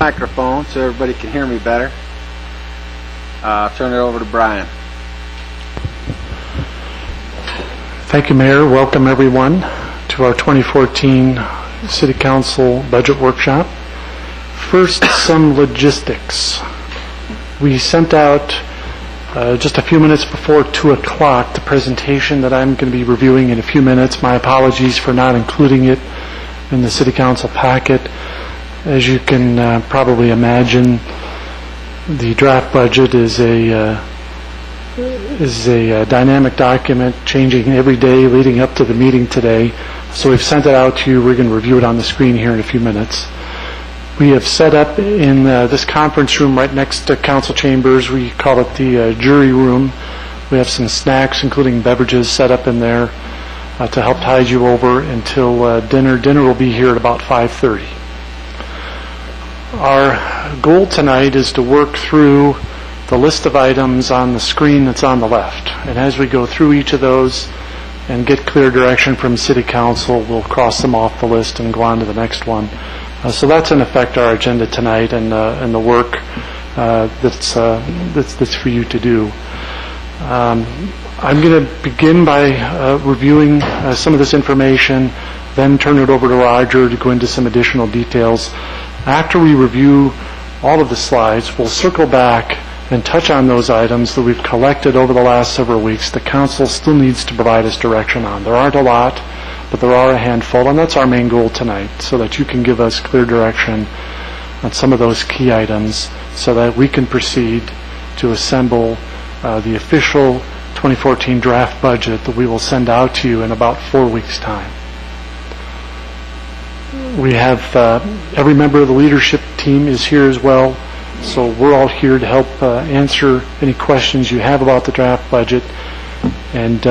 Microphone so everybody can hear me better. Turn it over to Brian. Thank you, Mayor. Welcome, everyone, to our 2014 City Council Budget Workshop. First, some logistics. We sent out just a few minutes before 2 o'clock the presentation that I'm going to be reviewing in a few minutes. My apologies for not including it in the City Council packet. As you can probably imagine, the draft budget is a dynamic document, changing every day leading up to the meeting today. So we've sent it out to you. We're going to review it on the screen here in a few minutes. We have set up in this conference room right next to council chambers. We call it the jury room. We have some snacks, including beverages, set up in there to help tide you over until dinner. Dinner will be here at about 5:30. Our goal tonight is to work through the list of items on the screen that's on the left. And as we go through each of those and get clear direction from City Council, we'll cross them off the list and go on to the next one. So that's in effect our agenda tonight and the work that's for you to do. I'm going to begin by reviewing some of this information, then turn it over to Roger to go into some additional details. After we review all of the slides, we'll circle back and touch on those items that we've collected over the last several weeks. The council still needs to provide us direction on. There aren't a lot, but there are a handful, and that's our main goal tonight, so that you can give us clear direction on some of those key items so that we can proceed to assemble the official 2014 draft budget that we will send out to you in about 4 weeks' time. We have every member of the leadership team is here as well, so we're all here to help answer any questions you have about the draft budget and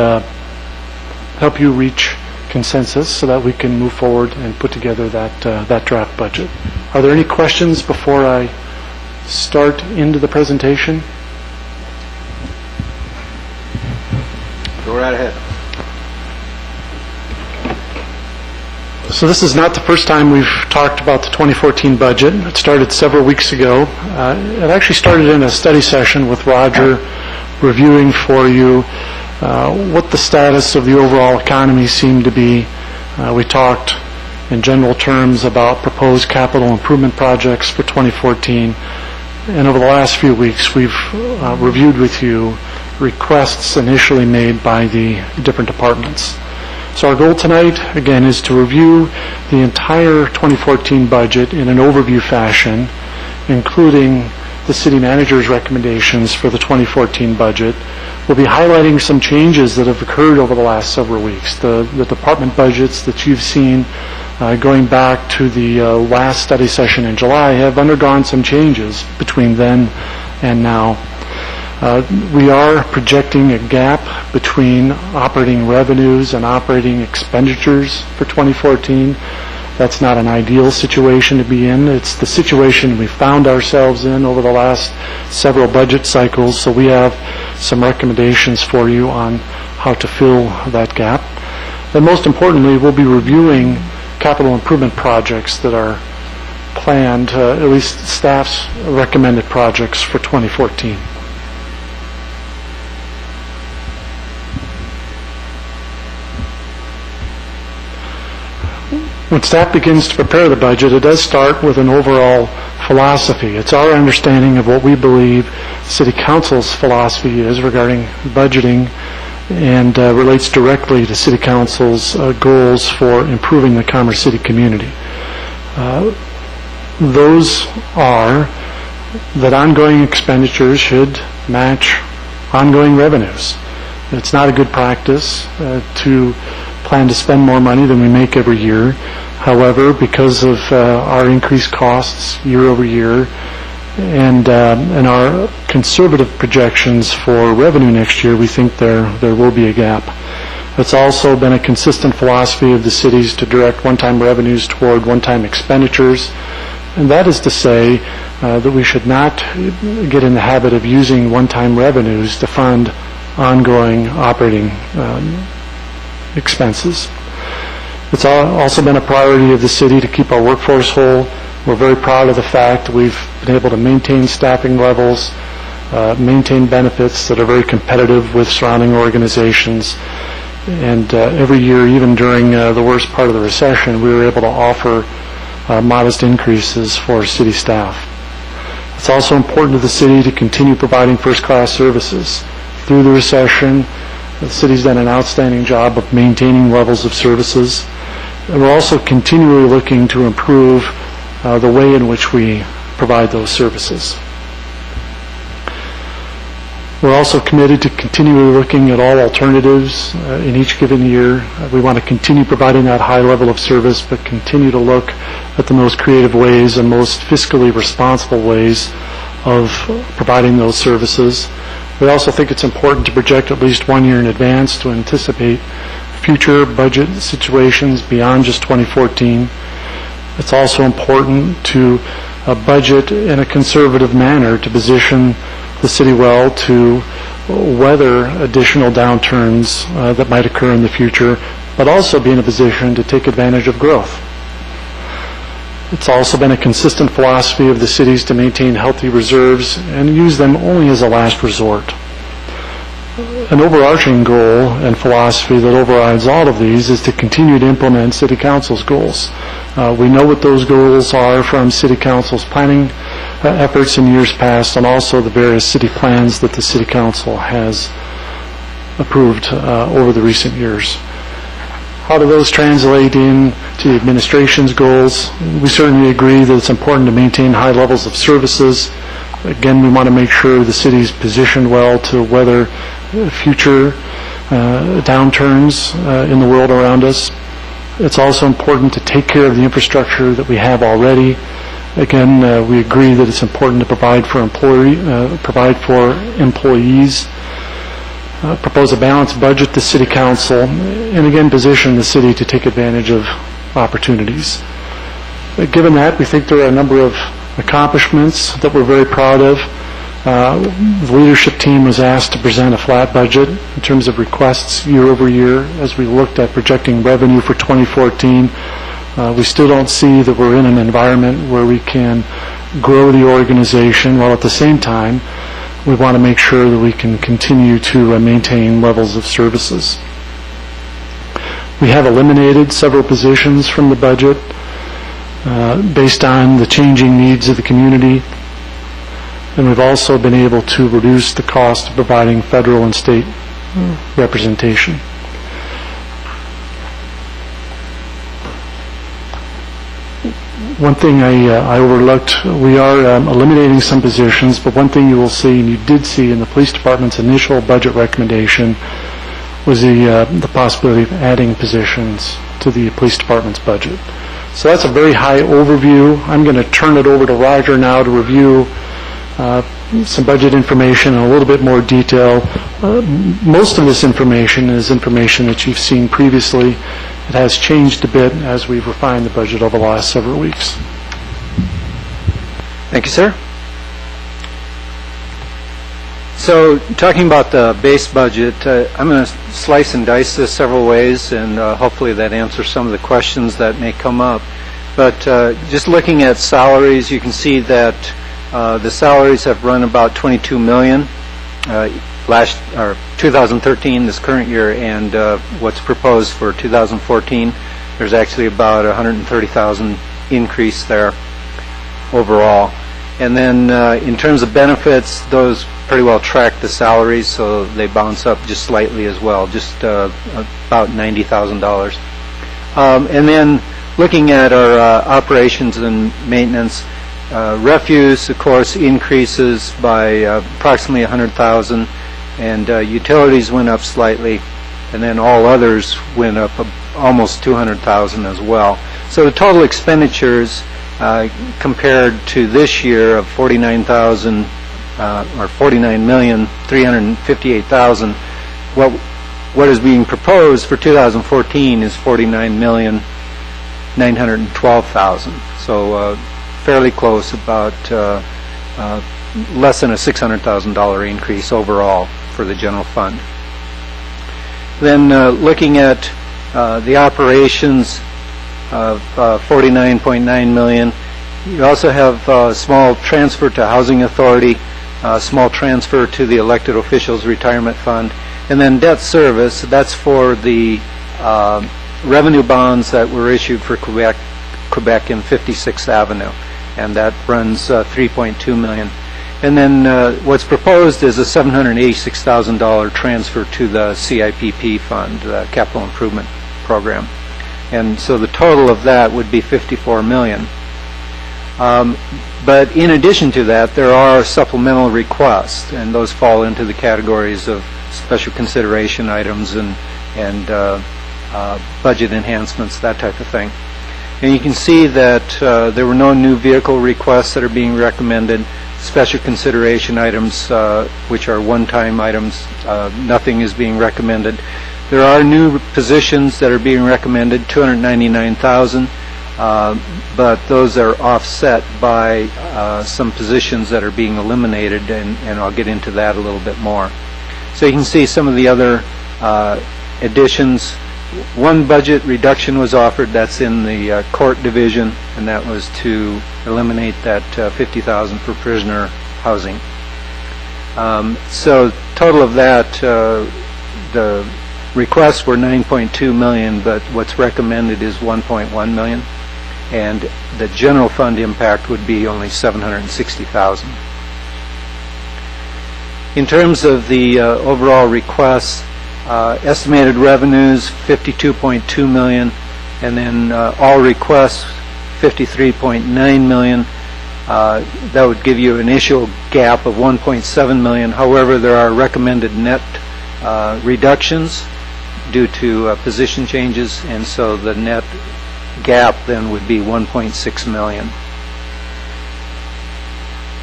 help you reach consensus so that we can move forward and put together that draft budget. Are there any questions before I start into the presentation? Go right ahead. So this is not the first time we've talked about the 2014 budget. It started several weeks ago. It actually started in a study session with Roger, reviewing for you what the status of the overall economy seemed to be. We talked in general terms about proposed capital improvement projects for 2014. And over the last few weeks, we've reviewed with you requests initially made by the different departments. So our goal tonight, again, is to review the entire 2014 budget in an overview fashion, including the city manager's recommendations for the 2014 budget. We'll be highlighting some changes that have occurred over the last several weeks. The department budgets that you've seen going back to the last study session in July have undergone some changes between then and now. We are projecting a gap between operating revenues and operating expenditures for 2014. That's not an ideal situation to be in. It's the situation we found ourselves in over the last several budget cycles, so we have some recommendations for you on how to fill that gap. And most importantly, we'll be reviewing capital improvement projects that are planned, at least staff's recommended projects for 2014. When staff begins to prepare the budget, it does start with an overall philosophy. It's our understanding of what we believe City Council's philosophy is regarding budgeting and relates directly to City Council's goals for improving the Commerce City community. Those are that ongoing expenditures should match ongoing revenues. It's not a good practice to plan to spend more money than we make every year. However, because of our increased costs year over year and our conservative projections for revenue next year, we think there will be a gap. It's also been a consistent philosophy of the cities to direct one-time revenues toward one-time expenditures, and that is to say that we should not get in the habit of using one-time revenues to fund ongoing operating expenses. It's also been a priority of the city to keep our workforce whole, We're very proud of the fact that we've been able to maintain staffing levels, maintain benefits that are very competitive with surrounding organizations. And every year, even during the worst part of the recession, we were able to offer modest increases for city staff. It's also important to the city to continue providing first-class services. Through the recession, the city's done an outstanding job of maintaining levels of services. And we're also continually looking to improve the way in which we provide those services. We're also committed to continually looking at all alternatives in each given year. We want to continue providing that high level of service, but continue to look at the most creative ways and most fiscally responsible ways of providing those services. We also think it's important to project at least 1 year in advance to anticipate future budget situations beyond just 2014. It's also important to budget in a conservative manner to position the city well to weather additional downturns that might occur in the future, but also be in a position to take advantage of growth. It's also been a consistent philosophy of the cities to maintain healthy reserves and use them only as a last resort. An overarching goal and philosophy that overrides all of these is to continue to implement City Council's goals. We know what those goals are from City Council's planning efforts in years past, and also the various city plans that the City Council has approved over the recent years. How do those translate into the administration's goals? We certainly agree that it's important to maintain high levels of services. Again, we want to make sure the city's positioned well to weather future downturns in the world around us. It's also important to take care of the infrastructure that we have already. Again, we agree that it's important to provide for employees, propose a balanced budget to City Council, and again, position the city to take advantage of opportunities. Given that, we think there are a number of accomplishments that we're very proud of. The leadership team was asked to present a flat budget in terms of requests year over year. As we looked at projecting revenue for 2014, we still don't see that we're in an environment where we can grow the organization, while at the same time we want to make sure that we can continue to maintain levels of services. We have eliminated several positions from the budget based on the changing needs of the community, and we've also been able to reduce the cost of providing federal and state representation. One thing I overlooked, we are eliminating some positions, but one thing you will see, and you did see in the police department's initial budget recommendation, was the possibility of adding positions to the police department's budget. So that's a very high overview. I'm going to turn it over to Roger now to review some budget information in a little bit more detail. Most of this information is information that you've seen previously. It has changed a bit as we've refined the budget over the last several weeks. Thank you, sir. So, talking about the base budget, I'm going to slice and dice this several ways, and hopefully that answers some of the questions that may come up. But just looking at salaries, you can see that the salaries have run about $22 million 2013, this current year, and what's proposed for 2014. There's actually about $130,000 increase there overall. And then in terms of benefits, those pretty well track the salaries, so they bounce up just slightly as well, just about $90,000. And then looking at our operations and maintenance, refuse, of course, increases by approximately $100,000, and utilities went up slightly, and then all others went up almost $200,000 as well. So the total expenditures compared to this year of $49,000 or $49,358,000, what is being proposed for 2014 is $49,912,000. So fairly close, about less than a $600,000 increase overall for the general fund. Then looking at the operations of $49.9 million, You also have a small transfer to Housing Authority, a small transfer to the Elected Officials Retirement Fund, and then debt service, that's for the revenue bonds that were issued for Quebec in 56th Avenue, and that runs $3.2 million. And then what's proposed is a $786,000 transfer to the CIPP fund, the Capital Improvement Program. And so the total of that would be $54 million. But in addition to that, there are supplemental requests, and those fall into the categories of special consideration items and budget enhancements, that type of thing. And you can see that there were no new vehicle requests that are being recommended. Special consideration items, which are one-time items, nothing is being recommended. There are new positions that are being recommended, 299,000, but those are offset by some positions that are being eliminated, and I'll get into that a little bit more. So you can see some of the other additions. One budget reduction was offered, that's in the court division, and that was to eliminate that $50,000 for prisoner housing. So total of that, the requests were $9.2 million, but what's recommended is $1.1 million, and the general fund impact would be only $760,000. In terms of the overall requests, estimated revenues $52.2 million, and then all requests $53.9 million. That would give you an initial gap of $1.7 million. However, there are recommended net reductions due to position changes, and so the net gap then would be $1.6 million.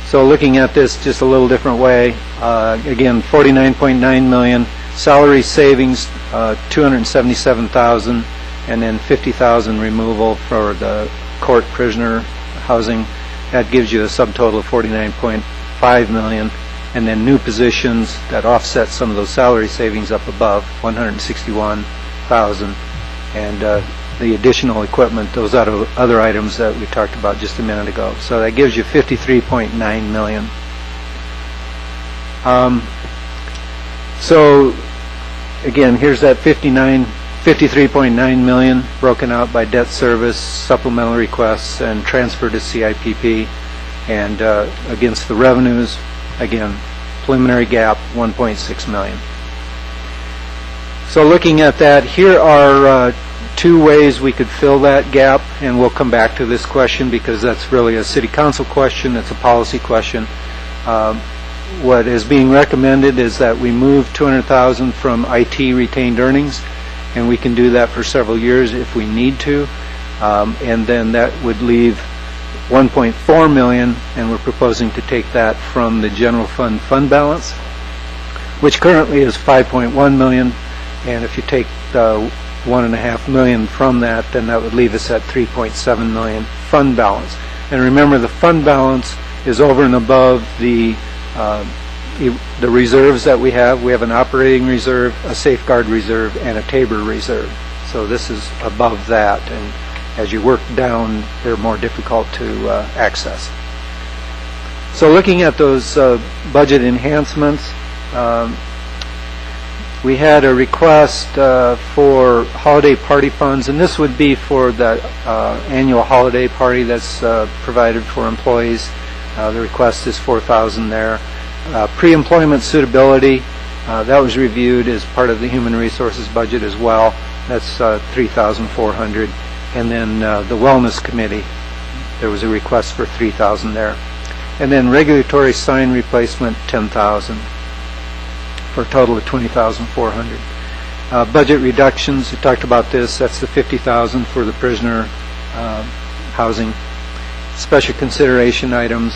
So looking at this just a little different way, again, $49.9 million. Salary savings, $277,000, and then $50,000 removal for the court prisoner housing. That gives you a subtotal of $49.5 million, and then new positions that offset some of those salary savings up above, $161,000, and the additional equipment, those other items that we talked about just a minute ago. So that gives you $53.9 million. So again, here's that $53.9 million broken out by debt service, supplemental requests, and transfer to CIPP. And against the revenues, again, preliminary gap, $1.6 million. So looking at that, here are two ways we could fill that gap, and we'll come back to this question because that's really a city council question, it's a policy question. What is being recommended is that we move $200,000 from IT retained earnings, and we can do that for several years if we need to, and then that would leave $1.4 million, and we're proposing to take that from the general fund balance, which currently is $5.1 million, and if you take the $1.5 million from that, then that would leave us at $3.7 million fund balance. And remember, the fund balance is over and above the reserves that we have. We have an operating reserve, a safeguard reserve, and a Tabor reserve. So this is above that, and as you work down, they're more difficult to access. So looking at those budget enhancements, we had a request for holiday party funds, and this would be for the annual holiday party that's provided for employees. The request is $4,000 there. Pre-employment suitability, that was reviewed as part of the human resources budget as well. That's $3,400. And then the wellness committee, there was a request for $3,000 there. And then regulatory sign replacement, $10,000, for a total of $20,400. Budget reductions, we talked about this, that's the $50,000 for the prisoner housing. Special consideration items,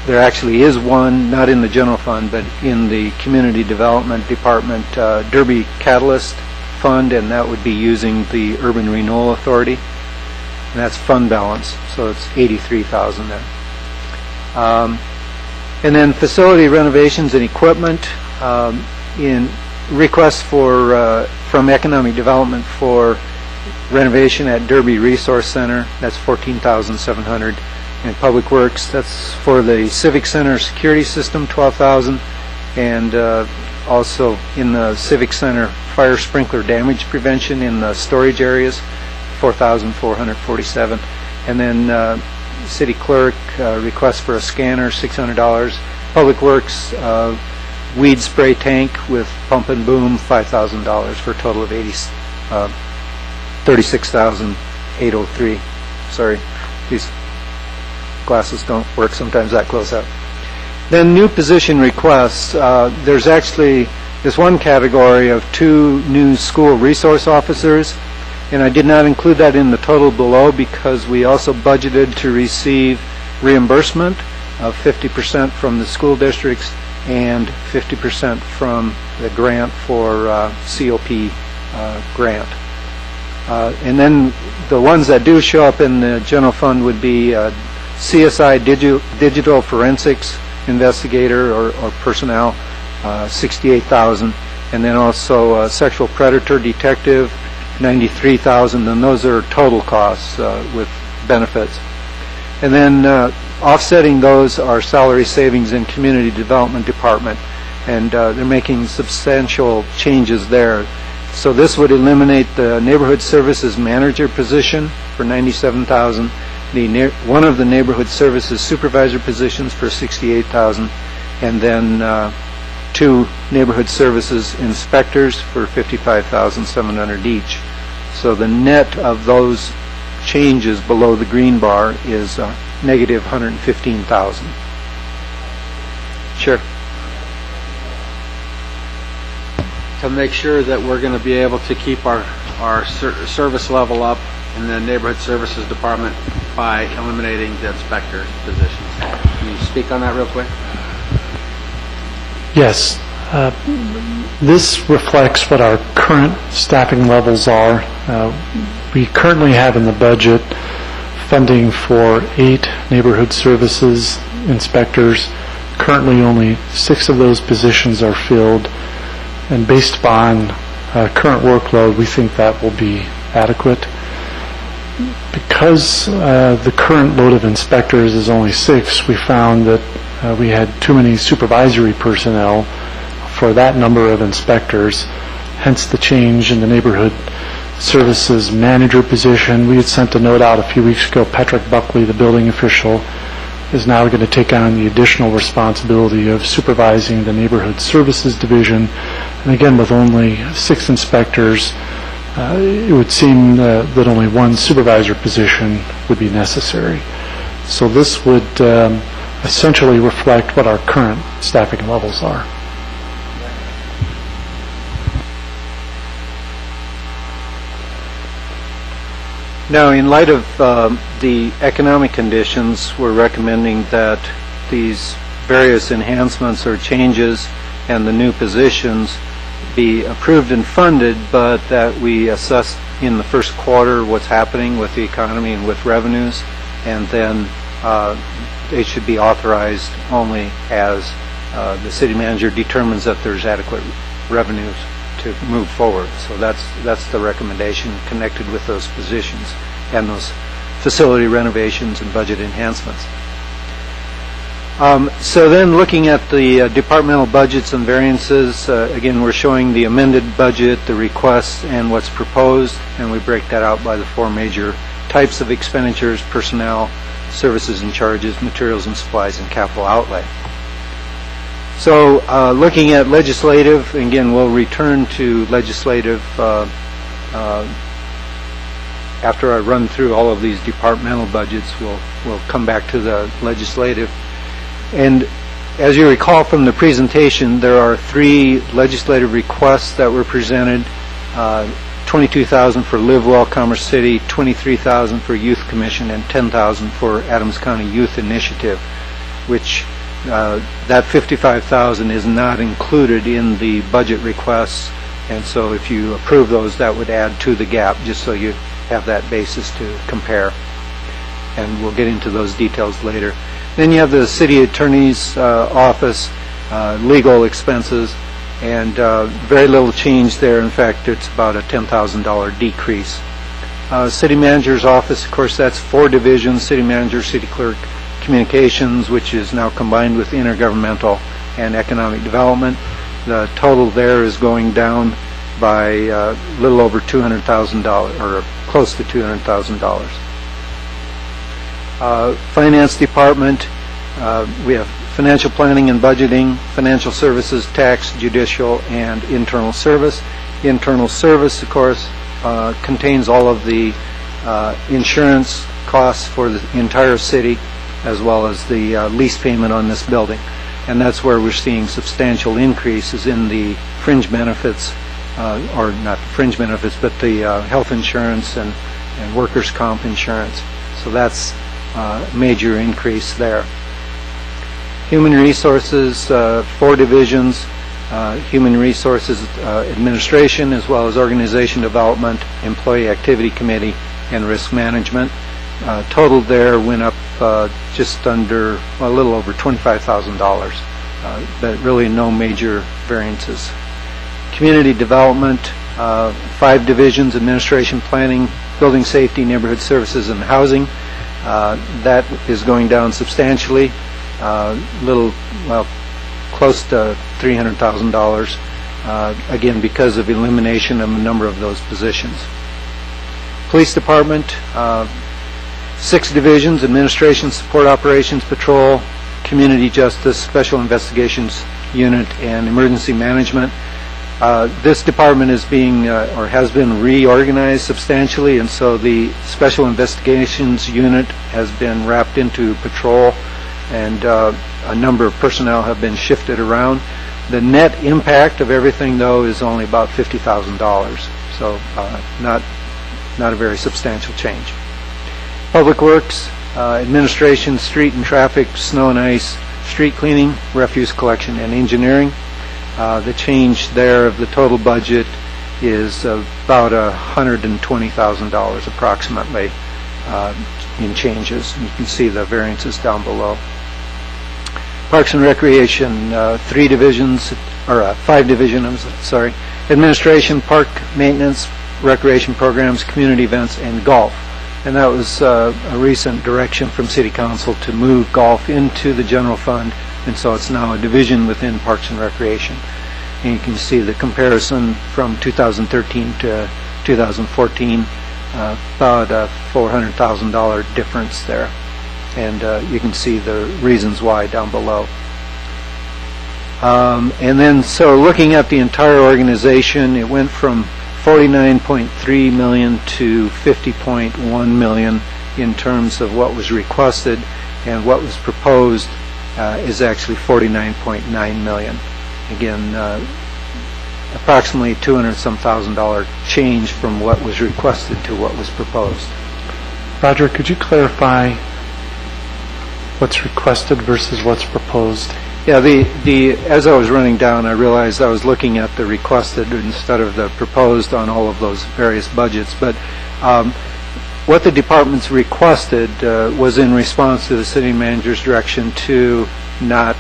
there actually is one, not in the general fund, but in the community development department, Derby Catalyst Fund, and that would be using the Urban Renewal Authority, and that's fund balance, so it's $83,000 there. And then facility renovations and equipment, in requests for from economic development for renovation at Derby Resource Center, that's $14,700. And Public Works, that's for the Civic Center security system, $12,000. And also in the Civic Center, fire sprinkler damage prevention in the storage areas, $4,447. And then City Clerk, request for a scanner, $600. Public Works, weed spray tank with pump and boom, $5,000 for a total of $36,803. Sorry, these glasses don't work sometimes that close up. Then new position requests. There's actually this one category of 2 new school resource officers, and I did not include that in the total below because we also budgeted to receive reimbursement of 50% from the school districts and 50% from the grant for COP grant. And then the ones that do show up in the general fund would be CSI digital forensics investigator or personnel, $68,000, and then also sexual predator detective, $93,000, and those are total costs with benefits. And then offsetting those are salary savings in community development department, and they're making substantial changes there. So this would eliminate the neighborhood services manager position for $97,000, one of the neighborhood services supervisor positions for $68,000, and then 2 neighborhood services inspectors for $55,700 each. So the net of those changes below the green bar is negative $115,000. Sure. To make sure that we're going to be able to keep our service level up in the neighborhood services department by eliminating the inspector positions. Can you speak on that real quick? Yes. This reflects what our current staffing levels are. We currently have in the budget funding for 8 neighborhood services inspectors. Currently only 6 of those positions are filled, and based upon current workload, we think that will be adequate. Because the current load of inspectors is only 6, we found that we had too many supervisory personnel for that number of inspectors, hence the change in the neighborhood services manager position. We had sent a note out a few weeks ago. Patrick Buckley, the building official, is now going to take on the additional responsibility of supervising the neighborhood services division. And again, with only 6 inspectors, it would seem that only 1 supervisor position would be necessary. So this would essentially reflect what our current staffing levels are. Now, in light of the economic conditions, we're recommending that these various enhancements or changes and the new positions be approved and funded, but that we assess in the first quarter what's happening with the economy and with revenues, and then they should be authorized only as the city manager determines that there's adequate revenues to move forward. So that's the recommendation connected with those positions and those facility renovations and budget enhancements. So then looking at the departmental budgets and variances, again, we're showing the amended budget, the requests, and what's proposed, and we break that out by the 4 major types of expenditures: personnel, services and charges, materials and supplies, and capital outlay. So looking at legislative, again, we'll return to legislative after I run through all of these departmental budgets. We'll come back to the legislative. And as you recall from the presentation, there are 3 legislative requests that were presented: $22,000 for Live Well Commerce City, $23,000 for Youth Commission, and $10,000 for Adams County Youth Initiative, which that $55,000 is not included in the budget requests, and so if you approve those, that would add to the gap, just so you have that basis to compare. And we'll get into those details later. Then you have the city attorney's office, legal expenses, and very little change there. In fact, it's about a $10,000 decrease. City manager's office, of course, that's 4 divisions: city manager, city clerk, communications, which is now combined with intergovernmental and economic development. The total there is going down by a little over $200,000, or close to $200,000. Finance department, we have financial planning and budgeting, financial services, tax, judicial, and internal service. Internal service, of course, contains all of the insurance costs for the entire city, as well as the lease payment on this building. And that's where we're seeing substantial increases in the fringe benefits, or not fringe benefits, but the health insurance and workers' comp insurance. So that's a major increase there. Human resources, 4 divisions: human resources administration, as well as organization development, employee activity committee, and risk management. Total there went up just under, well, a little over $25,000, but really no major variances. Community development, 5 divisions: administration, planning, building safety, neighborhood services, and housing. That is going down substantially, close to $300,000, again because of elimination of a number of those positions. Police department, 6 divisions: administration, support operations, patrol, community justice, special investigations unit, and emergency management. This department is being, or has been, reorganized substantially, and so the special investigations unit has been wrapped into patrol, and a number of personnel have been shifted around. The net impact of everything, though, is only about $50,000, so not a very substantial change. Public Works, administration, street and traffic, snow and ice, street cleaning, refuse collection, and engineering. The change there of the total budget is about $120,000 approximately in changes. You can see the variances down below. Parks and Recreation, 5 divisions, administration, park maintenance, recreation programs, community events, and golf. And that was a recent direction from City Council to move golf into the general fund, and so it's now a division within Parks and Recreation. And you can see the comparison from 2013 to 2014, about a $400,000 difference there. And you can see the reasons why down below. And then, so looking at the entire organization, it went from $49.3 million to $50.1 million in terms of what was requested, and what was proposed is actually $49.9 million. Again, approximately $200,000 change from what was requested to what was proposed. Roger, could you clarify what's requested versus what's proposed? Yeah, as I was running down, I realized I was looking at the requested instead of the proposed on all of those various budgets. But what the departments requested was in response to the city manager's direction to not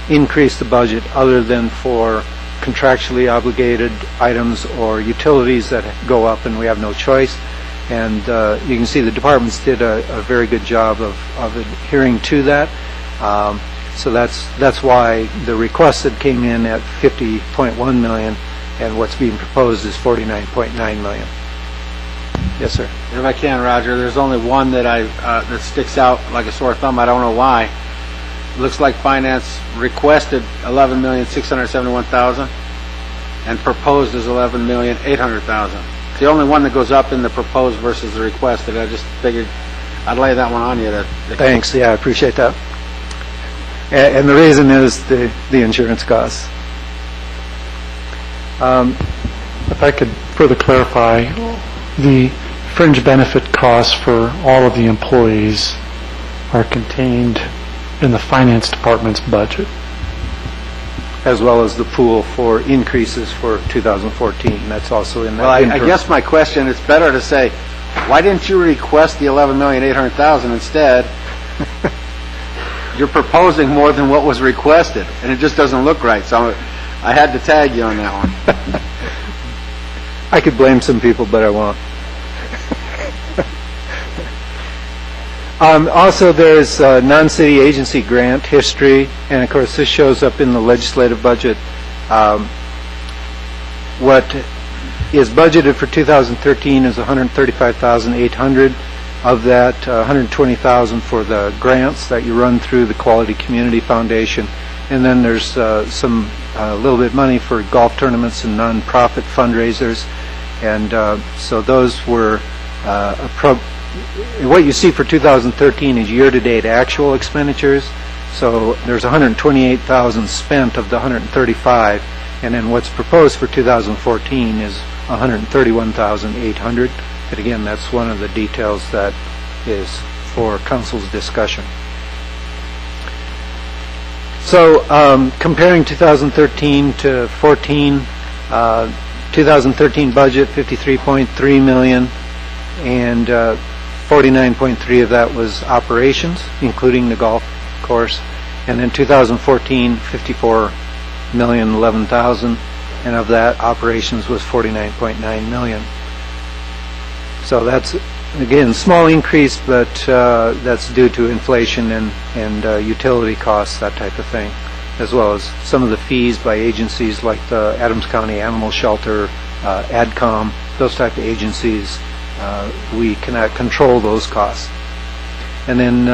increase the budget other than for contractually obligated items or utilities that go up and we have no choice. And you can see the departments did a very good job of adhering to that. So that's why the requested came in at $50.1 million, and what's being proposed is $49.9 million. Yes, sir. If I can, Roger, there's only one that that sticks out like a sore thumb. I don't know why. It looks like finance requested $11,671,000 and proposed is $11,800,000. It's the only one that goes up in the proposed versus the requested. I just figured I'd lay that one on you. Thanks. Yeah, I appreciate that. And the reason is the insurance costs. If I could further clarify, the fringe benefit costs for all of the employees are contained in the finance department's budget, as well as the pool for increases for 2014. That's also in that. Well, I guess my question, it's better to say, why didn't you request the $11,800,000 instead? You're proposing more than what was requested, and it just doesn't look right. So I had to tag you on that one. I could blame some people, but I won't. Also, there's non-city agency grant history, and of course, this shows up in the legislative budget. What is budgeted for 2013 is $135,800. Of that, $120,000 for the grants that you run through the Quality Community Foundation, and then there's a little bit money for golf tournaments and nonprofit fundraisers, and so those were what you see for 2013 is year-to-date actual expenditures. So there's $128,000 spent of the $135,000, and then what's proposed for 2014 is $131,800. But again, that's one of the details that is for council's discussion. So comparing 2013 to 14, 2013 budget $53.3 million, and 49.3 of that was operations, including the golf course, and then 2014 $54,011,000, and of that operations was $49.9 million. So that's, again, small increase, but that's due to inflation and utility costs, that type of thing, as well as some of the fees by agencies like the Adams County Animal Shelter, ADCOM, those type of agencies. We cannot control those costs. And then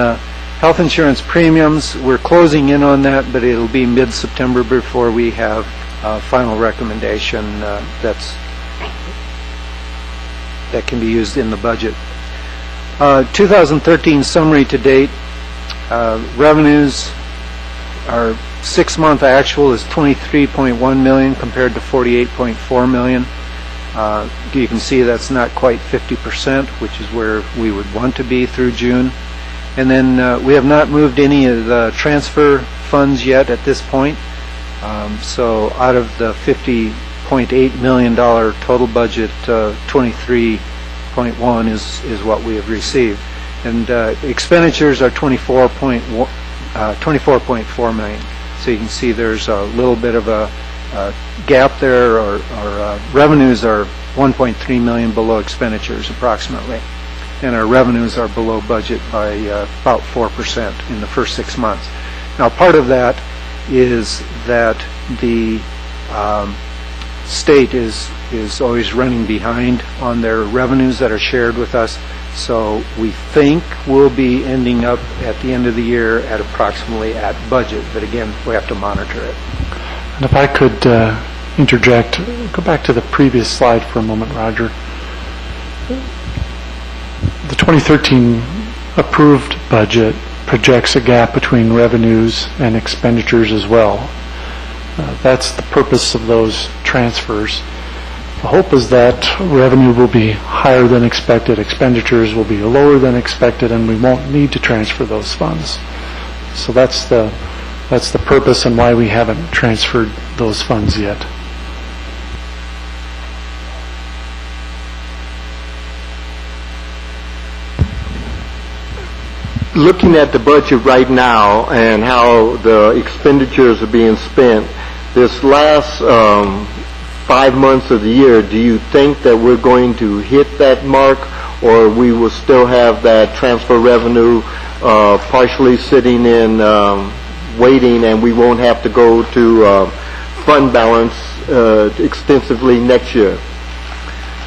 health insurance premiums, we're closing in on that, but it'll be mid-September before we have a final recommendation that can be used in the budget. 2013 summary to date, revenues, our 6-month actual is $23.1 million compared to $48.4 million. You can see that's not quite 50%, which is where we would want to be through June. And then we have not moved any of the transfer funds yet at this point. So out of the $50.8 million total budget, 23.1 is what we have received. And expenditures are 24.4 million. So you can see there's a little bit of a gap there, or revenues are 1.3 million below expenditures approximately. And our revenues are below budget by about 4% in the first 6 months. Now, part of that is that the state is always running behind on their revenues that are shared with us. So we think we'll be ending up at the end of the year at approximately at budget. But again, we have to monitor it. And if I could interject, go back to the previous slide for a moment, Roger. The 2013 approved budget projects a gap between revenues and expenditures as well. That's the purpose of those transfers. The hope is that revenue will be higher than expected, expenditures will be lower than expected, and we won't need to transfer those funds. So that's the purpose and why we haven't transferred those funds yet. Looking at the budget right now and how the expenditures are being spent, this last 5 months of the year, do you think that we're going to hit that mark, or we will still have that transfer revenue partially sitting in waiting, and we won't have to go to fund balance extensively next year?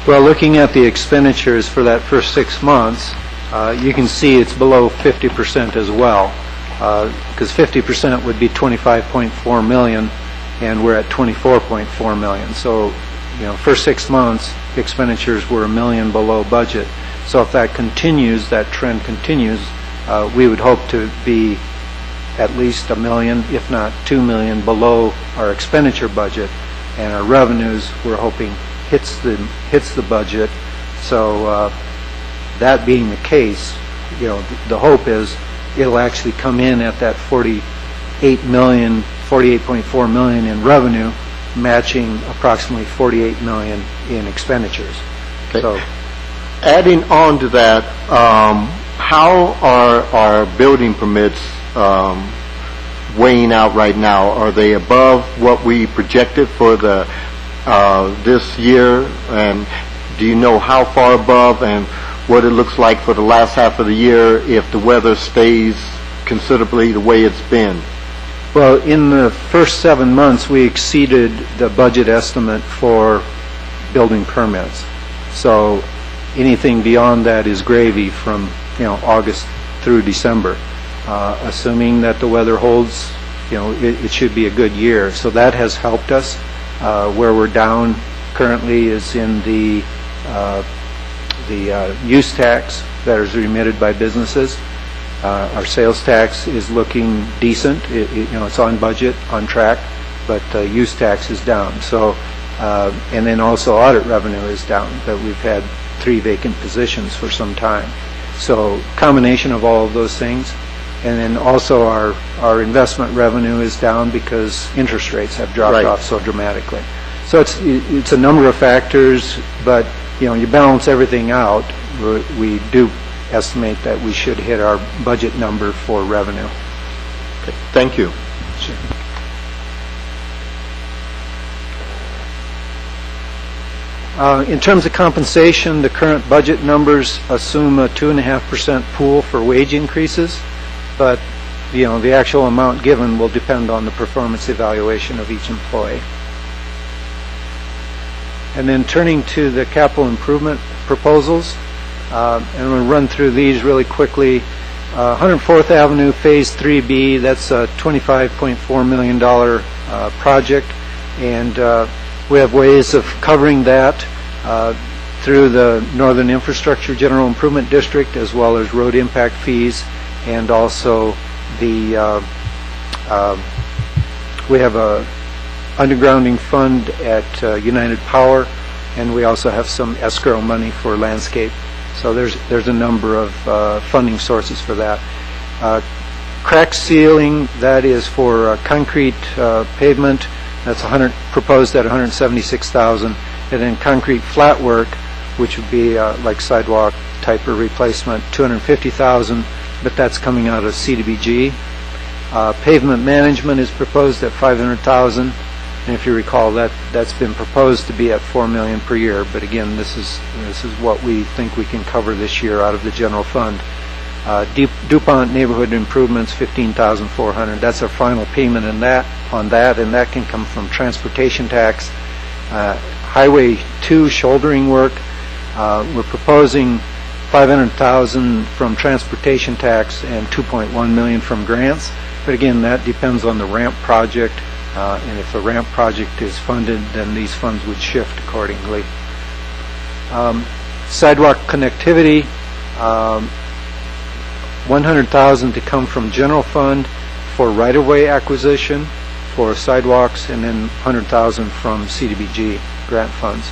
Well, looking at the expenditures for that first 6 months, you can see it's below 50% as well, because 50% would be 25.4 million, and we're at 24.4 million. So, first 6 months, expenditures were $1 million below budget. So if that continues, that trend continues, we would hope to be at least $1 million, if not $2 million below our expenditure budget, and our revenues, we're hoping, hits the budget. So that being the case, the hope is it'll actually come in at that 48.4 million in revenue, matching approximately 48 million in expenditures. Okay. So, adding on to that, how are our building permits weighing out right now? Are they above what we projected for this year? And do you know how far above, and what it looks like for the last half of the year if the weather stays considerably the way it's been? Well, in the first 7 months, we exceeded the budget estimate for building permits. So anything beyond that is gravy from, August through December. Assuming that the weather holds, it should be a good year. So that has helped us. Where we're down currently is in the use tax that is remitted by businesses. Our sales tax is looking decent. It's on budget, on track, but use tax is down. So, and then also audit revenue is down. But we've had 3 vacant positions for some time. So, combination of all of those things, and then also our investment revenue is down because interest rates have dropped Right. off so dramatically. So it's a number of factors, but you balance everything out. We do estimate that we should hit our budget number for revenue. Okay, thank you. In terms of compensation, the current budget numbers assume a 2.5% pool for wage increases, but the actual amount given will depend on the performance evaluation of each employee. And then turning to the capital improvement proposals, and we'll run through these really quickly. 104th Avenue Phase 3B, that's a $25.4 million project, and we have ways of covering that through the Northern Infrastructure General Improvement District, as well as road impact fees, and also we have a undergrounding fund at United Power, and we also have some escrow money for landscape. So there's a number of funding sources for that. Crack sealing, that is for concrete pavement. That's proposed at $176,000, and then concrete flat work, which would be like sidewalk type of replacement, $250,000, but that's coming out of CDBG. Pavement management is proposed at $500,000, and if you recall, that's been proposed to be at $4 million per year. But again, this is what we think we can cover this year out of the general fund. DuPont neighborhood improvements, $15,400. That's our final payment on that, and that can come from transportation tax. Highway 2 shouldering work, we're proposing $500,000 from transportation tax and $2.1 million from grants. But again, that depends on the ramp project, and if the ramp project is funded, then these funds would shift accordingly. Sidewalk connectivity. $100,000 to come from general fund for right-of-way acquisition for sidewalks, and then $100,000 from CDBG grant funds.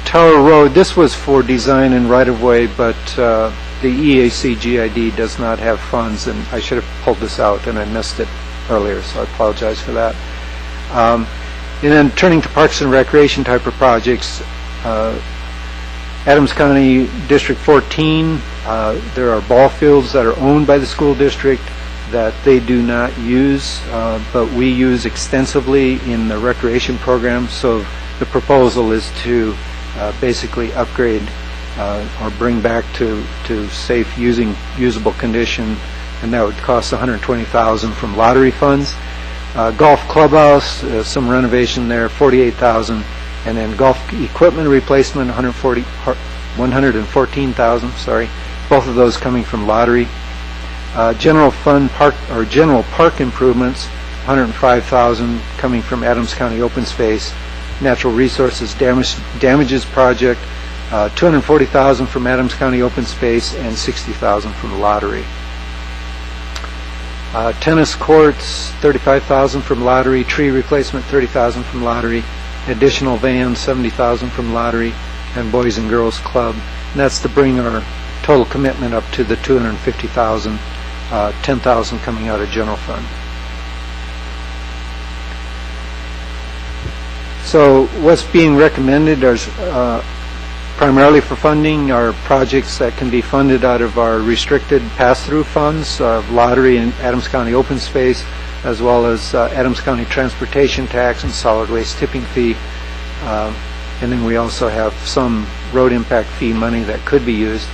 Tower Road, this was for design and right-of-way, but the EAC GID does not have funds, and I should have pulled this out and I missed it earlier, so I apologize for that. And then turning to Parks and Recreation type of projects, Adams County District 14, there are ball fields that are owned by the school district that they do not use, but we use extensively in the recreation program. So the proposal is to basically upgrade or bring back to safe usable condition, and that would cost $120,000 from lottery funds. Golf clubhouse, some renovation there, $48,000. And then golf equipment replacement, $114,000. Sorry, both of those coming from lottery. General fund park or general park improvements, $105,000 coming from Adams County Open Space. Natural resources damages project, $240,000 from Adams County Open Space and $60,000 from the lottery. Tennis courts, $35,000 from lottery. Tree replacement, $30,000 from lottery. Additional vans, $70,000 from lottery, and Boys and Girls Club. And that's to bring our total commitment up to the $250,000, $10,000 coming out of general fund. So what's being recommended is primarily for funding are projects that can be funded out of our restricted pass-through funds, lottery and Adams County Open Space, as well as Adams County Transportation Tax and Solid Waste Tipping Fee. And then we also have some road impact fee money that could be used.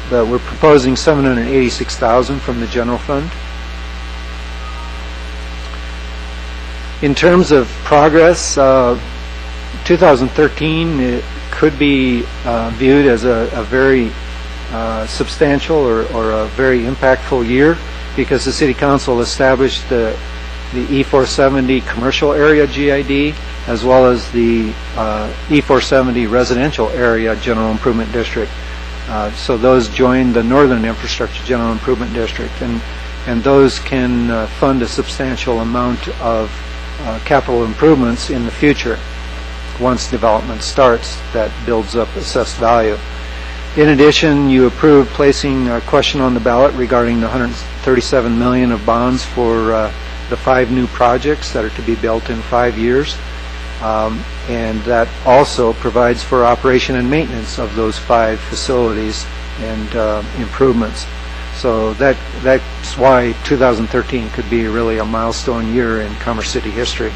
But we're proposing $786,000 from the general fund. In terms of progress, 2013 it could be viewed as a very substantial or a very impactful year, because the City Council established the E470 commercial area GID as well as the E470 residential area general improvement district. So those join the Northern Infrastructure General Improvement District, and those can fund a substantial amount of capital improvements in the future once development starts that builds up assessed value. In addition, you approved placing a question on the ballot regarding the $137 million of bonds for the 5 new projects that are to be built in 5 years. And that also provides for operation and maintenance of those 5 facilities and improvements. So that's why 2013 could be really a milestone year in Commerce City history.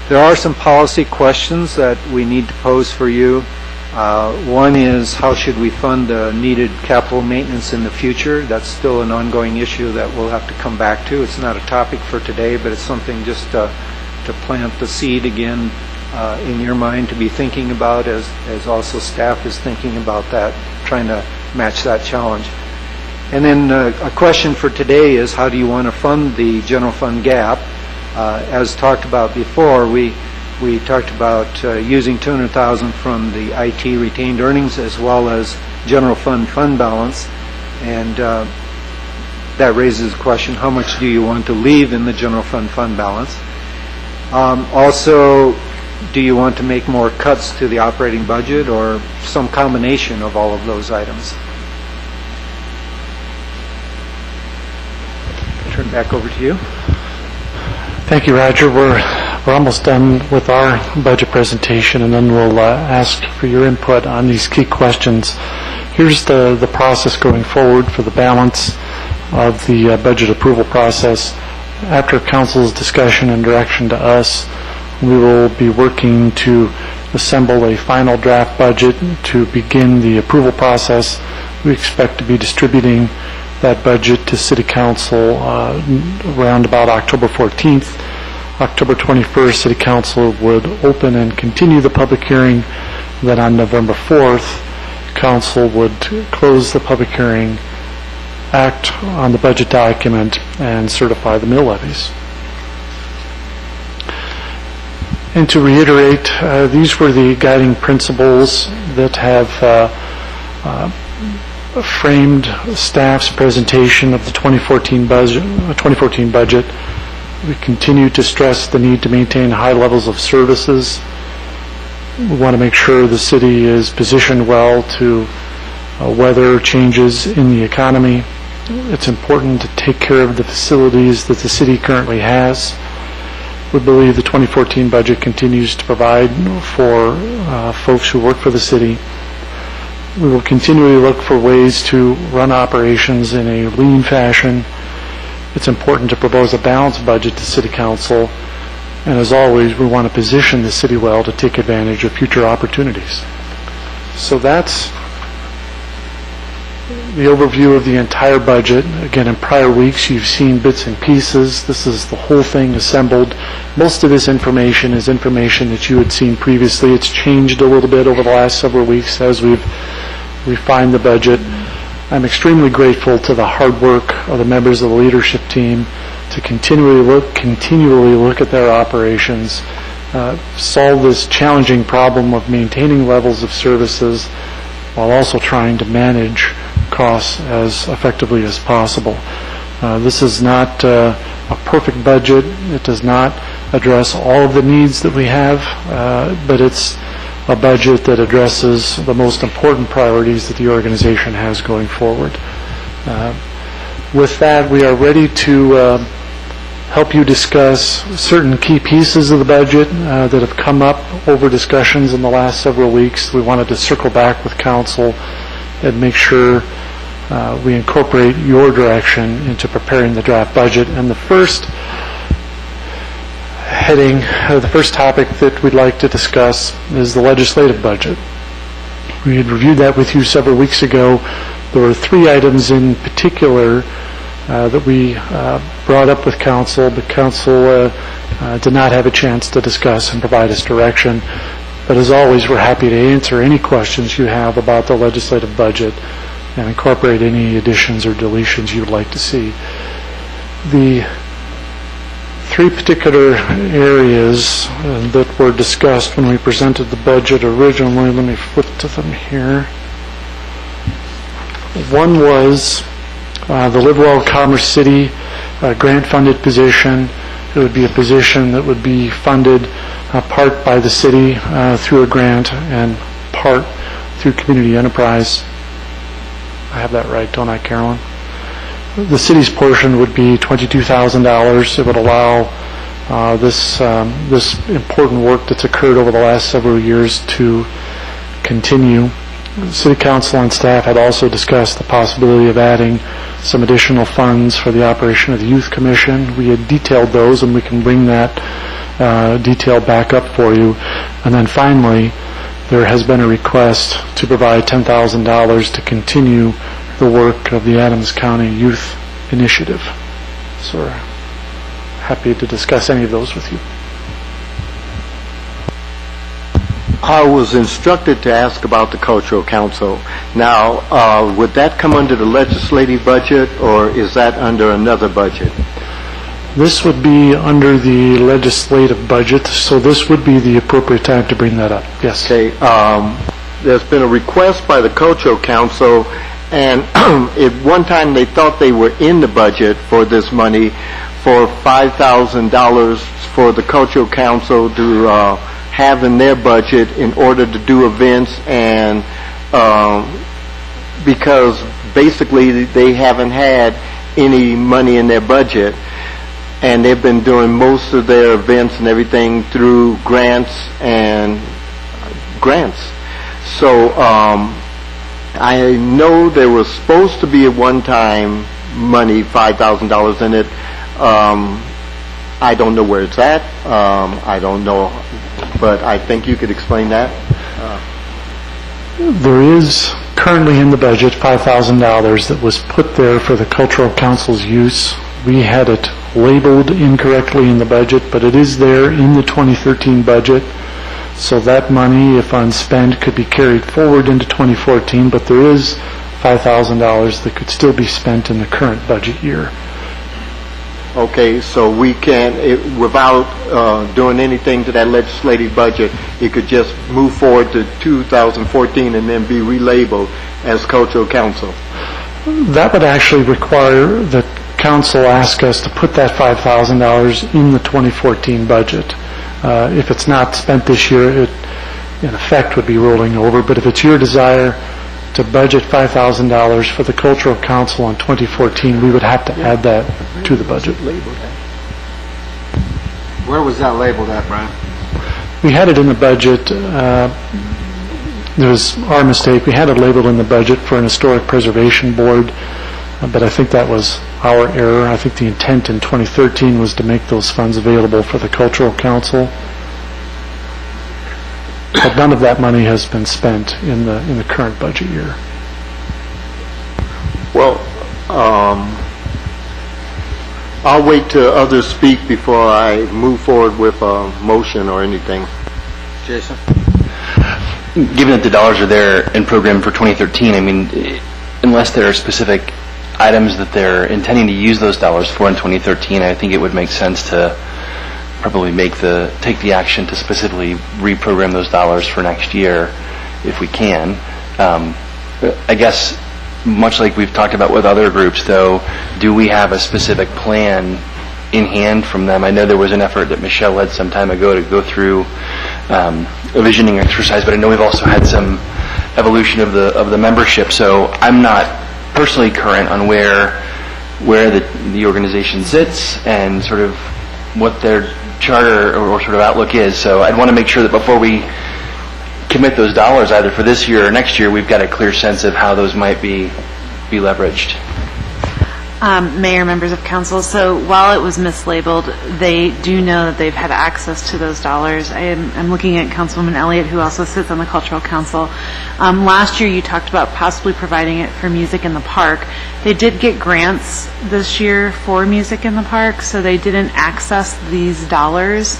There are some policy questions that we need to pose for you. One is, how should we fund needed capital maintenance in the future? That's still an ongoing issue that we'll have to come back to. It's not a topic for today, but it's something just to plant the seed again in your mind to be thinking about, as also staff is thinking about that, trying to match that challenge. And then a question for today is, how do you want to fund the general fund gap? As talked about before, we talked about using $200,000 from the IT retained earnings as well as general fund balance, and that raises the question, how much do you want to leave in the general fund balance? Also, do you want to make more cuts to the operating budget, or some combination of all of those items? Turn it back over to you. Thank you, Roger. We're almost done with our budget presentation, and then we'll ask for your input on these key questions. Here's the process going forward for the balance of the budget approval process. After Council's discussion and direction to us, we will be working to assemble a final draft budget to begin the approval process. We expect to be distributing that budget to City Council around about October 14th. October 21st, City Council would open and continue the public hearing. Then on November 4th, Council would close the public hearing, act on the budget document, and certify the mill levies. And to reiterate, these were the guiding principles that have framed staff's presentation of the 2014 budget. We continue to stress the need to maintain high levels of services. We want to make sure the city is positioned well to weather changes in the economy. It's important to take care of the facilities that the city currently has. We believe the 2014 budget continues to provide for folks who work for the city. We will continually look for ways to run operations in a lean fashion. It's important to propose a balanced budget to City Council, and as always, we want to position the city well to take advantage of future opportunities. So that's the overview of the entire budget. Again, in prior weeks, you've seen bits and pieces. This is the whole thing assembled. Most of this information is information that you had seen previously. It's changed a little bit over the last several weeks as we've refined the budget. I'm extremely grateful to the hard work of the members of the leadership team to continually look at their operations, solve this challenging problem of maintaining levels of services while also trying to manage costs as effectively as possible. This is not a perfect budget. It does not address all of the needs that we have, but it's a budget that addresses the most important priorities that the organization has going forward. With that, we are ready to help you discuss certain key pieces of the budget that have come up over discussions in the last several weeks. We wanted to circle back with Council and make sure we incorporate your direction into preparing the draft budget. And the first heading, the first topic that we'd like to discuss is the legislative budget. We had reviewed that with you several weeks ago. There were 3 items in particular that we brought up with council, but council did not have a chance to discuss and provide us direction. But as always, we're happy to answer any questions you have about the legislative budget and incorporate any additions or deletions you would like to see. The 3 particular areas that were discussed when we presented the budget originally, let me flip to them here. One was the Liverwell Commerce City grant-funded position. It would be a position that would be funded part by the city through a grant and part through community enterprise. I have that right, don't I, Carolyn? The city's portion would be $22,000. It would allow this important work that's occurred over the last several years to continue. The City Council and staff had also discussed the possibility of adding some additional funds for the operation of the Youth Commission. We had detailed those, and we can bring that detail back up for you. And then finally, there has been a request to provide $10,000 to continue the work of the Adams County Youth Initiative. So we're happy to discuss any of those with you. I was instructed to ask about the Cultural Council. Now, would that come under the legislative budget, or is that under another budget? This would be under the legislative budget, so this would be the appropriate time to bring that up. Yes. Okay. There's been a request by the Cultural Council, and at one time they thought they were in the budget for this money for $5,000 for the Cultural Council to have in their budget in order to do events, and because basically they haven't had any money in their budget, and they've been doing most of their events and everything through grants. So I know there was supposed to be a one-time money, $5,000 in it. I don't know where it's at. I don't know, but I think you could explain that. There is currently in the budget $5,000 that was put there for the Cultural Council's use. We had it labeled incorrectly in the budget, but it is there in the 2013 budget. So that money, if unspent, could be carried forward into 2014, but there is $5,000 that could still be spent in the current budget year. Okay, so we can, without doing anything to that legislative budget, it could just move forward to 2014 and then be relabeled as Cultural Council. That would actually require that council ask us to put that $5,000 in the 2014 budget. If it's not spent this year, it in effect would be rolling over, but if it's your desire to budget $5,000 for the Cultural Council in 2014, we would have to add that to the budget. Where was that labeled at, Brian? We had it in the budget. It was our mistake. We had it labeled in the budget for an Historic Preservation Board, but I think that was our error. I think the intent in 2013 was to make those funds available for the Cultural Council. But none of that money has been spent in the current budget year. Well, I'll wait till others speak before I move forward with a motion or anything. Jason? Given that the dollars are there in program for 2013, I mean, unless there are specific items that they're intending to use those dollars for in 2013, I think it would make sense to probably take the action to specifically reprogram those dollars for next year if we can. I guess, much like we've talked about with other groups, though, do we have a specific plan in hand from them? I know there was an effort that Michelle led some time ago to go through a visioning exercise, but I know we've also had some evolution of the membership, so I'm not personally current on where the organization sits and sort of what their charter or sort of outlook is. So I'd want to make sure that before we commit those dollars, either for this year or next year, we've got a clear sense of how those might be leveraged. Mayor, members of council, so while it was mislabeled, they do know that they've had access to those dollars. I'm looking at Councilwoman Elliott, who also sits on the Cultural Council. Last year, you talked about possibly providing it for music in the park. They did get grants this year for music in the park, so they didn't access these dollars.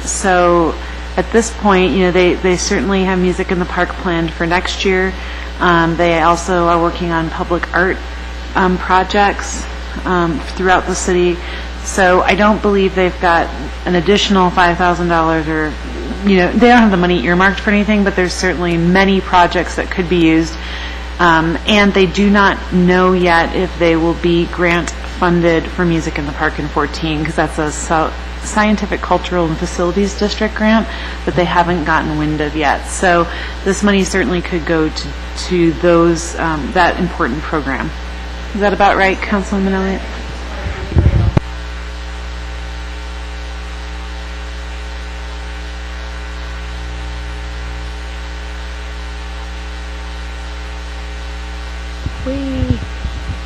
So at this point, they certainly have music in the park planned for next year. They also are working on public art projects throughout the city. So I don't believe they've got an additional $5,000 or, they don't have the money earmarked for anything, but there's certainly many projects that could be used. And they do not know yet if they will be grant funded for Music in the Park in 14, because that's a Scientific, Cultural, and Facilities District grant that they haven't gotten wind of yet. So this money certainly could go to those, that important program. Is that about right, Councilwoman Elliott?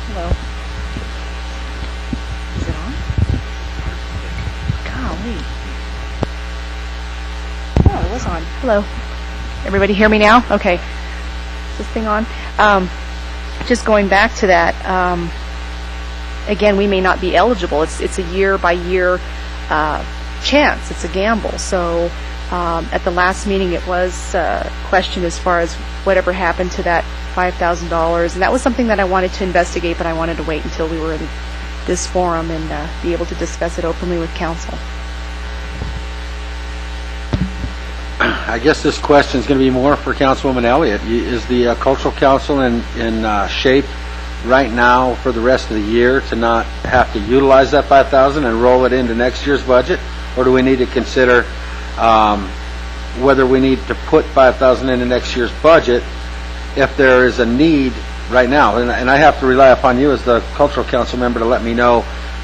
Hello. Is it on? Golly. Oh, it was on. Hello. Everybody hear me now? Okay. Is this thing on? Just going back to that, again, we may not be eligible. It's a year-by-year chance. It's a gamble. So at the last meeting, it was questioned as far as whatever happened to that $5,000. And that was something that I wanted to investigate, but I wanted to wait until we were in this forum and be able to discuss it openly with council. I guess this question is going to be more for Councilwoman Elliott. Is the Cultural Council in shape right now for the rest of the year to not have to utilize that $5,000 and roll it into next year's budget? Or do we need to consider whether we need to put $5,000 into next year's budget if there is a need right now? And I have to rely upon you as the Cultural Council member to let me know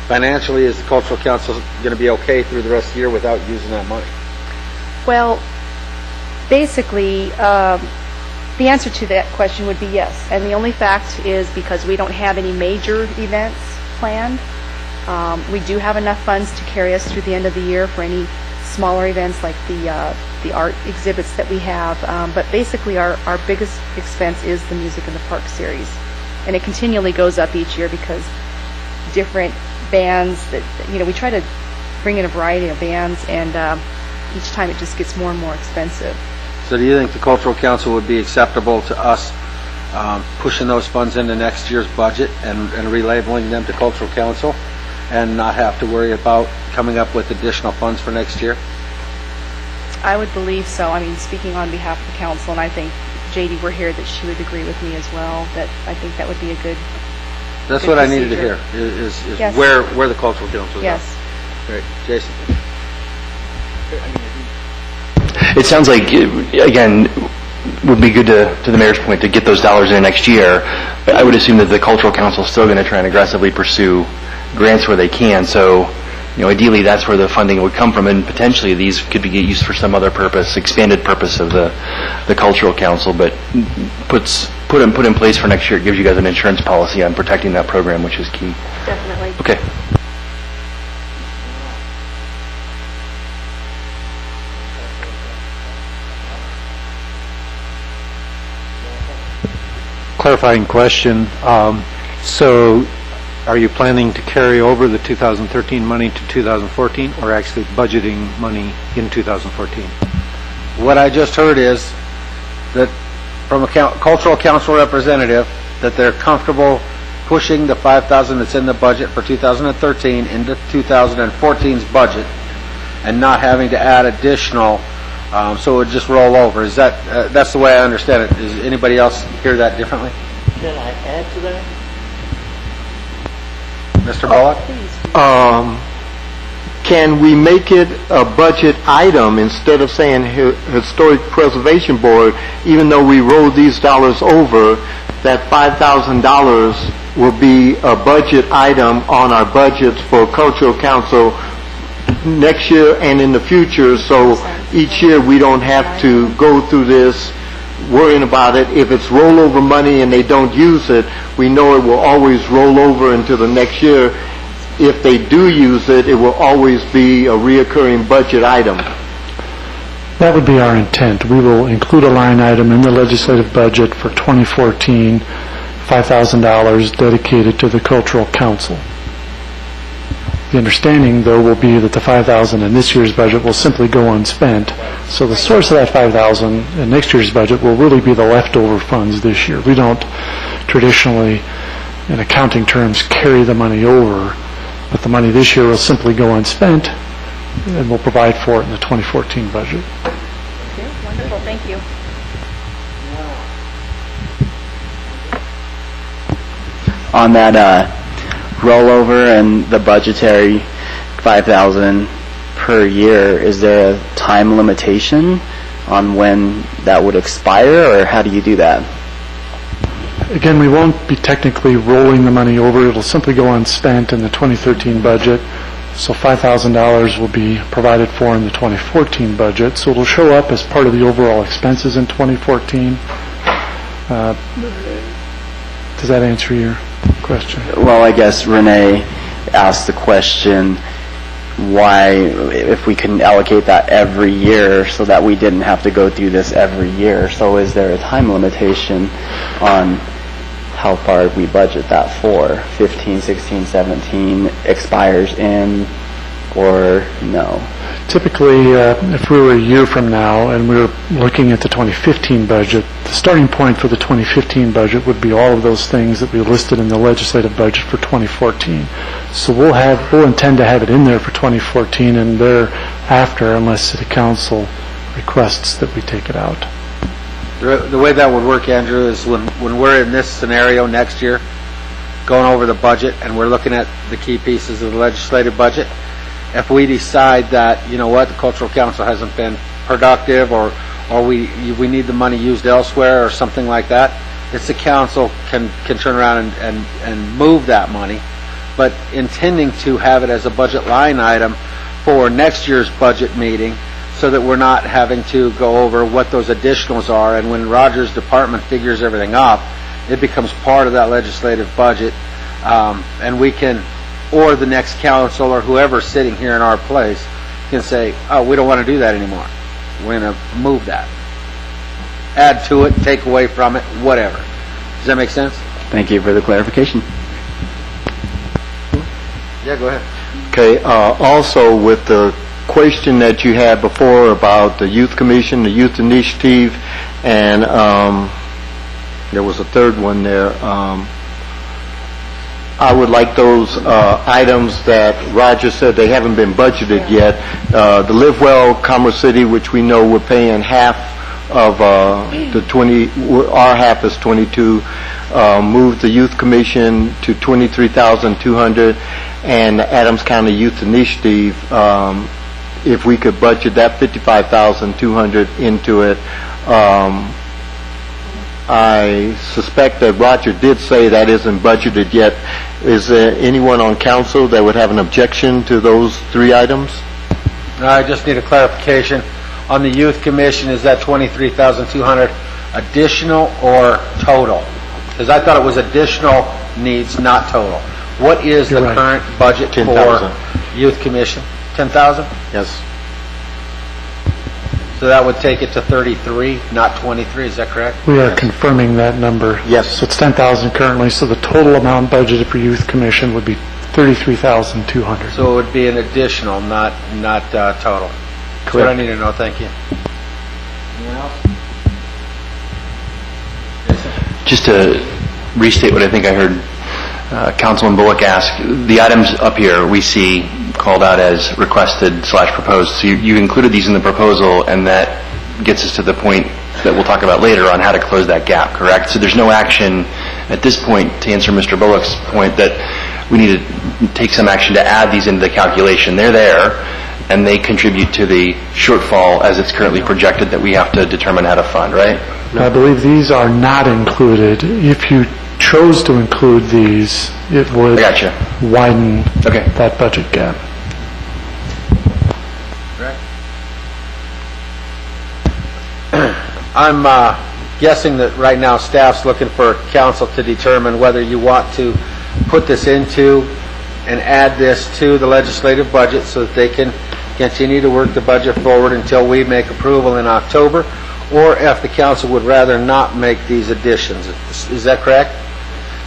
financially, is the Cultural Council going to be okay through the rest of the year without using that money? Well, basically, the answer to that question would be yes. And the only fact is because we don't have any major events planned. We do have enough funds to carry us through the end of the year for any smaller events like the art exhibits that we have. But basically, our biggest expense is the Music in the Park series. And it continually goes up each year because different bands that, we try to bring in a variety of bands, and each time it just gets more and more expensive. So do you think the Cultural Council would be acceptable to us pushing those funds into next year's budget and relabeling them to Cultural Council and not have to worry about coming up with additional funds for next year? I would believe so. I mean, speaking on behalf of the council, and I think J.D. were here, that she would agree with me as well, that I think that would be a good That's good what I needed to procedure. hear, is Yes. where the Cultural Council is at. Yes. Great. Jason? It sounds like, again, would be good to the mayor's point to get those dollars in next year. But I would assume that the Cultural Council is still going to try and aggressively pursue grants where they can. So, ideally, that's where the funding would come from, and potentially these could be used for some other purpose, expanded purpose of the Cultural Council. But put in place for next year. It gives you guys an insurance policy on protecting that program, which is key. Definitely. Okay. Clarifying question. So are you planning to carry over the 2013 money to 2014, or actually budgeting money in 2014? What I just heard is that from a Cultural Council representative, that they're comfortable pushing the $5,000 that's in the budget for 2013 into 2014's budget and not having to add additional, so it would just roll over. Is that, that's the way I understand it. Does anybody else hear that differently? Can I add to that? Mr. Bullock? Can we make it a budget item instead of saying Historic Preservation Board, even though we roll these dollars over, that $5,000 will be a budget item on our budgets for Cultural Council next year and in the future, so each year we don't have to go through this worrying about it. If it's rollover money and they don't use it, we know it will always roll over into the next year. If they do use it, it will always be a reoccurring budget item. That would be our intent. We will include a line item in the legislative budget for 2014, $5,000 dedicated to the Cultural Council. The understanding, though, will be that the $5,000 in this year's budget will simply go unspent. So the source of that $5,000 in next year's budget will really be the leftover funds this year. We don't traditionally, in accounting terms, carry the money over, but the money this year will simply go unspent, and we'll provide for it in the 2014 budget. Okay, wonderful, thank you. On that rollover and the budgetary $5,000 per year, is there a time limitation on when that would expire, or how do you do that? Again, we won't be technically rolling the money over. It'll simply go unspent in the 2013 budget. So $5,000 will be provided for in the 2014 budget. So it'll show up as part of the overall expenses in 2014. Does that answer your question? Well, I guess Renee asked the question, why, if we can allocate that every year so that we didn't have to go through this every year. So is there a time limitation on how far we budget that for? 15, 16, 17 expires in, or no? Typically, if we were a year from now and we were looking at the 2015 budget, the starting point for the 2015 budget would be all of those things that we listed in the legislative budget for 2014. So we'll intend to have it in there for 2014 and thereafter, unless City Council requests that we take it out. The way that would work, Andrew, is when we're in this scenario next year, going over the budget, and we're looking at the key pieces of the legislative budget, if we decide that, you know what, the Cultural Council hasn't been productive, or we need the money used elsewhere or something like that, it's the council can turn around and move that money, but intending to have it as a budget line item for next year's budget meeting, so that we're not having to go over what those additionals are, and when Roger's department figures everything up, it becomes part of that legislative budget, and we can, or the next council or whoever's sitting here in our place can say, oh, we don't want to do that anymore. We're going to move that. Add to it, take away from it, whatever. Does that make sense? Thank you for the clarification. Yeah, go ahead. Okay, also with the question that you had before about the Youth Commission, the Youth Initiative, and there was a third one there. I would like those items that Roger said they haven't been budgeted yet. The Live Well Commerce City, which we know we're paying half of the 20, our half is 22. Move the Youth Commission to 23,200, and the Adams County Youth Initiative, if we could budget that 55,200 into it. I suspect that Roger did say that isn't budgeted yet. Is there anyone on council that would have an objection to those three items? I just need a clarification. On the Youth Commission, is that 23,200 additional or total? Because I thought it was additional needs, not total. What is the current budget 10,000. for Youth Commission? 10,000? Yes. So that would take it to 33, not 23, is that correct? We are confirming that number. Yes. So it's 10,000 currently, so the total amount budgeted for Youth Commission would be 33,200. So it would be an additional, not total. That's what I need to know, thank you. Anyone else? Just to restate what I think I heard Councilman Bullock ask, the items up here we see called out as requested/proposed. So you included these in the proposal, and that gets us to the point that we'll talk about later on how to close that gap, correct? So there's no action at this point, to answer Mr. Bullock's point, that we need to take some action to add these into the calculation. They're there, and they contribute to the shortfall as it's currently projected that we have to determine how to fund, right? I believe these are not included. If you chose to include these, it would widen that budget gap. I'm guessing that right now staff's looking for council to determine whether you want to put this into and add this to the legislative budget so that they can continue to work the budget forward until we make approval in October, or if the council would rather not make these additions. Is that correct?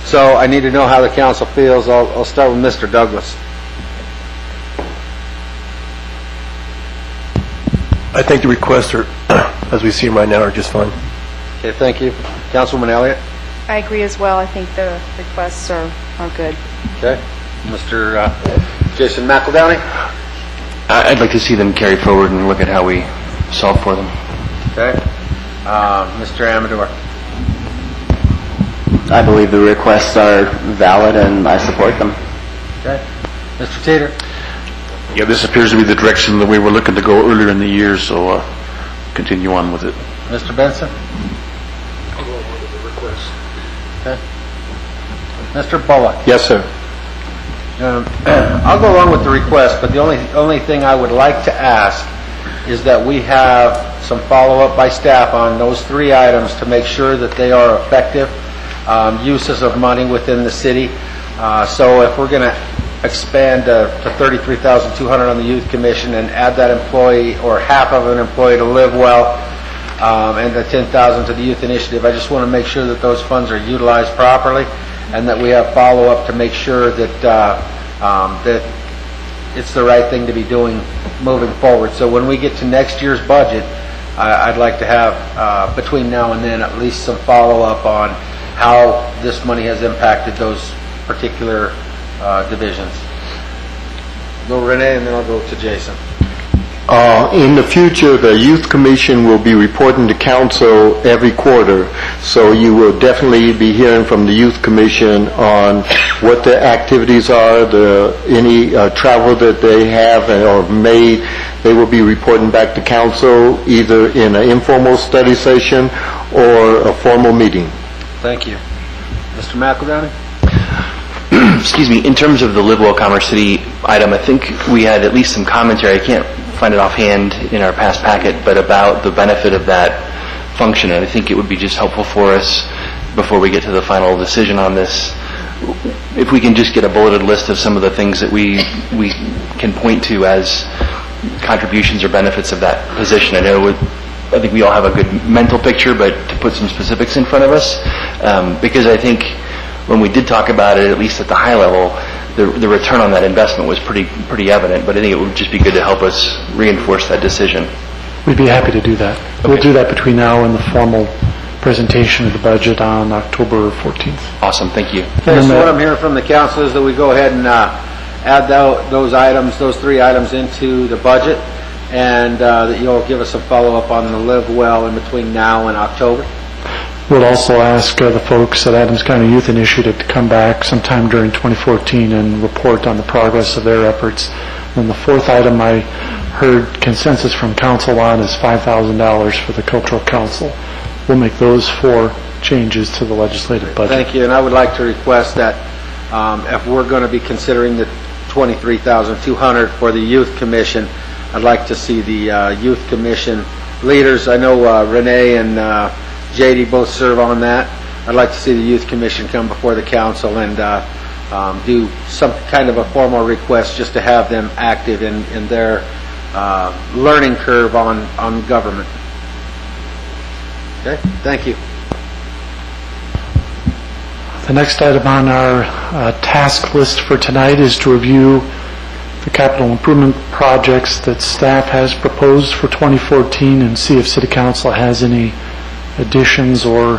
So I need to know how the council feels. I'll start with Mr. Douglas. I think the requests are, as we see them right now, are just fine. Okay, thank you. Councilwoman Elliott? I agree as well. I think the requests are good. Okay. Mr. Jason McEldowney? I'd like to see them carry forward and look at how we solve for them. Okay. Mr. Amador? I believe the requests are valid and I support them. Okay. Mr. Teeter? Yeah, this appears to be the direction that we were looking to go earlier in the year, so continue on with it. Mr. Benson? Okay. Mr. Bullock? Yes, sir. I'll go along with the request, but the only thing I would like to ask is that we have some follow-up by staff on those 3 items to make sure that they are effective uses of money within the city. So if we're going to expand to $33,200 on the Youth Commission and add that employee or half of an employee to Live Well, and the $10,000 to the Youth Initiative, I just want to make sure that those funds are utilized properly and that we have follow-up to make sure that that it's the right thing to be doing moving forward. So when we get to next year's budget, I'd like to have, between now and then, at least some follow-up on how this money has impacted those particular divisions. Go Renee, and then I'll go to Jason. In the future, the Youth Commission will be reporting to council every quarter, so you will definitely be hearing from the Youth Commission on what the activities are, any travel that they have or made. They will be reporting back to council either in an informal study session or a formal meeting. Thank you. Mr. McEldowney? Excuse me, in terms of the Live Well Commerce City item, I think we had at least some commentary, I can't find it offhand in our past packet, but about the benefit of that function, and I think it would be just helpful for us before we get to the final decision on this, if we can just get a bulleted list of some of the things that we can point to as contributions or benefits of that position. I think we all have a good mental picture, but to put some specifics in front of us, because I think when we did talk about it, at least at the high level, the return on that investment was pretty evident, but I think it would just be good to help us reinforce that decision. We'd be happy to do that. Okay. We'll do that between now and the formal presentation of the budget on October 14th. Awesome, thank you. Okay, so what I'm hearing from the council is that we go ahead and add those items, those 3 items into the budget, and that you'll give us a follow-up on the Live Well in between now and October. We'll also ask the folks at Adams County Youth Initiative to come back sometime during 2014 and report on the progress of their efforts. And the 4th item I heard consensus from council on is $5,000 for the Cultural Council. We'll make those 4 changes to the legislative budget. Thank you, and I would like to request that if we're going to be considering the $23,200 for the Youth Commission, I'd like to see the Youth Commission leaders. I know Renee and JD both serve on that. I'd like to see the Youth Commission come before the council and do some kind of a formal request just to have them active in their learning curve on government. Okay, thank you. The next item on our task list for tonight is to review the capital improvement projects that staff has proposed for 2014 and see if City Council has any additions or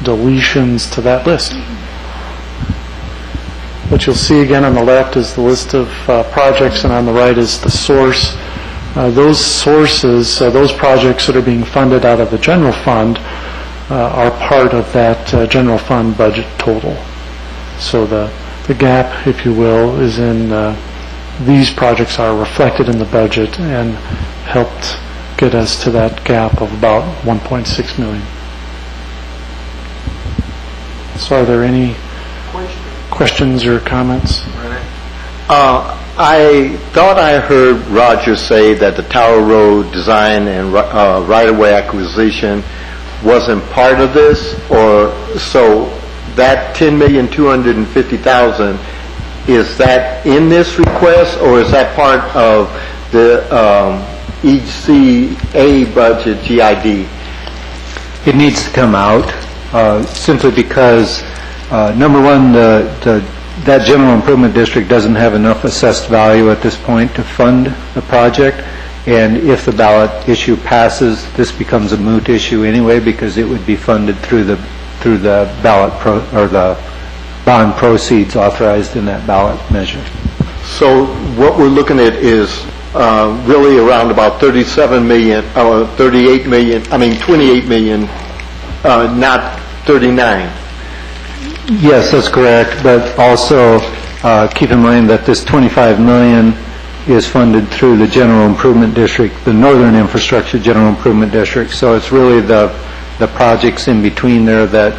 deletions to that list. What you'll see again on the left is the list of projects, and on the right is the source. Those sources, those projects that are being funded out of the general fund are part of that general fund budget total. So the gap, if you will, is in these projects are reflected in the budget and helped get us to that gap of about $1.6 million. So are there any questions or comments? I thought I heard Roger say that the Tower Road design and right-of-way acquisition wasn't part of this, or so that $10,250,000, is that in this request, or is that part of the ECA budget, GID? It needs to come out, simply because, number one, that general improvement district doesn't have enough assessed value at this point to fund the project, and if the ballot issue passes, this becomes a moot issue anyway, because it would be funded through the ballot or the bond proceeds authorized in that ballot measure. So what we're looking at is really around about 37 million, or 38 million, 28 million, not 39. Yes, that's correct, but also keep in mind that this 25 million is funded through the General Improvement District, the Northern Infrastructure General Improvement District, so it's really the projects in between there that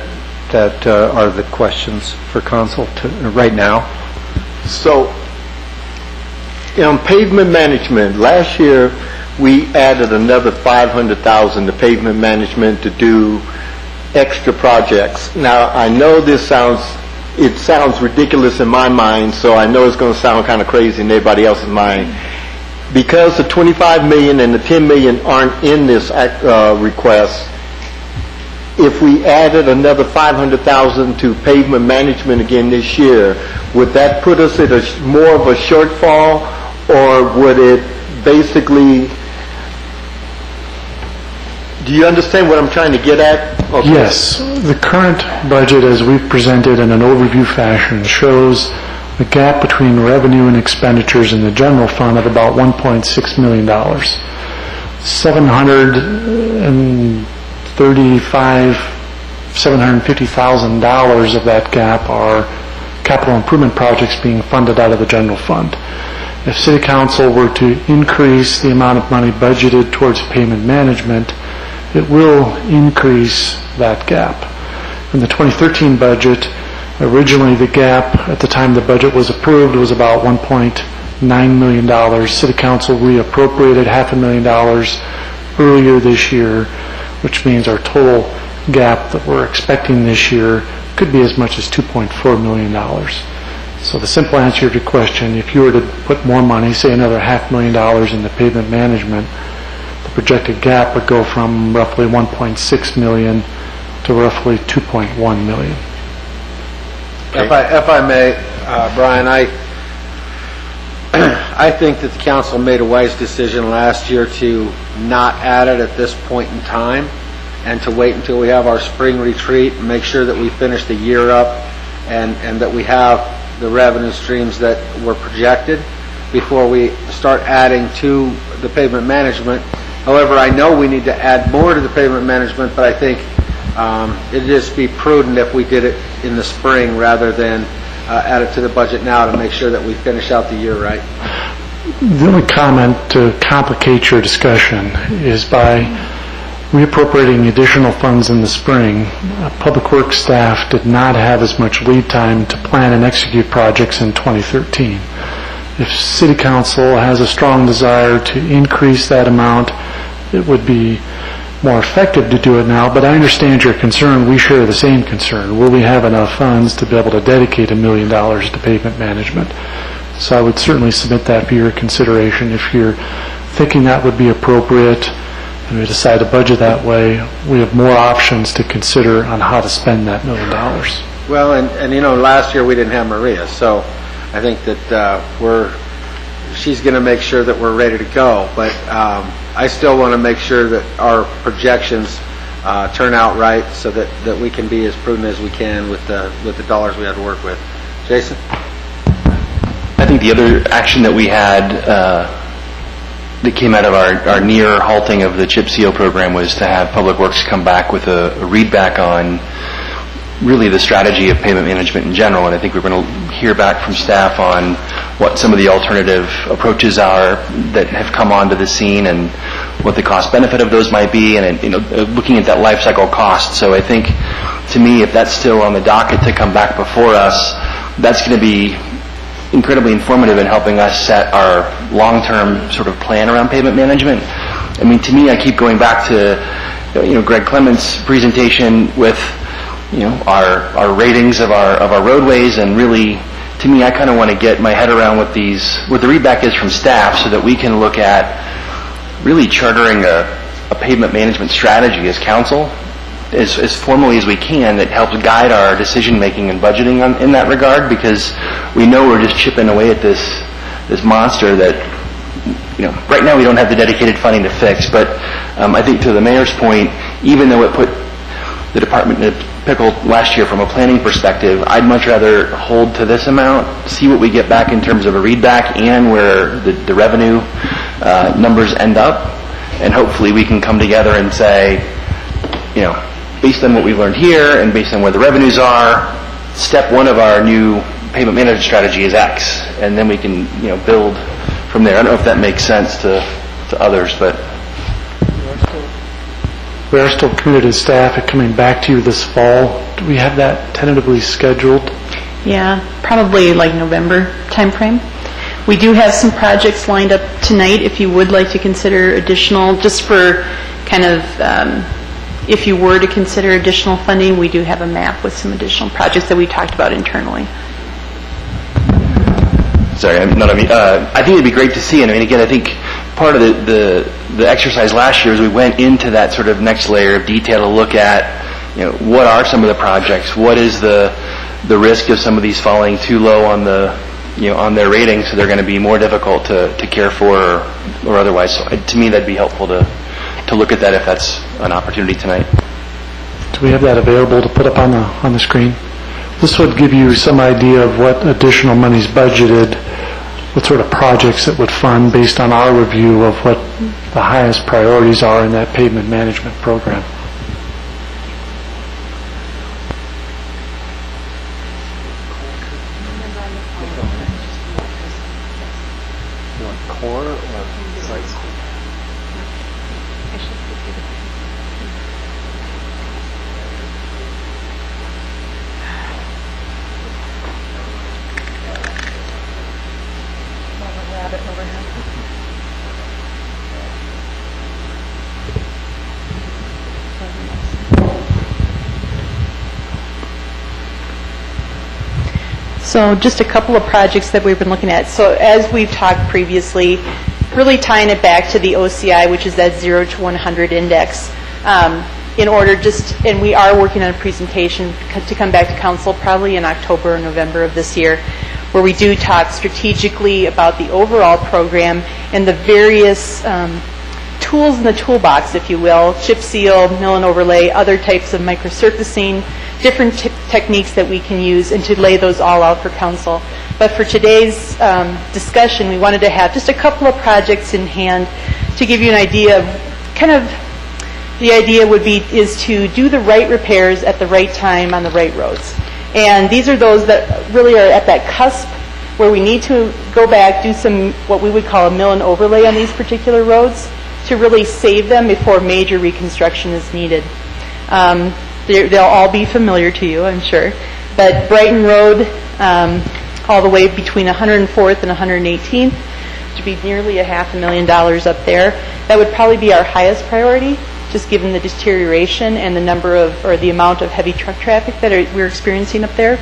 are the questions for council right now. So, in pavement management, last year we added another $500,000 to pavement management to do extra projects. Now, I know it sounds ridiculous in my mind, so I know it's going to sound kind of crazy in everybody else's mind. Because the 25 million and the 10 million aren't in this request, if we added another 500,000 to pavement management again this year, would that put us at more of a shortfall, or would it basically... Do you understand what I'm trying to get at? Okay. Yes. The current budget, as we've presented in an overview fashion, shows the gap between revenue and expenditures in the general fund of about $1.6 million. $750,000 of that gap are capital improvement projects being funded out of the general fund. If City Council were to increase the amount of money budgeted towards payment management, it will increase that gap. In the 2013 budget, originally the gap at the time the budget was approved was about $1.9 million. City Council reappropriated $500,000 earlier this year, which means our total gap that we're expecting this year could be as much as $2.4 million. So the simple answer to your question, if you were to put more money, say another $500,000 into pavement management, the projected gap would go from roughly $1.6 million to roughly $2.1 million. If I may, Brian, I think that the council made a wise decision last year to not add it at this point in time, and to wait until we have our spring retreat and make sure that we finish the year up and that we have the revenue streams that were projected before we start adding to the pavement management. However, I know we need to add more to the pavement management, but I think it'd just be prudent if we did it in the spring rather than add it to the budget now to make sure that we finish out the year right. The only comment to complicate your discussion is by reappropriating additional funds in the spring, Public Works staff did not have as much lead time to plan and execute projects in 2013. If City Council has a strong desire to increase that amount, it would be more effective to do it now, but I understand your concern. We share the same concern. Will we have enough funds to be able to dedicate $1 million to pavement management? So I would certainly submit that for your consideration. If you're thinking that would be appropriate and we decide to budget that way, we have more options to consider on how to spend that $1 million. Well, and you know, last year we didn't have Maria, so I think that she's going to make sure that we're ready to go, but I still want to make sure that our projections turn out right so that we can be as prudent as we can with the dollars we have to work with. Jason? I think the other action that we had that came out of our near halting of the CHIP CO program was to have Public Works come back with a read back on really the strategy of pavement management in general, and I think we're going to hear back from staff on what some of the alternative approaches are that have come onto the scene and what the cost benefit of those might be, and looking at that life cycle cost. So I think, to me, if that's still on the docket to come back before us, that's going to be incredibly informative in helping us set our long-term sort of plan around pavement management. I mean, to me, I keep going back to Greg Clement's presentation with, our ratings of our roadways, and really, to me, I kind of want to get my head around what the readback is from staff so that we can look at really chartering a pavement management strategy as council, as formally as we can, that helps guide our decision-making and budgeting in that regard, because we know we're just chipping away at this monster that, right now we don't have the dedicated funding to fix, but I think to the mayor's point, even though it put the department in a pickle last year from a planning perspective, I'd much rather hold to this amount, see what we get back in terms of a readback and where the revenue numbers end up, and hopefully we can come together and say, based on what we've learned here and based on where the revenues are, step one of our new payment management strategy is X, and then we can build from there. I don't know if that makes sense to others, but We are still committed as staff at coming back to you this fall. Do we have that tentatively scheduled? Yeah, probably like November timeframe. We do have some projects lined up tonight if you would like to consider additional, just for kind of, if you were to consider additional funding, we do have a map with some additional projects that we talked about internally. Sorry, not on me. I think it'd be great to see, and again, I think part of the exercise last year is we went into that sort of next layer of detail to look at, what are some of the projects, what is the risk of some of these falling too low on the, on their rating, so they're going to be more difficult to care for or otherwise. So to me, that'd be helpful to look at that if that's an opportunity tonight. Do we have that available to put up on the screen? This would give you some idea of what additional money's budgeted, what sort of projects it would fund based on our review of what the highest priorities are in that pavement management program. So just a couple of projects that we've been looking at. So as we've talked previously, really tying it back to the OCI, which is that 0 to 100 index, in order and we are working on a presentation to come back to council probably in October or November of this year, where we do talk strategically about the overall program and the various tools in the toolbox, if you will, chip seal, mill and overlay, other types of microsurfacing, different techniques that we can use, and to lay those all out for council. But for today's discussion, we wanted to have just a couple of projects in hand to give you an idea of kind of the idea is to do the right repairs at the right time on the right roads. And these are those that really are at that cusp where we need to go back, do some what we would call a mill and overlay on these particular roads to really save them before major reconstruction is needed. They'll all be familiar to you, I'm sure. But Brighton Road, all the way between 104th and 118th, to be nearly $500,000 up there. That would probably be our highest priority, just given the deterioration and the amount of heavy truck traffic that we're experiencing up there.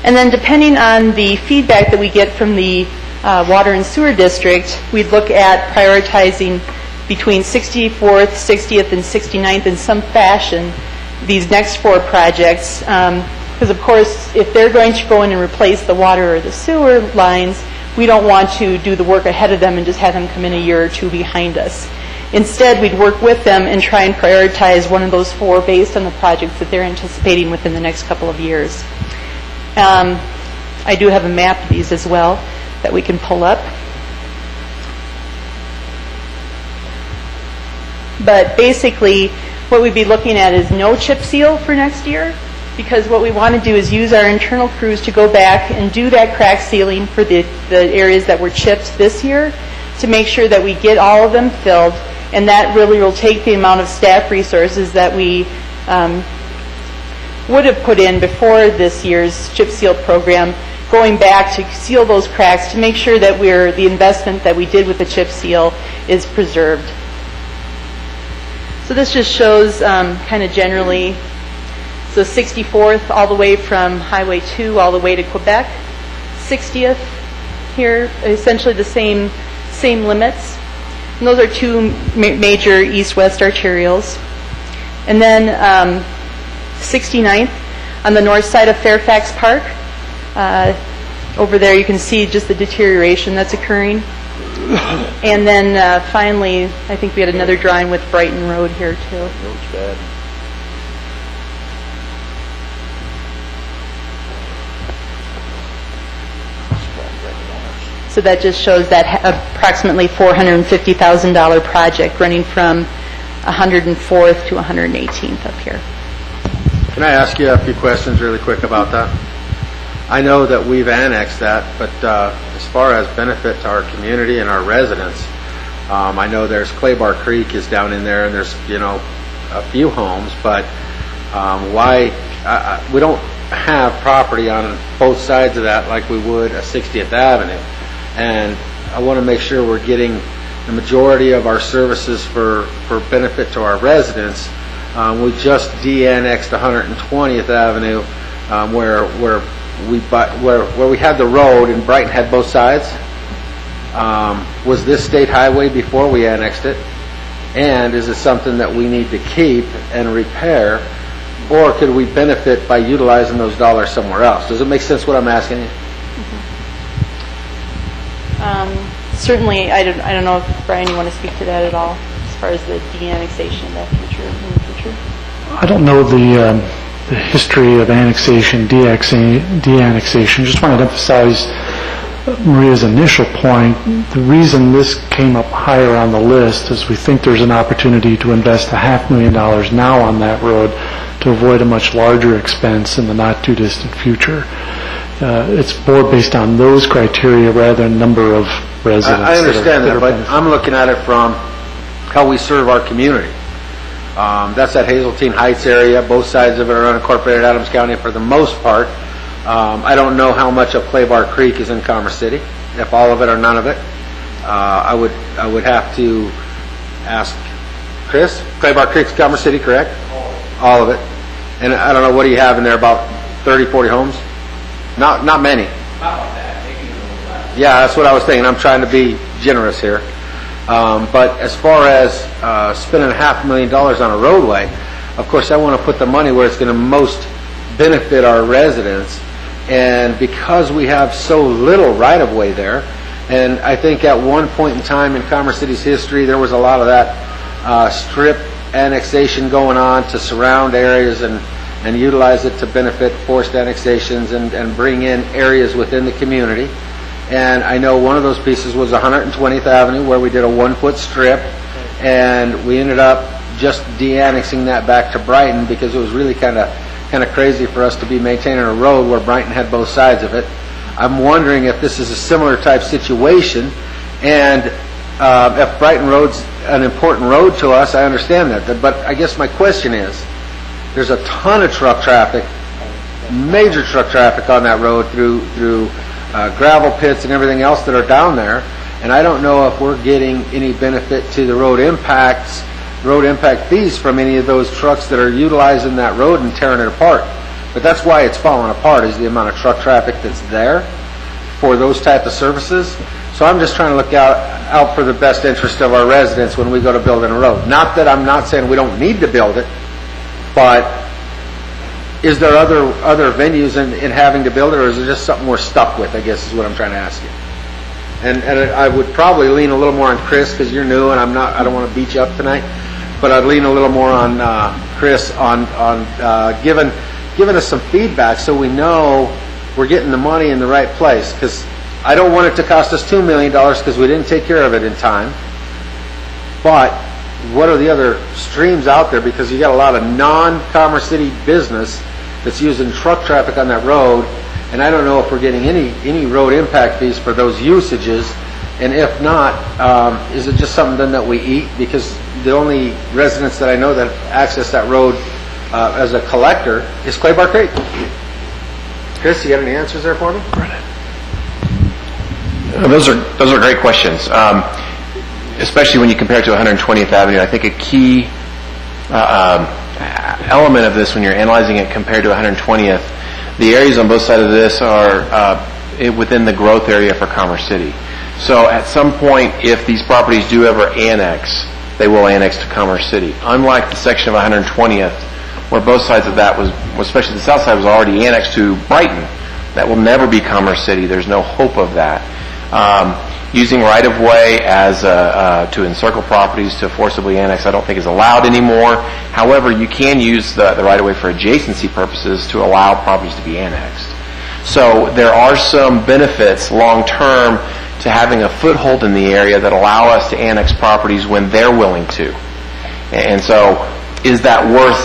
And then depending on the feedback that we get from the Water and Sewer District, we'd look at prioritizing between 64th, 60th, and 69th in some fashion these next four projects. Because, of course, if they're going to go in and replace the water or the sewer lines, we don't want to do the work ahead of them and just have them come in a year or two behind us. Instead, we'd work with them and try and prioritize one of those four based on the projects that they're anticipating within the next couple of years. I do have a map of these as well that we can pull up. But basically, what we'd be looking at is no chip seal for next year, because what we want to do is use our internal crews to go back and do that crack sealing for the areas that were chipped this year to make sure that we get all of them filled, and that really will take the amount of staff resources that we would have put in before this year's chip seal program, going back to seal those cracks to make sure that the investment that we did with the chip seal is preserved. So So this just shows kind of generally, so 64th all the way from Highway 2 all the way to Quebec, 60th here, essentially the same limits. And those are two major east-west arterials. And then 69th on the north side of Fairfax Park. Over there you can see just the deterioration that's occurring. And then finally, I think we had another drawing with Brighton Road here too. Road's bad. So that just shows that approximately $450,000 project running from 104th to 118th up here. Can I ask you a few questions really quick about that? I know that we've annexed that, but as far as benefit to our community and our residents, I know there's Claybar Creek is down in there, and there's, you know, a few homes, but why, we don't have property on both sides of that like we would a 60th Avenue. And I want to make sure we're getting the majority of our services for benefit to our residents. We just de-annexed 120th Avenue, where we had the road and Brighton had both sides. Was this state highway before we annexed it? And is it something that we need to keep and repair, or could we benefit by utilizing those dollars somewhere else? Does it make sense what I'm asking you? Certainly, I don't know if, Brian, you want to speak to that at all, as far as the de-annexation in the future? I don't know the history of annexation, de-annexation. Just wanted to emphasize Maria's initial point. The reason this came up higher on the list is we think there's an opportunity to invest $500,000 now on that road to avoid a much larger expense in the not-too-distant future. It's more based on those criteria rather than number of residents. I understand that, but I'm looking at it from how we serve our community. That's that Hazeltine Heights area. Both sides of it are unincorporated Adams County for the most part. I don't know how much of Claybar Creek is in Commerce City, if all of it or none of it. I would have to ask Chris. Claybar Creek's Commerce City, correct? All of it. And I don't know, what do you have in there, about 30, 40 homes? Not many. Yeah, that's what I was thinking. I'm trying to be generous here. But as far as spending $500,000 on a roadway, of course I want to put the money where it's going to most benefit our residents. And because we have so little right-of-way there, and I think at one point in time in Commerce City's history there was a lot of that strip annexation going on to surround areas and utilize it to benefit forced annexations and bring in areas within the community. And I know one of those pieces was 120th Avenue, where we did a 1-foot strip, and we ended up just de-annexing that back to Brighton because it was really kind of crazy for us to be maintaining a road where Brighton had both sides of it. I'm wondering if this is a similar type situation, and if Brighton Road's an important road to us, I understand that. But I guess my question is, there's a ton of truck traffic, major truck traffic on that road through gravel pits and everything else that are down there, and I don't know if we're getting any benefit to the road impact fees from any of those trucks that are utilizing that road and tearing it apart. But that's why it's falling apart, is the amount of truck traffic that's there for those type of services. So I'm just trying to look out for the best interest of our residents when we go to building a road. Not that I'm not saying we don't need to build it, but is there other venues in having to build it, or is it just something we're stuck with, I guess is what I'm trying to ask you. And I would probably lean a little more on Chris, because you're new and I don't want to beat you up tonight, but I'd lean a little more on Chris on giving us some feedback so we know we're getting the money in the right place, because I don't want it to cost us $2 million because we didn't take care of it in time. But what are the other streams out there? Because you got a lot of non-Commerce City business that's using truck traffic on that road, and I don't know if we're getting any road impact fees for those usages. And if not, is it just something that we eat? Because the only residents that I know that access that road as a collector is Claybar Creek. Chris, you got any answers there for me? Those are great questions. Especially when you compare it to 120th Avenue. I think a key element of this when you're analyzing it compared to 120th. The areas on both sides of this are within the growth area for Commerce City. So at some point, if these properties do ever annex, they will annex to Commerce City. Unlike the section of 120th, where both sides of that was, especially the south side, was already annexed to Brighton. That will never be Commerce City. There's no hope of that. Using right-of-way as to encircle properties to forcibly annex, I don't think is allowed anymore. However, you can use the right-of-way for adjacency purposes to allow properties to be annexed. So there are some benefits long-term to having a foothold in the area that allow us to annex properties when they're willing to. And so, is that worth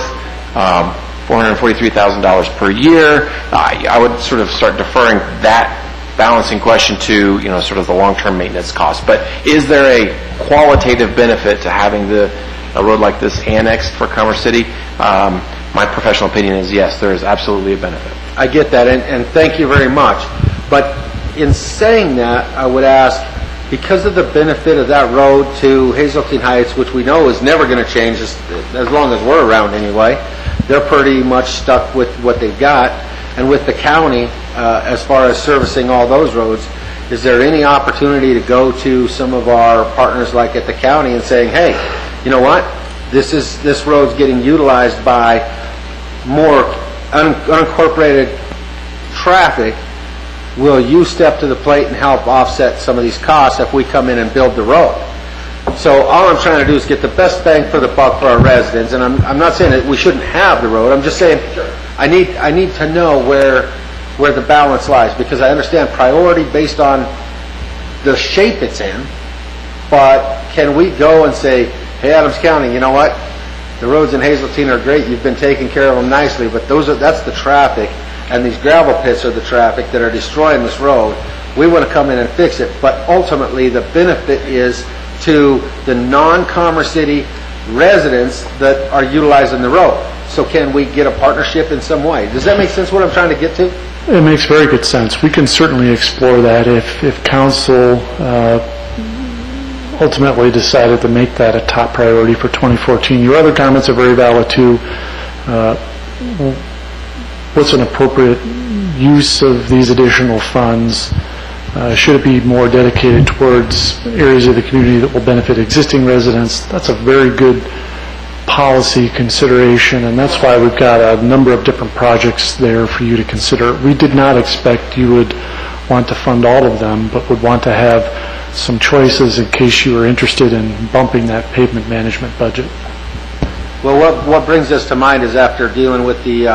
$443,000 per year? I would sort of start deferring that balancing question to, sort of the long-term maintenance cost. But is there a qualitative benefit to having a road like this annexed for Commerce City? My professional opinion is yes, there is absolutely a benefit. I get that, and thank you very much. But in saying that, I would ask, because of the benefit of that road to Hazeltine Heights, which we know is never going to change as long as we're around anyway, they're pretty much stuck with what they've got. And with the county, as far as servicing all those roads, is there any opportunity to go to some of our partners like at the county and saying, hey, you know what, this road's getting utilized by more unincorporated traffic, will you step to the plate and help offset some of these costs if we come in and build the road? So all I'm trying to do is get the best bang for the buck for our residents, and I'm not saying that we shouldn't have the road. I'm just saying I need to know where the balance lies, because I understand priority based on the shape it's in, but can we go and say, hey, Adams County, you know what? The roads in Hazeltine are great. You've been taking care of them nicely, but that's the traffic, and these gravel pits are the traffic that are destroying this road. We want to come in and fix it, but ultimately the benefit is to the non-Commerce City residents that are utilizing the road. So can we get a partnership in some way? Does that make sense what I'm trying to get to? It makes very good sense. We can certainly explore that if council ultimately decided to make that a top priority for 2014. Your other comments are very valid too. What's an appropriate use of these additional funds? Should it be more dedicated towards areas of the community that will benefit existing residents? That's a very good policy consideration, and that's why we've got a number of different projects there for you to consider. We did not expect you would want to fund all of them, but would want to have some choices in case you were interested in bumping that pavement management budget. Well, what brings us to mind is after dealing with the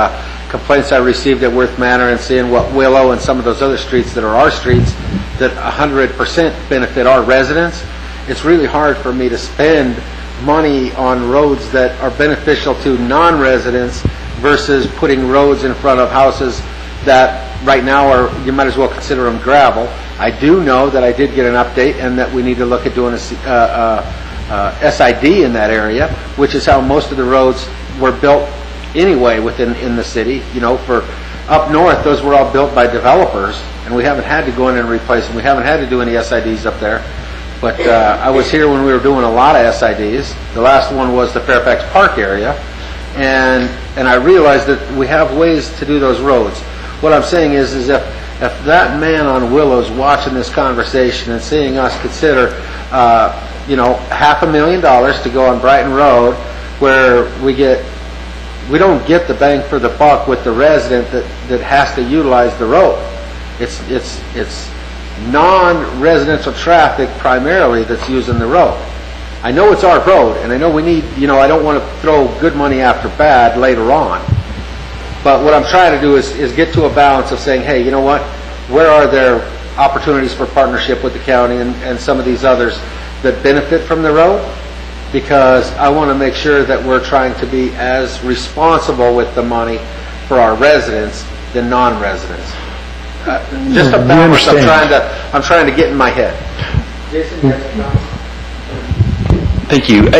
complaints I received at Worth Manor and seeing what Willow and some of those other streets that are our streets that 100% benefit our residents, it's really hard for me to spend money on roads that are beneficial to non-residents versus putting roads in front of houses that right now are, you might as well consider them gravel. I do know that I did get an update and that we need to look at doing a SID in that area, which is how most of the roads were built anyway in the city. For up north, those were all built by developers, and we haven't had to go in and replace them. We haven't had to do any SIDs up there. But I was here when we were doing a lot of SIDs. The last one was the Fairfax Park area, and I realized that we have ways to do those roads. What I'm saying is if that man on Willow's watching this conversation and seeing us consider, $500,000 to go on Brighton Road, where we don't get the bang for the buck with the resident that has to utilize the road. It's non-residential traffic primarily that's using the road. I know it's our road, and I know we need, I don't want to throw good money after bad later on. But what I'm trying to do is get to a balance of saying, hey, you know what, where are there opportunities for partnership with the county and some of these others that benefit from the road? Because I want to make sure that we're trying to be as responsible with the money for our residents than non-residents. Just a balance I'm trying to get in my head. Jason, you have a comment? Thank you.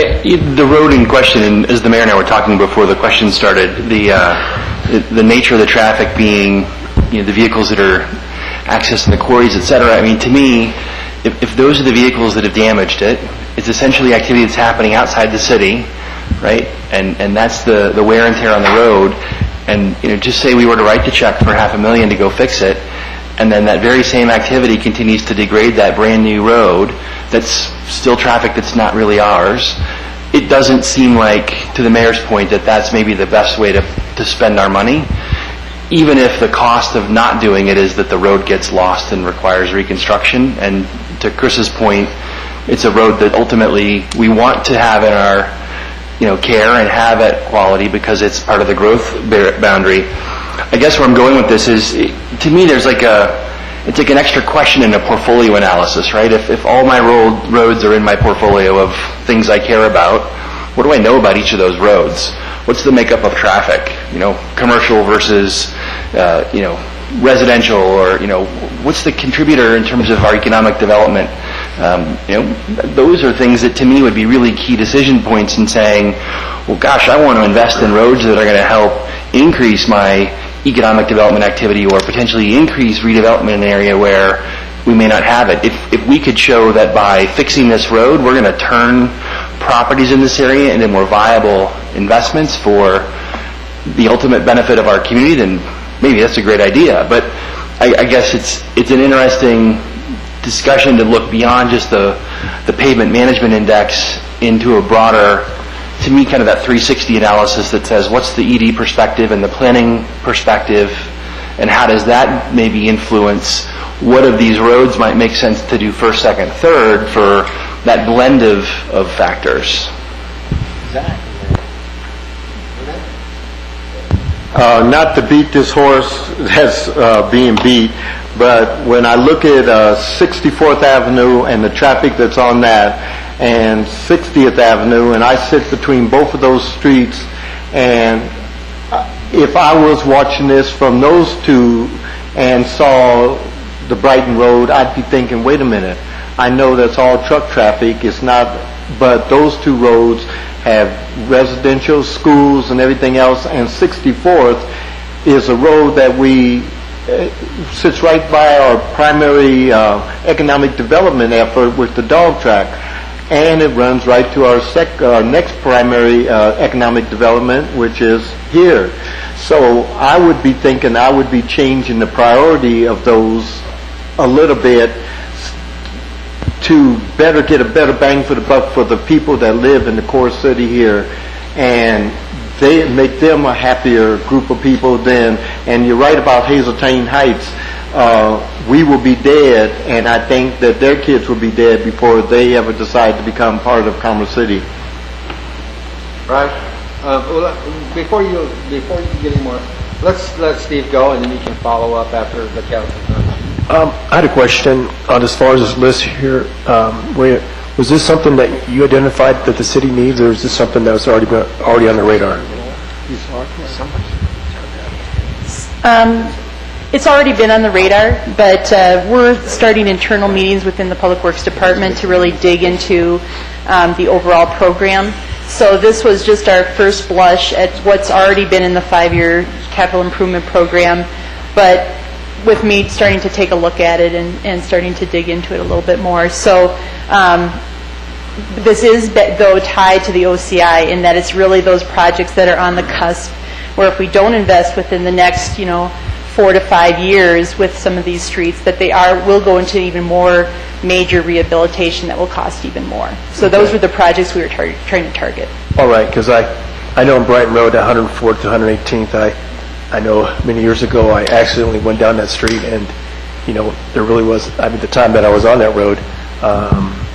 The road in question, as the mayor and I were talking before the question started, the nature of the traffic being, the vehicles that are accessing the quarries, et cetera. I mean, to me, if those are the vehicles that have damaged it, it's essentially activity that's happening outside the city right? And that's the wear and tear on the road. And, just say we were to write the check for $500,000 to go fix it, and then that very same activity continues to degrade that brand-new road that's still traffic that's not really ours. It doesn't seem like, to the mayor's point, that that's maybe the best way to spend our money, even if the cost of not doing it is that the road gets lost and requires reconstruction. And to Chris's point, it's a road that ultimately we want to have in our care and have at quality because it's part of the growth boundary. I guess where I'm going with this is, to me, there's it's like an extra question in a portfolio analysis, right? If all my roads are in my portfolio of things I care about, what do I know about each of those roads? What's the makeup of traffic? Commercial versus, residential, or, what's the contributor in terms of our economic development? Those are things that to me would be really key decision points in saying, well, gosh, I want to invest in roads that are going to help increase my economic development activity or potentially increase redevelopment in an area where we may not have it. If we could show that by fixing this road, we're going to turn properties in this area into more viable investments for the ultimate benefit of our community, then maybe that's a great idea. But I guess it's an interesting discussion to look beyond just the pavement management index into a broader, to me, kind of that 360 analysis that says what's the ED perspective and the planning perspective, and how does that maybe influence what of these roads might make sense to do first, second, third for that blend of factors. Not to beat this horse that's being beat, but when I look at 64th Avenue and the traffic that's on that, and 60th Avenue, and I sit between both of those streets, and if I was watching this from those two and saw the Brighton Road, I'd be thinking, wait a minute, I know that's all truck traffic, it's not, but those two roads have residential, schools, and everything else, and 64th is a road that sits right by our primary economic development effort with the dog track, and it runs right to our next primary economic development, which is here. So I would be thinking I would be changing the priority of those a little bit to get a better bang for the buck for the people that live in the core city here, and they make them a happier group of people then. And you're right about Hazeltine Heights. We will be dead, and I think that their kids will be dead before they ever decide to become part of Commerce City. Right. Before you get any more, let's let Steve go, and then you can follow up after the council. I had a question on as far as this list here. Was this something that you identified that the city needs, or is this something that was already on the radar? It's already been on the radar, but we're starting internal meetings within the Public Works Department to really dig into the overall program. So this was just our first blush at what's already been in the 5-year capital improvement program, but with me starting to take a look at it and starting to dig into it a little bit more. So this is, though, tied to the OCI in that it's really those projects that are on the cusp, where if we don't invest within the next, 4 to 5 years with some of these streets, that will go into even more major rehabilitation that will cost even more. So those were the projects we were trying to target. All right, because I know on Brighton Road, 104th to 118th, I know many years ago I accidentally went down that street, and there really was, the time that I was on that road,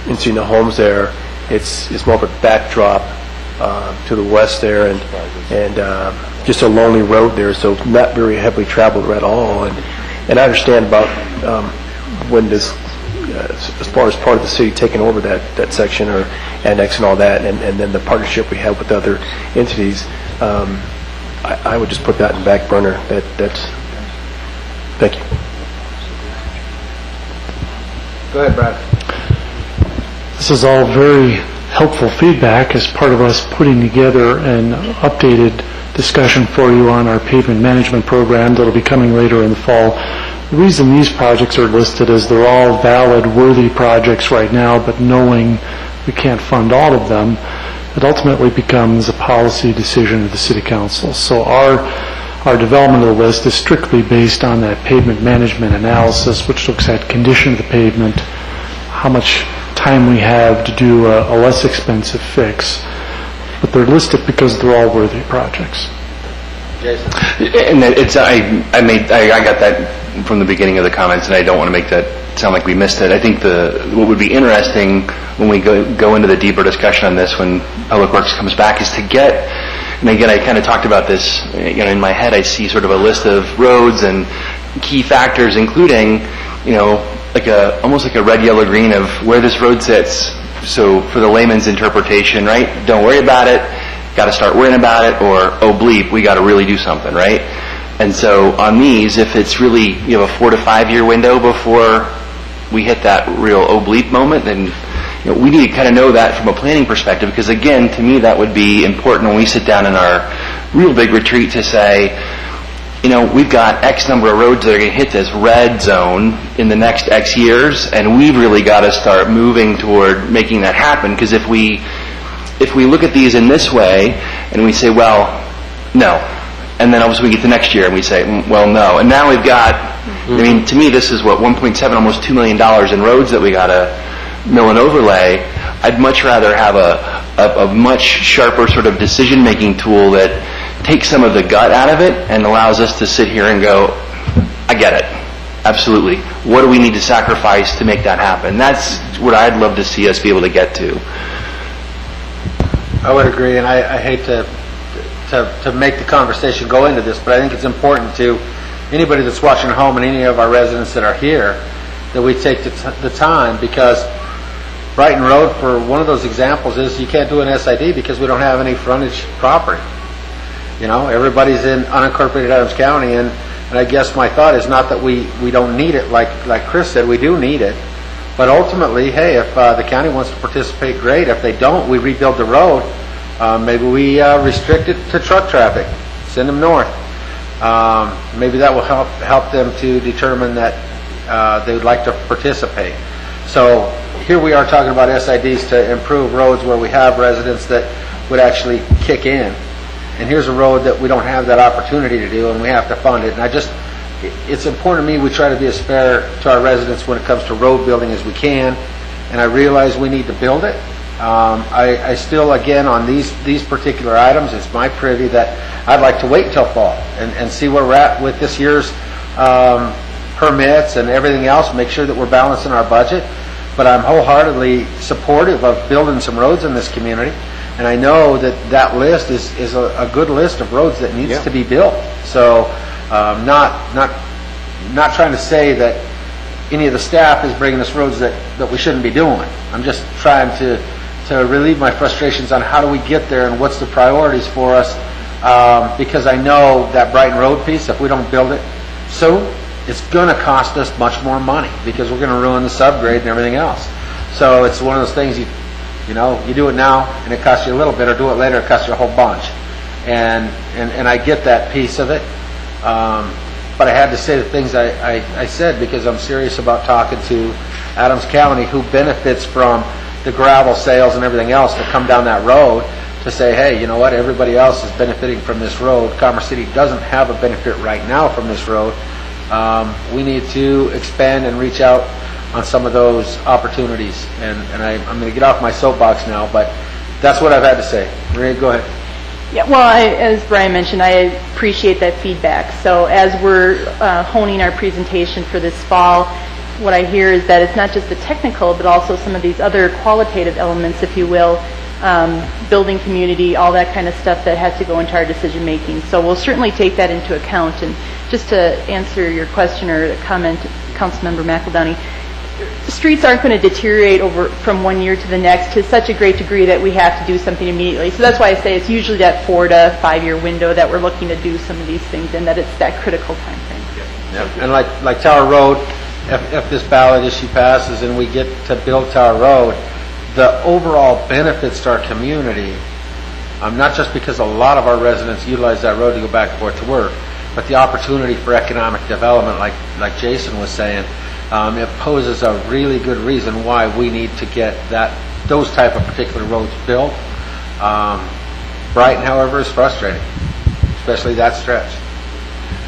and seeing the homes there, it's more of a backdrop to the west there, and just a lonely road there, so not very heavily traveled at all. And I understand about when this, as far as part of the city taking over that section or annex and all that, and then the partnership we have with other entities. I would just put that in back burner. Thank you. Go ahead, Brad. This is all very helpful feedback as part of us putting together an updated discussion for you on our pavement management program that'll be coming later in the fall. The reason these projects are listed is they're all valid, worthy projects right now, but knowing we can't fund all of them, it ultimately becomes a policy decision of the city council. So our development of the list is strictly based on that pavement management analysis, which looks at condition of the pavement, how much time we have to do a less expensive fix. But they're listed because they're all worthy projects. Jason? And I got that from the beginning of the comments, and I don't want to make that sound like we missed it. I think what would be interesting when we go into the deeper discussion on this when Public Works comes back is to get, and again, I kind of talked about this, in my head I see sort of a list of roads and key factors, including, almost like a red, yellow, green of where this road sits. So for the layman's interpretation, right? Don't worry about it, got to start worrying about it, or, oh bleep, we got to really do something, right? And so on these, if it's really, you have a 4 to 5 year window before we hit that real oh bleep moment, then we need to kind of know that from a planning perspective, because again, to me, that would be important when we sit down in our real big retreat to say, we've got X number of roads that are going to hit this red zone in the next X years, and we've really got to start moving toward making that happen, because if we look at these in this way, and we say, well, no, and then obviously we get to next year and we say, well, no, and now we've got, to me, this is what, 1.7, almost $2 million in roads that we got to mill and overlay. I'd much rather have a much sharper sort of decision-making tool that takes some of the gut out of it and allows us to sit here and go, I get it, absolutely. What do we need to sacrifice to make that happen? That's what I'd love to see us be able to get to. I would agree, and I hate to make the conversation go into this, but I think it's important to anybody that's watching at home and any of our residents that are here that we take the time, because Brighton Road, for one of those examples, is you can't do an SID because we don't have any frontage property. Everybody's in unincorporated Adams County, and I guess my thought is not that we don't need it, like Chris said, we do need it. But ultimately, hey, if the county wants to participate, great. If they don't, we rebuild the road. Maybe we restrict it to truck traffic, send them north. Maybe that will help them to determine that they would like to participate. So here we are talking about SIDs to improve roads where we have residents that would actually kick in. And here's a road that we don't have that opportunity to do, and we have to fund it. And it's important to me we try to be as fair to our residents when it comes to road building as we can. And I realize we need to build it. I still, again, on these particular items, it's my privy that I'd like to wait until fall and see where we're at with this year's permits and everything else, make sure that we're balancing our budget. But I'm wholeheartedly supportive of building some roads in this community. And I know that list is a good list of roads that needs to be built. So not trying to say that any of the staff is bringing us roads that we shouldn't be doing. I'm just trying to relieve my frustrations on how do we get there and what's the priorities for us, because I know that Brighton Road piece, if we don't build it soon, it's going to cost us much more money because we're going to ruin the subgrade and everything else. So it's one of those things you do it now and it costs you a little bit, or do it later, it costs you a whole bunch. And I get that piece of it. But I had to say the things I said because I'm serious about talking to Adams County, who benefits from the gravel sales and everything else that come down that road, to say, hey, you know what, everybody else is benefiting from this road. Commerce City doesn't have a benefit right now from this road. We need to expand and reach out on some of those opportunities. And I'm going to get off my soapbox now, but that's what I've had to say. Maria, go ahead. Yeah, well, as Brian mentioned, I appreciate that feedback. So as we're honing our presentation for this fall, what I hear is that it's not just the technical, but also some of these other qualitative elements, if you will, building community, all that kind of stuff that has to go into our decision making. So we'll certainly take that into account. And just to answer your question or comment, Councilmember McEldowney, streets aren't going to deteriorate over from one year to the next to such a great degree that we have to do something immediately. So that's why I say it's usually that 4 to 5 year window that we're looking to do some of these things in, that it's that critical time frame. Yeah. And like Tower Road, if this ballot issue passes and we get to build Tower Road, the overall benefits to our community, not just because a lot of our residents utilize that road to go back and forth to work, but the opportunity for economic development, like Jason was saying, it poses a really good reason why we need to get those type of particular roads built. Brighton, however, is frustrating, especially that stretch.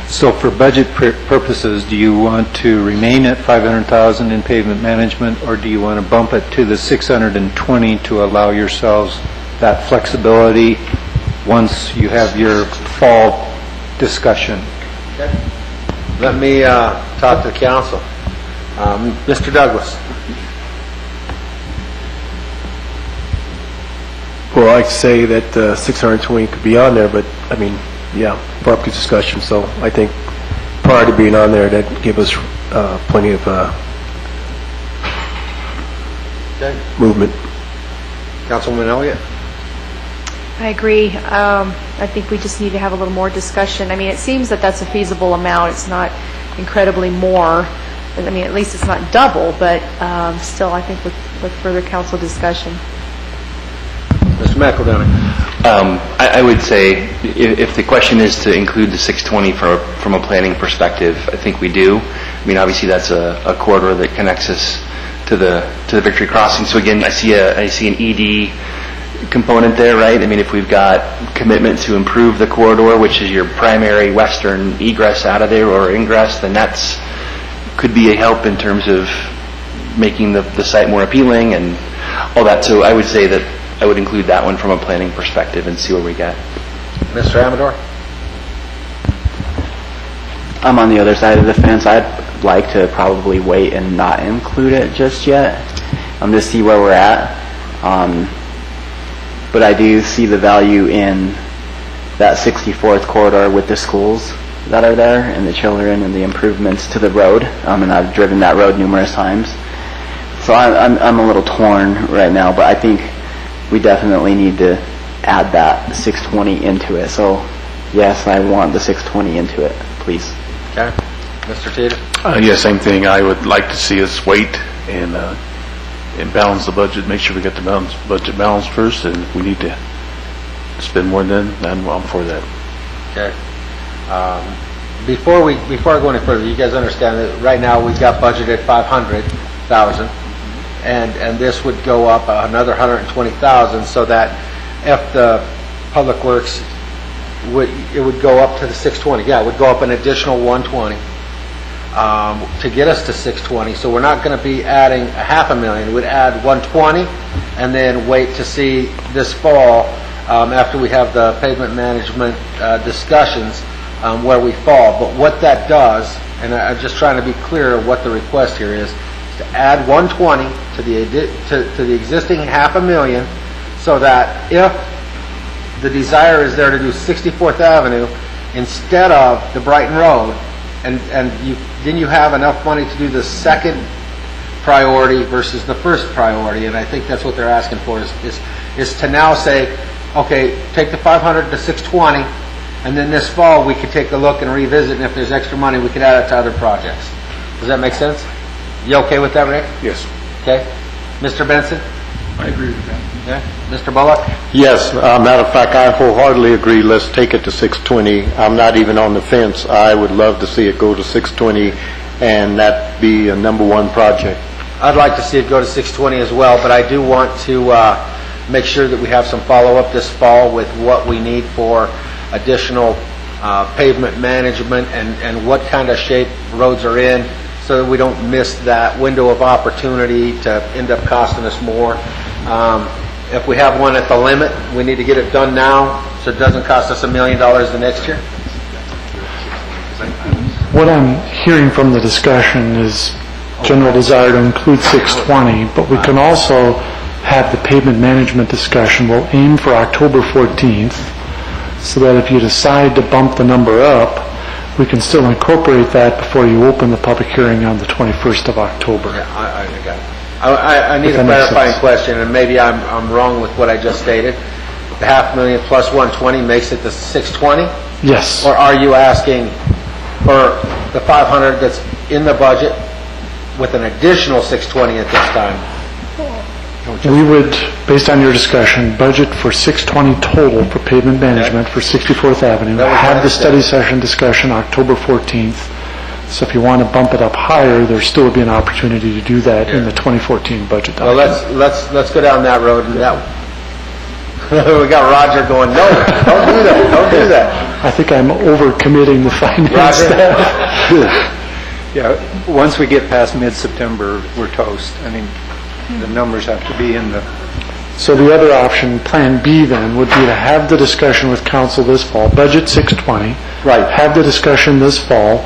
So for budget purposes, do you want to remain at 500,000 in pavement management, or do you want to bump it to the 620 to allow yourselves that flexibility once you have your fall discussion? Let me talk to the council. Mr. Douglas? Well, I'd say that 620 could be on there, but, I mean, yeah, for up to discussion, so I think prior to being on there, that gave us plenty of movement. Councilwoman Elliott? I agree. I think we just need to have a little more discussion. I mean, it seems that that's a feasible amount. It's not incredibly more. I mean, at least it's not double, but still, I think with further council discussion. Mr. McEldowney? I would say if the question is to include the 620 from a planning perspective, I think we do. I mean, obviously that's a corridor that connects us to the Victory Crossing. So again, I see an ED component there, right? I mean, if we've got commitment to improve the corridor, which is your primary western egress out of there or ingress, then that's could be a help in terms of making the site more appealing and all that. So I would say that I would include that one from a planning perspective and see where we get. Mr. Amador? I'm on the other side of the fence. I'd like to probably wait and not include it just yet, to see where we're at. But I do see the value in that 64th corridor with the schools that are there and the children and the improvements to the road. And I've driven that road numerous times. So I'm a little torn right now, but I think we definitely need to add that 620 into it. So yes, I want the 620 into it, please. Okay. Mr. Teeter? Yeah, same thing. I would like to see us wait and balance the budget, make sure we get the budget balanced first, and if we need to spend more then I'm for that. Okay. Before I go any further, you guys understand that right now we've got budgeted 500,000, and this would go up another 120,000, so that if the Public Works it would go up to the 620. Yeah, it would go up an additional 120 to get us to 620. So we're not going to be adding $500,000. It would add 120, and then wait to see this fall after we have the pavement management discussions where we fall. But what that does, and I'm just trying to be clear of what the request here is to add 120 to the existing $500,000, so that if the desire is there to do 64th Avenue instead of the Brighton Road, and then you have enough money to do the second priority versus the first priority, and I think that's what they're asking for is to now say, okay, take the 500 to 620, and then this fall we could take a look and revisit, and if there's extra money we could add it to other projects. Does that make sense? You okay with that, Rick? Yes. Okay. Mr. Benson? I agree with that. Yeah. Mr. Bullock? Yes, matter of fact, I wholeheartedly agree. Let's take it to 620. I'm not even on the fence. I would love to see it go to 620, and that be a number one project. I'd like to see it go to 620 as well, but I do want to make sure that we have some follow-up this fall with what we need for additional pavement management and what kind of shape roads are in, so that we don't miss that window of opportunity to end up costing us more. If we have one at the limit, we need to get it done now so it doesn't cost us $1 million the next year. What I'm hearing from the discussion is general desire to include 620, but we can also have the pavement management discussion. We'll aim for October 14th, so that if you decide to bump the number up, we can still incorporate that before you open the public hearing on the 21st of October. Yeah, I got it. I need a clarifying question, and maybe I'm wrong with what I just stated. The $500,000 plus 120 makes it the 620? Yes. Or are you asking for the 500 that's in the budget with an additional 620 at this time? We would, based on your discussion, budget for 620 total for pavement management for 64th Avenue. Have the study session discussion October 14th. So if you want to bump it up higher, there still would be an opportunity to do that in the 2014 budget Well, document. let's go down that road, and that We got Roger going, no, don't do that, don't do that. I think I'm overcommitting the finance staff. Yeah, once we get past mid-September, we're toast. I mean, the numbers have to be in the, So the other option, Plan B then, would be to have the discussion with council this fall, budget 620. Right. Have the discussion this fall.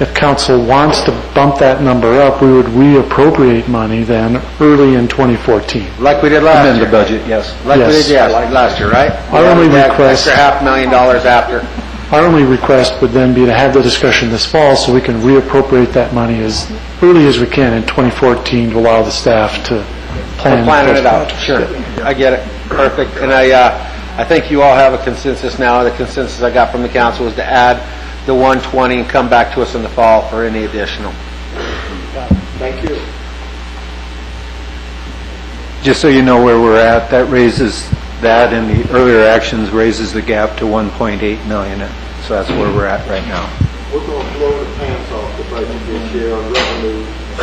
If council wants to bump that number up, we would reappropriate money then early in 2014. Like we did last amend the year. budget, yes. Like we Yes. did, like last year, right? Our only That request- Extra $500,000 after. Our only request would then be to have the discussion this fall so we can reappropriate that money as early as we can in 2014 to allow the staff to plan. Planning those it out, projects. sure. I get it, perfect. And I think you all have a consensus now. The consensus I got from the council was to add the 120 and come back to us in the fall for any additional. Thank you. just so you know where we're at, that raises, that and the earlier actions raises the gap to 1.8 million. So that's where we're at right now. We're going to blow the pants off the budget this year on revenue, so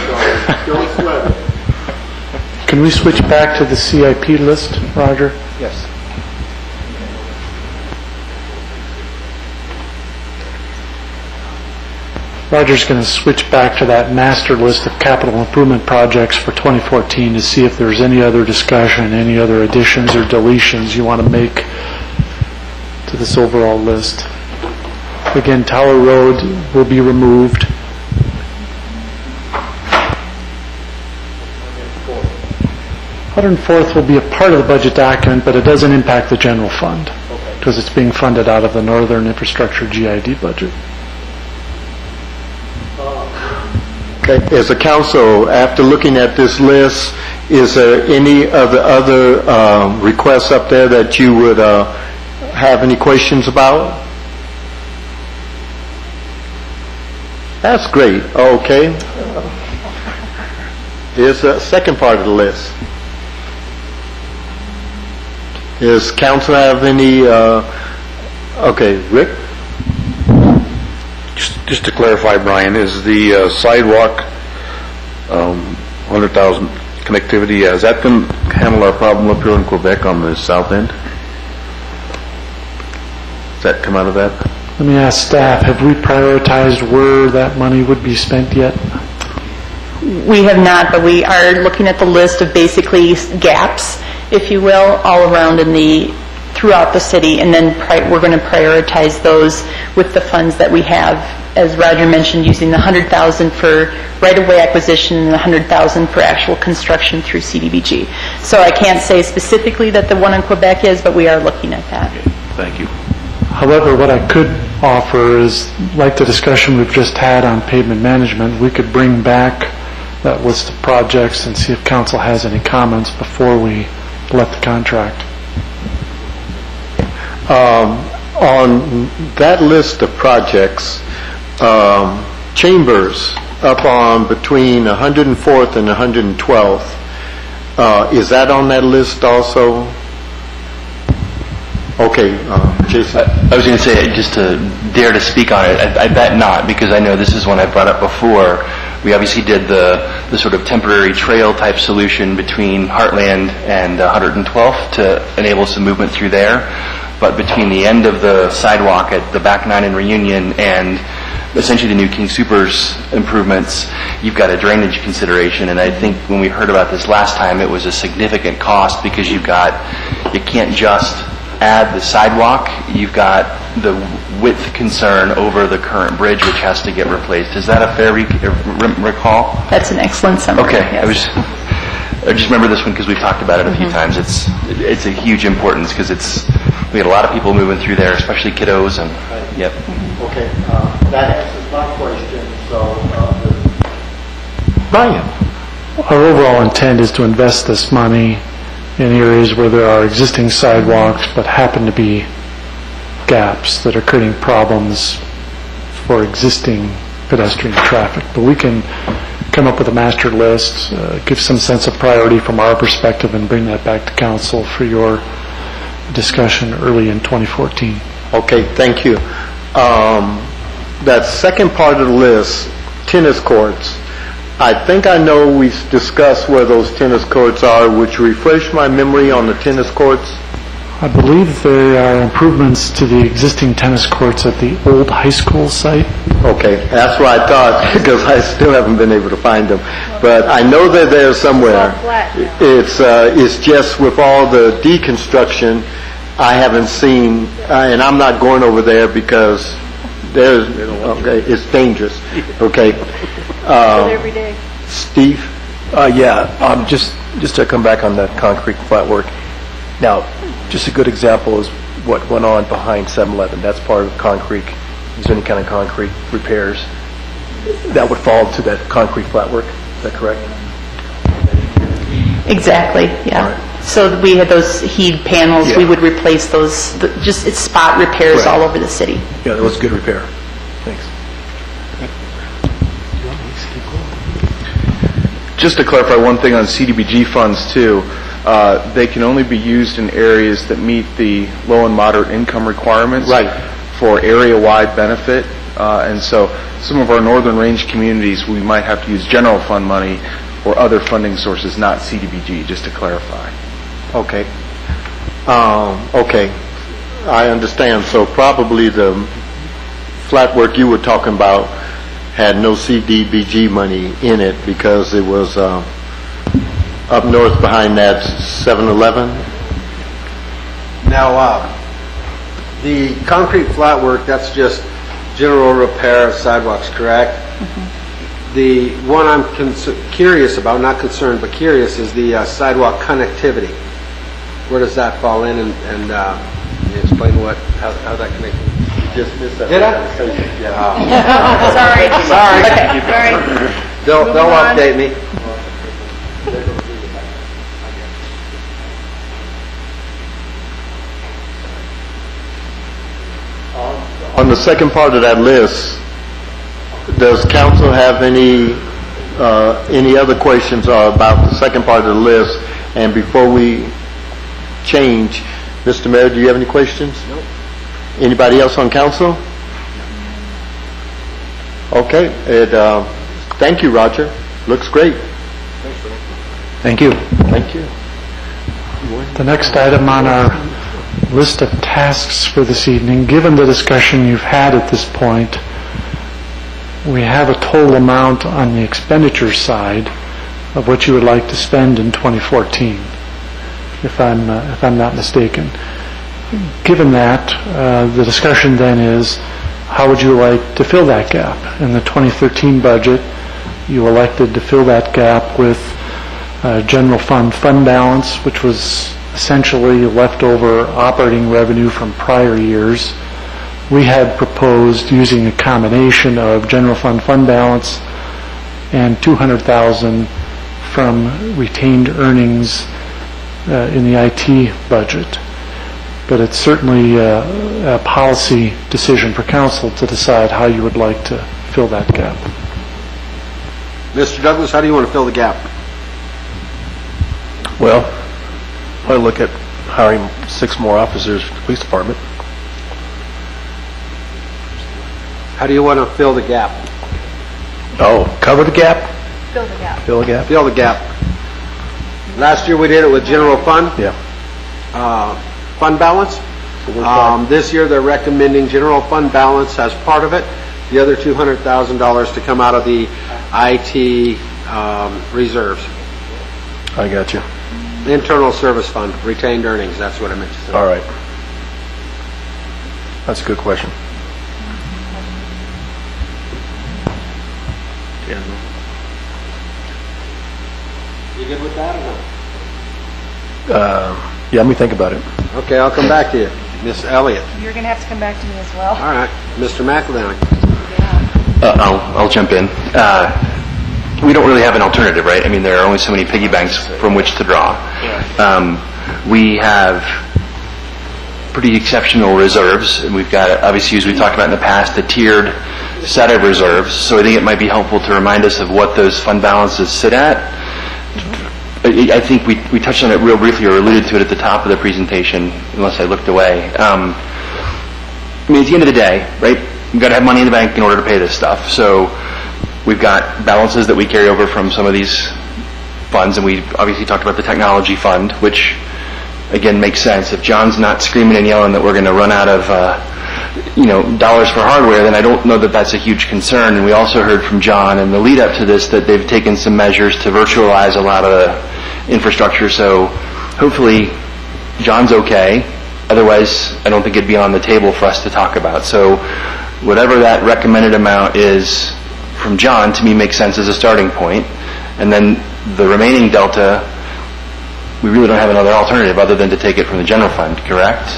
don't sweat it. Can we switch back to the CIP list, Roger? Yes. Roger's going to switch back to that master list of capital improvement projects for 2014 to see if there's any other discussion, any other additions or deletions you want to make to this overall list. Again, Tower Road will be removed. 104th will be a part of the budget document, but it doesn't impact the general fund because it's being funded out of the Northern Infrastructure GID budget. Okay, as a council, after looking at this list, is there any of the other requests up there that you would have any questions about? That's great. Okay. Here's the second part of the list. Does council have any, okay, Rick? Just to clarify, Brian, is the sidewalk 100,000 connectivity, has that been handle our problem up here in Quebec on the south end? Does that come out of that? Let me ask staff, have we prioritized where that money would be spent yet? We have not, but we are looking at the list of basically gaps, if you will, all around throughout the city, and then we're going to prioritize those with the funds that we have, as Roger mentioned, using the 100,000 for right-of-way acquisition and the 100,000 for actual construction through CDBG. So I can't say specifically that the one in Quebec is, but we are looking at that. Thank you. However, what I could offer is, like the discussion we've just had on pavement management, we could bring back that list of projects and see if council has any comments before we let the contract. On that list of projects, Chambers up on between 104th and 112th, is that on that list also? Okay, Jason. I was going to say, just to dare to speak on it, I bet not, because I know this is one I brought up before. We obviously did the sort of temporary trail type solution between Heartland and 112th to enable some movement through there. But between the end of the sidewalk at the back nine in Reunion and essentially the new King Soopers improvements, you've got a drainage consideration. And I think when we heard about this last time, it was a significant cost because you can't just add the sidewalk, you've got the width concern over the current bridge, which has to get replaced. Is that a fair recall? That's an excellent summary. Okay, yes. I just remember this one because we've talked about it a few times. It's a huge importance because we had a lot of people moving through there, especially kiddos, and yep. Okay, that answers my question, so, Brian. Our overall intent is to invest this money in areas where there are existing sidewalks but happen to be gaps that are creating problems for existing pedestrian traffic. But we can come up with a master list, give some sense of priority from our perspective, and bring that back to council for your discussion early in 2014. Okay, thank you. That second part of the list, tennis courts. I think I know we discussed where those tennis courts are. Would you refresh my memory on the tennis courts? I believe there are improvements to the existing tennis courts at the old high school site. Okay, that's what I thought, because I still haven't been able to find them. But I know they're there somewhere. It's all flat now. It's just with all the deconstruction, I haven't seen, and I'm not going over there because it's dangerous. Okay. Every day. Steve? Just to come back on that concrete flat work. Now, just a good example is what went on behind 7-Eleven. That's part of concrete. Is there any kind of concrete repairs that would fall to that concrete flat work? Is that correct? Exactly, yeah. So we had those heat panels, we would replace those, it's spot repairs Right. all over the city. Yeah, that was good repair. Thanks. Just to clarify one thing on CDBG funds too, they can only be used in areas that meet the low and moderate income requirements for area-wide benefit. And so some of our northern range communities, we might have to use general fund money or other funding sources, not CDBG, just to clarify. Okay. Okay. I understand. So probably the flat work you were talking about had no CDBG money in it because it was up north behind that 7-Eleven. Now, the concrete flat work, that's just general repair of sidewalks, correct? The one I'm curious about, not concerned, but curious, is the sidewalk connectivity. Where does that fall in, and can you explain how that connects? Just missed that. Did I? Sorry. They'll update me. On the second part of that list, does council have any other questions about the second part of the list? And before we change, Mr. Mayor, do you have any questions? No. Anybody else on council? Okay. Thank you, Roger. Looks great. Thank you. Thank you. The next item on our list of tasks for this evening, given the discussion you've had at this point, we have a total amount on the expenditure side of what you would like to spend in 2014, if I'm not mistaken. Given that, the discussion then is, how would you like to fill that gap? In the 2013 budget, you elected to fill that gap with general fund balance, which was essentially leftover operating revenue from prior years. We had proposed using a combination of general fund balance and $200,000 from retained earnings in the IT budget. But it's certainly a policy decision for council to decide how you would like to fill that gap. Mr. Douglas, how do you want to fill the gap? Well, I look at hiring 6 more officers for the police department. How do you want to fill the gap? Oh, cover the gap? Fill the gap. Fill the gap? Fill the gap. Last year we did it with general fund. Yeah. Fund balance. This year they're recommending general fund balance as part of it. The other $200,000 to come out of the IT reserves. I got you. Internal service fund, retained earnings, that's what I meant to say. All right. That's a good question. You good with that or no? Yeah, let me think about it. Okay, I'll come back to you. Miss Elliott. You're going to have to come back to me as well. All right. Mr. McEldowney. I'll jump in. We don't really have an alternative, right? I mean, there are only so many piggy banks from which to draw. We have pretty exceptional reserves, and we've got, obviously, as we talked about in the past, a tiered set of reserves. So I think it might be helpful to remind us of what those fund balances sit at. I think we touched on it real briefly or alluded to it at the top of the presentation, unless I looked away. I mean, at the end of the day, right, we've got to have money in the bank in order to pay this stuff. So we've got balances that we carry over from some of these funds, and we obviously talked about the technology fund, which again, makes sense. If John's not screaming and yelling that we're going to run out of, dollars for hardware, then I don't know that that's a huge concern. And we also heard from John in the lead up to this that they've taken some measures to virtualize a lot of the infrastructure. So hopefully John's okay. Otherwise, I don't think it'd be on the table for us to talk about. So whatever that recommended amount is from John, to me, makes sense as a starting point. And then the remaining delta, we really don't have another alternative other than to take it from the general fund, correct?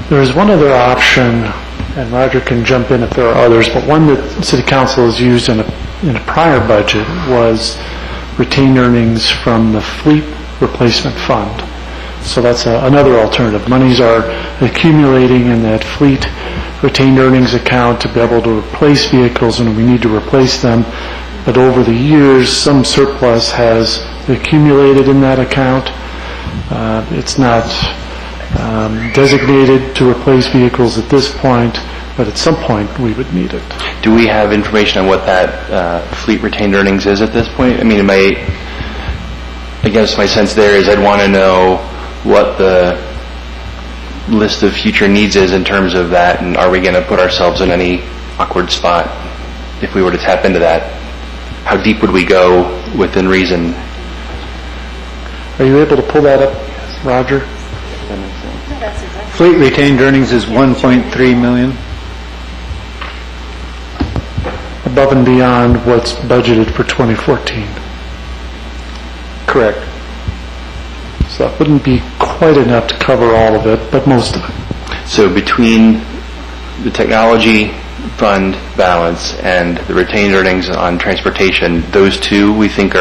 There is one other option, and Roger can jump in if there are others, but one that City Council has used in a prior budget was retained earnings from the fleet replacement fund. So that's another alternative. Monies are accumulating in that fleet retained earnings account to be able to replace vehicles when we need to replace them. But over the years, some surplus has accumulated in that account. It's not designated to replace vehicles at this point, but at some point we would need it. Do we have information on what that fleet retained earnings is at this point? I mean, I guess my sense there is I'd want to know what the list of future needs is in terms of that, and are we going to put ourselves in any awkward spot if we were to tap into that? How deep would we go within reason? Are you able to pull that up, Roger? Fleet retained earnings is 1.3 million. Above and beyond what's budgeted for 2014. Correct. So that wouldn't be quite enough to cover all of it, but most of it. So between the technology fund balance and the retained earnings on transportation, those two we think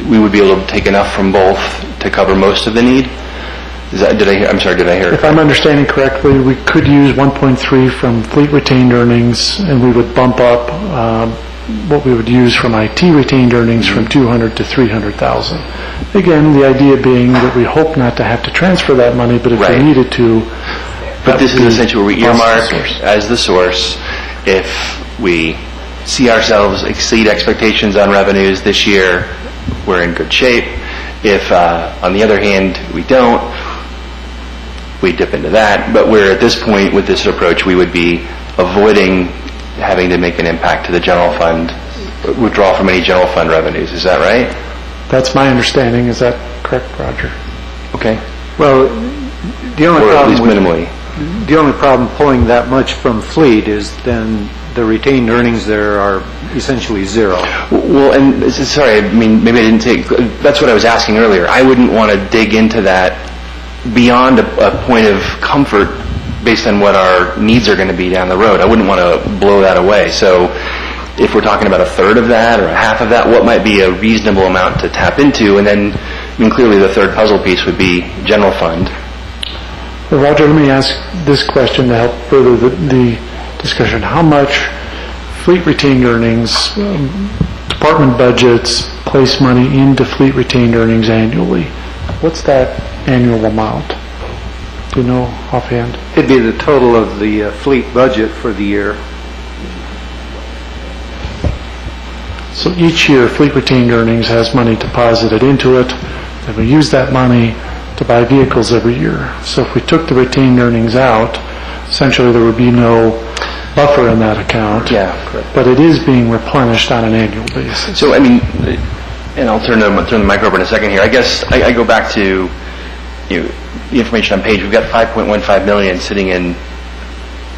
we would be able to take enough from both to cover most of the need? Did I hear it? If I'm understanding correctly, we could use 1.3 from fleet retained earnings, and we would bump up what we would use from IT retained earnings from 200 to 300,000. Again, the idea being that we hope not to have to transfer that money, but if we needed to. But this is essentially where we earmark as the source. If we see ourselves exceed expectations on revenues this year, we're in good shape. If, on the other hand, we don't, we dip into that. But we're at this point with this approach, we would be avoiding having to make an impact to the general fund, withdraw from any general fund revenues. Is that right? That's my understanding. Is that correct, Roger? Okay. Well, the only or problem at least minimally. The only problem pulling that much from fleet is then the retained earnings there are essentially zero. Well, and sorry, I mean, maybe I didn't take, that's what I was asking earlier. I wouldn't want to dig into that beyond a point of comfort based on what our needs are going to be down the road. I wouldn't want to blow that away. So if we're talking about a third of that or a half of that, what might be a reasonable amount to tap into? And then, I mean, clearly the third puzzle piece would be general fund. Well, Roger, let me ask this question to help further the discussion. How much fleet retained earnings, department budgets place money into fleet retained earnings annually? What's that annual amount? Do you know offhand? It'd be the total of the fleet budget for the year. So each year, fleet retained earnings has money deposited into it, and we use that money to buy vehicles every year. So if we took the retained earnings out, essentially there would be no buffer in that account. Yeah, correct. But it is being replenished on an annual basis. So, I mean, and I'll turn the mic over in a second here. I guess I go back to the information on page. We've got $5.15 million sitting in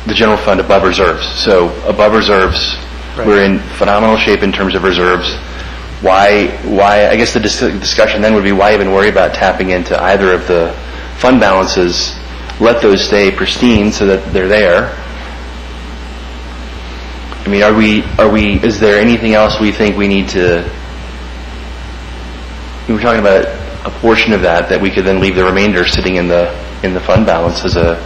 the general fund above reserves. So above reserves, we're in phenomenal shape in terms of reserves. Why? I guess the discussion then would be why even worry about tapping into either of the fund balances? Let those stay pristine so that they're there. I mean, are we? Is there anything else we think we need to? We're talking about a portion of that we could then leave the remainder sitting in the fund balance as a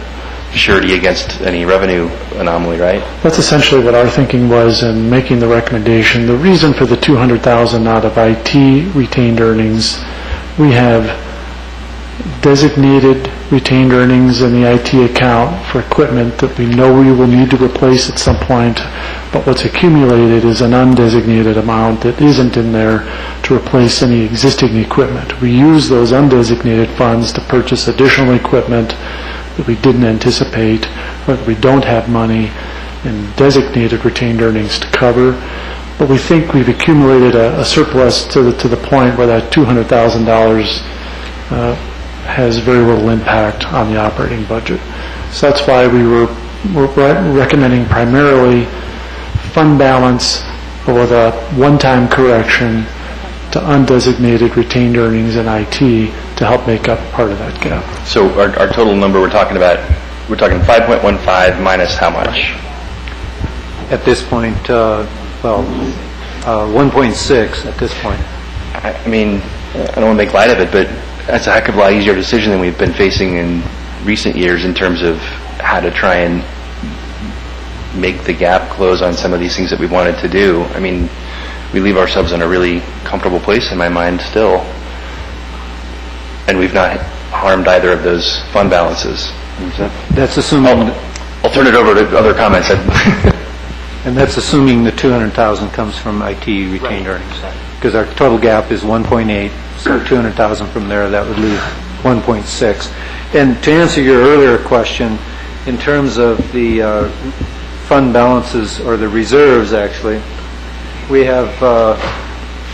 surety against any revenue anomaly, right? That's essentially what our thinking was in making the recommendation. The reason for the $200,000 out of IT retained earnings, we have designated retained earnings in the IT account for equipment that we know we will need to replace at some point, but what's accumulated is an undesignated amount that isn't in there to replace any existing equipment. We use those undesignated funds to purchase additional equipment that we didn't anticipate, or that we don't have money in designated retained earnings to cover. But we think we've accumulated a surplus to the point where that $200,000 has very little impact on the operating budget. So that's why we're recommending primarily fund balance with a one-time correction to undesignated retained earnings in IT to help make up part of that gap. So our total number we're talking 5.15 minus how much? At this point, 1.6 at this point. I mean, I don't want to make light of it, but that's a heck of a lot easier decision than we've been facing in recent years in terms of how to try and make the gap close on some of these things that we wanted to do. I mean, we leave ourselves in a really comfortable place in my mind still. And we've not harmed either of those fund balances. That's assuming... I'll turn it over to other comments. And that's assuming the 200,000 comes from IT retained earnings. Because our total gap is 1.8, so 200,000 from there, that would leave 1.6. And to answer your earlier question, in terms of the fund balances, or the reserves actually, we have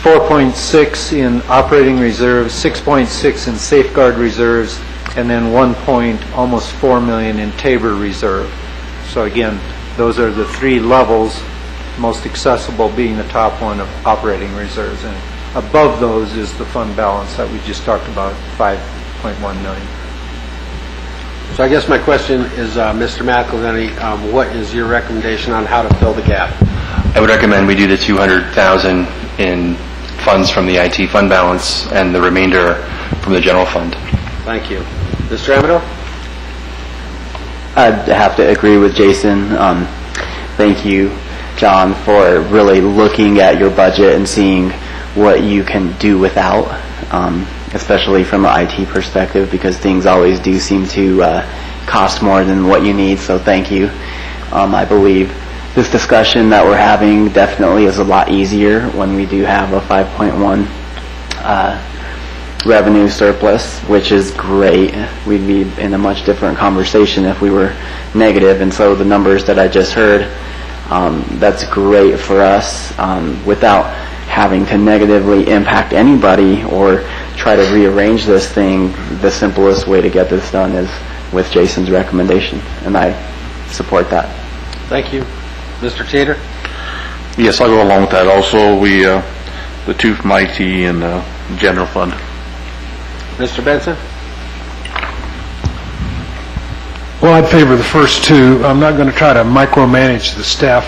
4.6 in operating reserves, 6.6 in safeguard reserves, and then almost 4 million in Tabor reserve. So again, those are the three levels, most accessible being the top one of operating reserves. And above those is the fund balance that we just talked about, 5.1 million. So I guess my question is, Mr. McElhenney, what is your recommendation on how to fill the gap? I would recommend we do the 200,000 in funds from the IT fund balance and the remainder from the general fund. Thank you. Mr. Amador? I'd have to agree with Jason. Thank you, John, for really looking at your budget and seeing what you can do without, especially from an IT perspective, because things always do seem to cost more than what you need, so thank you. I believe this discussion that we're having definitely is a lot easier when we do have a 5.1 revenue surplus, which is great. We'd be in a much different conversation if we were negative, and so the numbers that I just heard, that's great for us without having to negatively impact anybody or try to rearrange this thing. The simplest way to get this done is with Jason's recommendation, and I support that. Thank you. Mr. Teeter? Yes, I'll go along with that. Also, the two from IT and general fund. Mr. Benson? Well, I'd favor the first two. I'm not going to try to micromanage the staff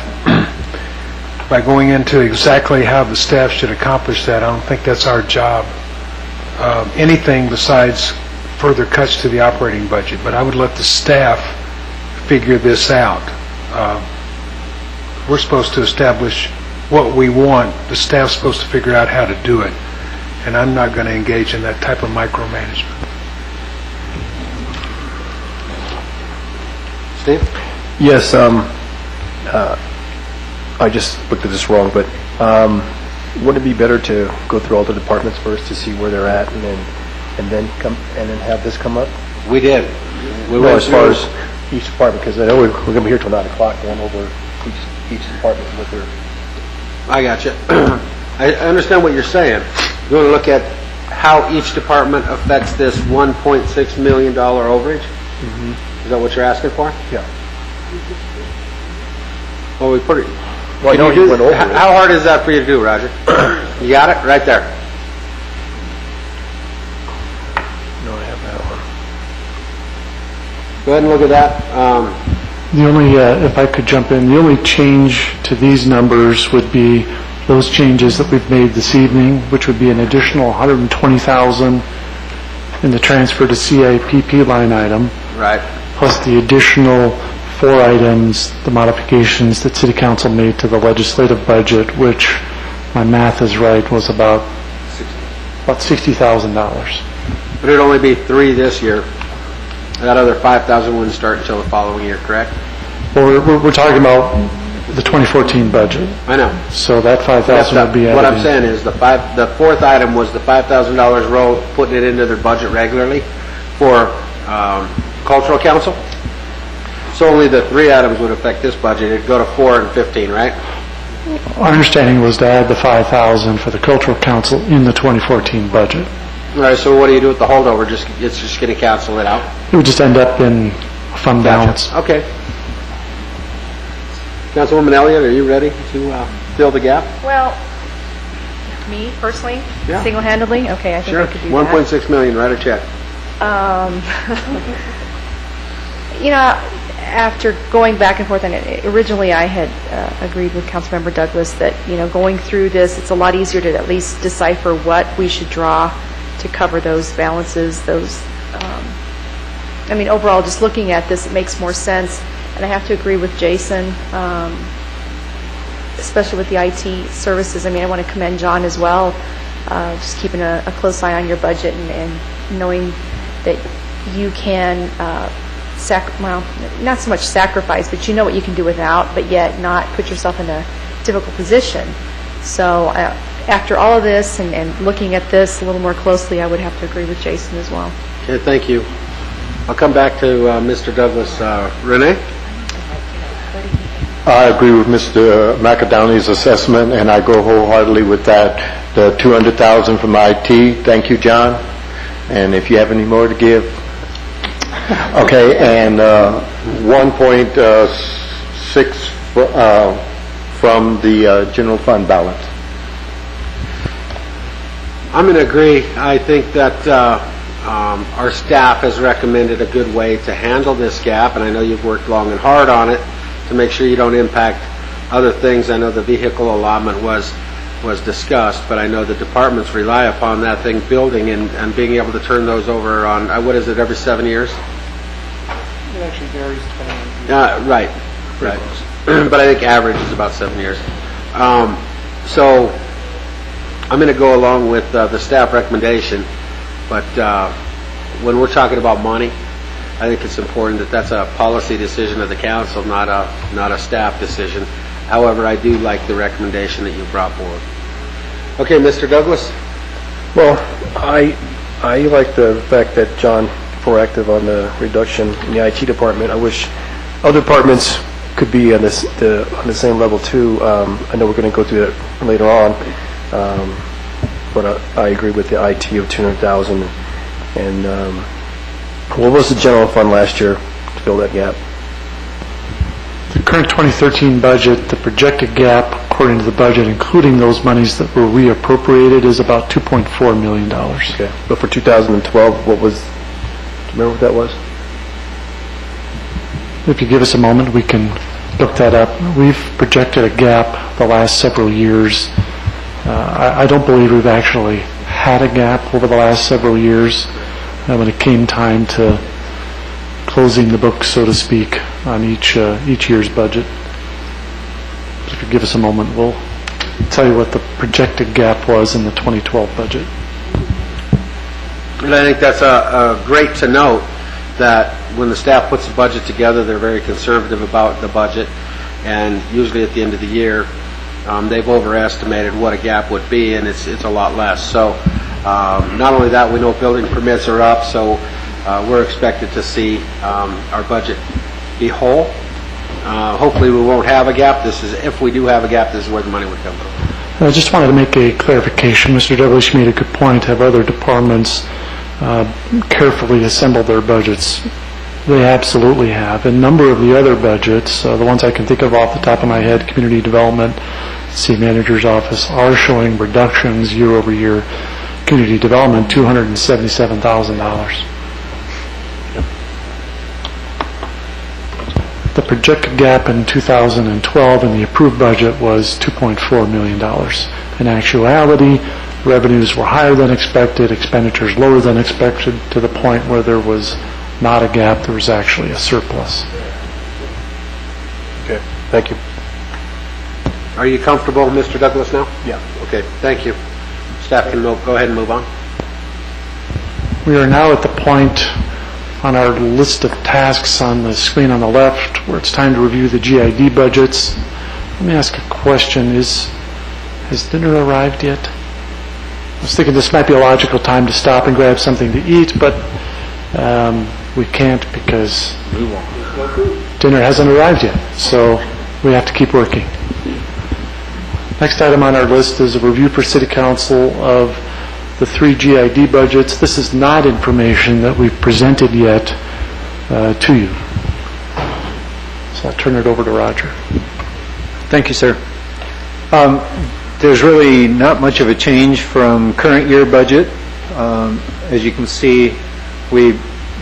by going into exactly how the staff should accomplish that. I don't think that's our job. Anything besides further cuts to the operating budget, but I would let the staff figure this out. We're supposed to establish what we want. The staff's supposed to figure out how to do it, and I'm not going to engage in that type of micromanagement. Steve? Yes, I just looked at this wrong, but wouldn't it be better to go through all the departments first to see where they're at, and then have this come up? We did. As far as each department, because I know we're going to be here till 9 o'clock going over each department with their... I got you. I understand what you're saying. You want to look at how each department affects this $1.6 million overage? Mm-hmm. Is that what you're asking for? Yeah. Well, we put it... Well, you went over it. How hard is that for you to do, Roger? You got it? Right there. No, I have that one. Go ahead and look at that. The only, if I could jump in, the only change to these numbers would be those changes that we've made this evening, which would be an additional $120,000 in the transfer to CIPP line item. Right. Plus the additional 4 items, the modifications that City Council made to the legislative budget, which, my math is right, was about $60,000. But it'd only be 3 this year. That other 5,000 wouldn't start until the following year, correct? Well, we're talking about the 2014 budget, I know. so that 5,000 would be added What I'm in. saying is, the fourth item was the $5,000 roll, putting it into their budget regularly for cultural council. So only the three items would affect this budget. It'd go to 4 and 15, right? Our understanding was to add the 5,000 for the cultural council in the 2014 budget. All right, so what do you do with the holdover? It's just going to cancel it out? It would just end up in fund balance. Okay. Councilwoman Elliott, are you ready to fill the gap? Well, me personally, Yeah. single-handedly, okay, I think Sure. I could do that. 1.6 million, write a check. You know, after going back and forth on it, originally I had agreed with Councilmember Douglas that, you know, going through this, it's a lot easier to at least decipher what we should draw to cover those balances, I mean, overall, just looking at this, it makes more sense. And I have to agree with Jason, especially with the IT services. I mean, I want to commend John as well, just keeping a close eye on your budget and knowing that you can, well, not so much sacrifice, but you know what you can do without, but yet not put yourself in a difficult position. So after all of this and looking at this a little more closely, I would have to agree with Jason as well. Okay, thank you. I'll come back to Mr. Douglas. Renee? I agree with Mr. McAdowney's assessment, and I go wholeheartedly with that. The 200,000 from IT, thank you, John. And if you have any more to give. Okay, and 1.6 from the general fund balance. I'm going to agree. I think that our staff has recommended a good way to handle this gap, and I know you've worked long and hard on it to make sure you don't impact other things. I know the vehicle allotment was discussed, but I know the departments rely upon that thing building and being able to turn those over on, what is it, every 7 years? It actually varies depending on... Right. But I think average is about 7 years. So I'm going to go along with the staff recommendation, but when we're talking about money, I think it's important that that's a policy decision of the council, not a staff decision. However, I do like the recommendation that you brought forward. Okay, Mr. Douglas? Well, I like the fact that John proactive on the reduction in the IT department. I wish other departments could be on the same level too. I know we're going to go through that later on, but I agree with the IT of 200,000. And what was the general fund last year to fill that gap? The current 2013 budget, the projected gap, according to the budget, including those monies that were reappropriated, is about $2.4 million. Okay, but for 2012, what was? Do you remember what that was? If you give us a moment, we can look that up. We've projected a gap the last several years. I don't believe we've actually had a gap over the last several years when it came time to closing the book, so to speak, on each year's budget. If you give us a moment, we'll tell you what the projected gap was in the 2012 budget. And I think that's great to note that when the staff puts the budget together, they're very conservative about the budget, and usually at the end of the year, they've overestimated what a gap would be, and it's a lot less. So not only that, we know building permits are up, so we're expected to see our budget be whole. Hopefully we won't have a gap. If we do have a gap, this is where the money would come from. I just wanted to make a clarification. Mr. Douglas, you made a good point. Have other departments carefully assembled their budgets? They absolutely have. A number of the other budgets, the ones I can think of off the top of my head, Community Development, City Manager's Office, are showing reductions year over year. Community Development, $277,000. The projected gap in 2012 in the approved budget was $2.4 million. In actuality, revenues were higher than expected, expenditures lower than expected, to the point where there was not a gap, there was actually a surplus. Okay, thank you. Are you comfortable, Mr. Douglas, now? Yeah. Okay, thank you. Staff can go ahead and move on. We are now at the point on our list of tasks on the screen on the left, where it's time to review the GID budgets. Let me ask a question. Has dinner arrived yet? I was thinking this might be a logical time to stop and grab something to eat, but we can't because dinner hasn't arrived yet, so we have to keep working. Next item on our list is a review for City Council of the 3 GID budgets. This is not information that we've presented yet to you. So I'll turn it over to Roger. Thank you, sir. There's really not much of a change from current year budget. As you can see, we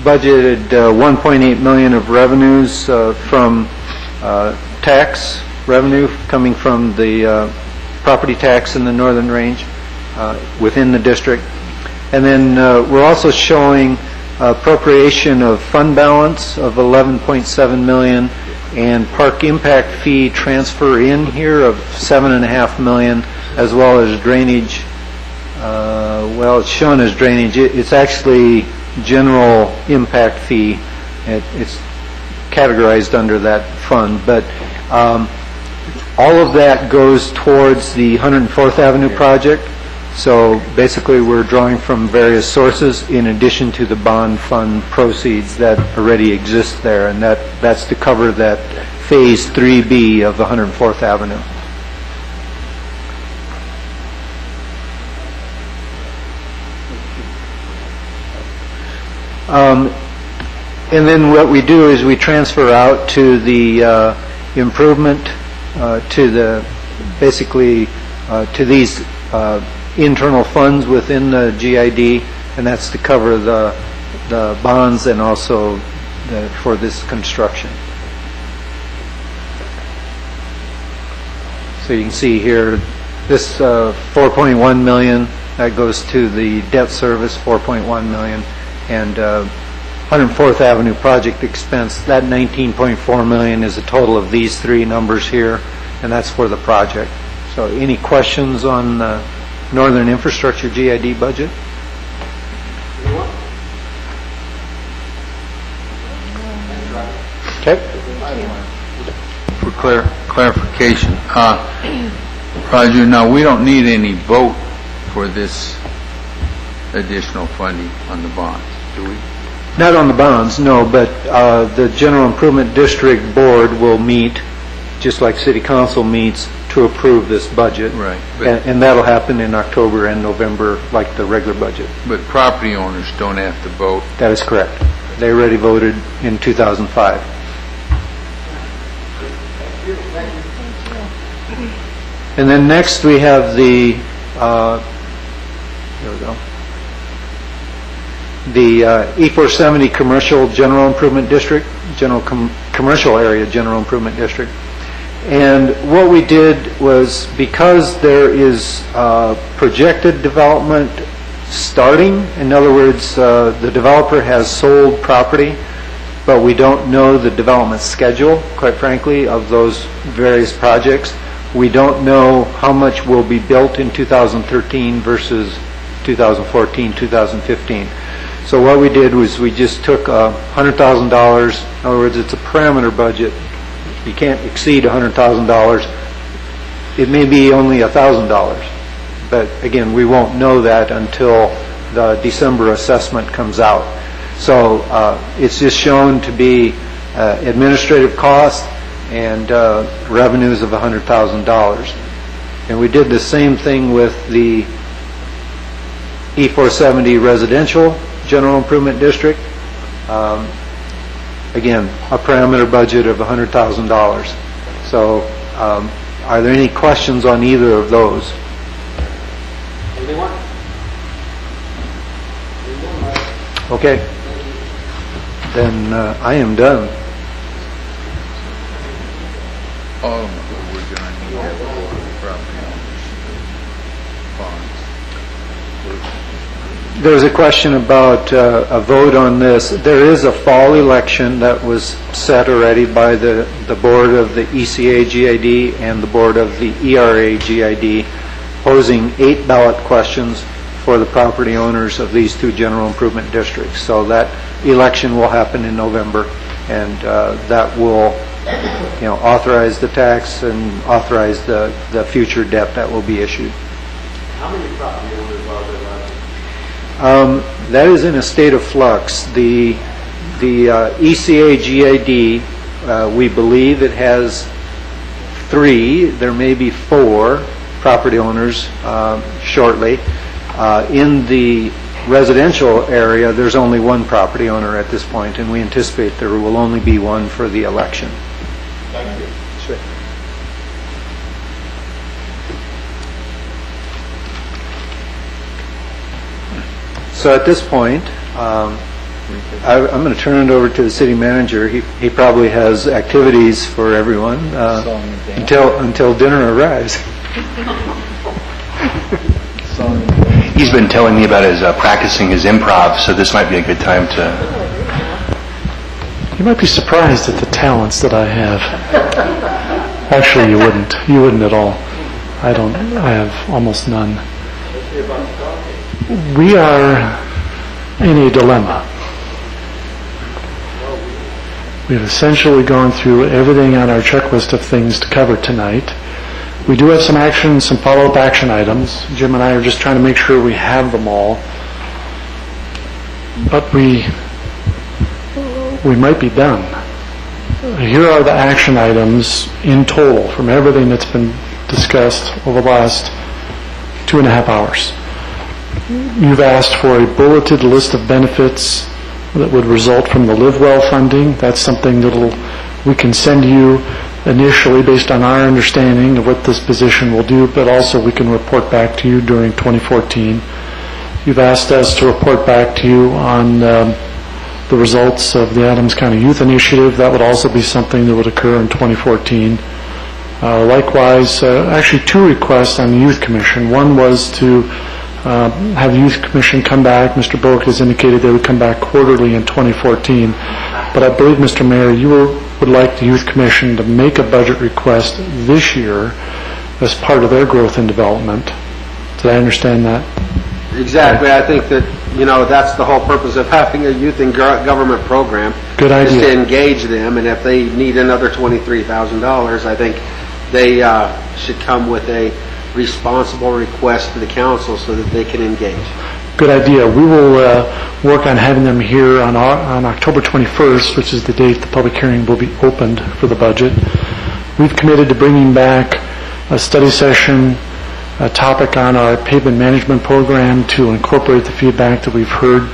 budgeted 1.8 million of revenues from tax revenue coming from the property tax in the Northern Range within the district. And then we're also showing appropriation of fund balance of 11.7 million and park impact fee transfer in here of 7.5 million, as well as drainage. Well, it's shown as drainage. It's actually general impact fee. It's categorized under that fund, but all of that goes towards the 104th Avenue project. So basically, we're drawing from various sources in addition to the bond fund proceeds that already exist there, and that's to cover that Phase 3B of 104th Avenue. And then what we do is we transfer out to the improvement, to the basically to these internal funds within the GID, and that's to cover the bonds and also for this construction. So you can see here, this 4.1 million, that goes to the debt service, 4.1 million, and 104th Avenue project expense, that 19.4 million is a total of these 3 numbers here, and that's for the project. So any questions on the Northern Infrastructure GID budget? Okay. For clarification, Roger, now we don't need any vote for this additional funding on the bonds, do we? Not on the bonds, no, but the General Improvement District Board will meet, just like City Council meets, to approve this budget. Right. And that'll happen in October and November, like the regular budget. But property owners don't have to vote. That is correct. They already voted in 2005. And then next we have the, there we go, the E470 Commercial General Improvement District, Commercial Area General Improvement District. And what we did was, because there is projected development starting, in other words, the developer has sold property, but we don't know the development schedule, quite frankly, of those various projects. We don't know how much will be built in 2013 versus 2014, 2015. So what we did was we just took $100,000. In other words, it's a parameter budget. You can't exceed $100,000. It may be only $1,000, but again, we won't know that until the December assessment comes out. So it's just shown to be administrative costs and revenues of $100,000. And we did the same thing with the E470 Residential General Improvement District. Again, a parameter budget of $100,000. So are there any questions on either of those? Okay. Then I am done. All of them we're going to need to have a vote for property owners. Bonds. There was a question about a vote on this. There is a fall election that was set already by the board of the ECA GID and the board of the ERA GID, posing 8 ballot questions for the property owners of these 2 general improvement districts. So that election will happen in November, and that will, authorize the tax and authorize the future debt that will be issued. How many property owners are there, Roger? That is in a state of flux. The ECA GAD, we believe it has 3, there may be 4 property owners shortly. In the residential area, there's only 1 property owner at this point, and we anticipate there will only be 1 for the election. Thank you. Sure. So at this point, I'm going to turn it over to the city manager. He probably has activities for everyone until dinner arrives. He's been telling me about his practicing his improv, so this might be a good time to... You might be surprised at the talents that I have. Actually, you wouldn't. You wouldn't at all. I have almost none. We are in a dilemma. We've essentially gone through everything on our checklist of things to cover tonight. We do have some action, some follow-up action items. Jim and I are just trying to make sure we have them all. But we might be done. Here are the action items in total from everything that's been discussed over the last 2.5 hours. You've asked for a bulleted list of benefits that would result from the Live Well funding. That's something that we can send you initially based on our understanding of what this position will do, but also we can report back to you during 2014. You've asked us to report back to you on the results of the Adams County Youth Initiative. That would also be something that would occur in 2014. Likewise, actually 2 requests on the Youth Commission. One was to have the Youth Commission come back. Mr. Bullock has indicated they would come back quarterly in 2014. But I believe, Mr. Mayor, you would like the Youth Commission to make a budget request this year as part of their growth and development. Did I understand that? Exactly. I think that, that's the whole purpose of having a youth and government program. Good idea. Is to engage them, and if they need another $23,000, I think they should come with a responsible request to the council so that they can engage. Good idea. We will work on having them here on October 21st, which is the date the public hearing will be opened for the budget. We've committed to bringing back a study session, a topic on our pavement management program to incorporate the feedback that we've heard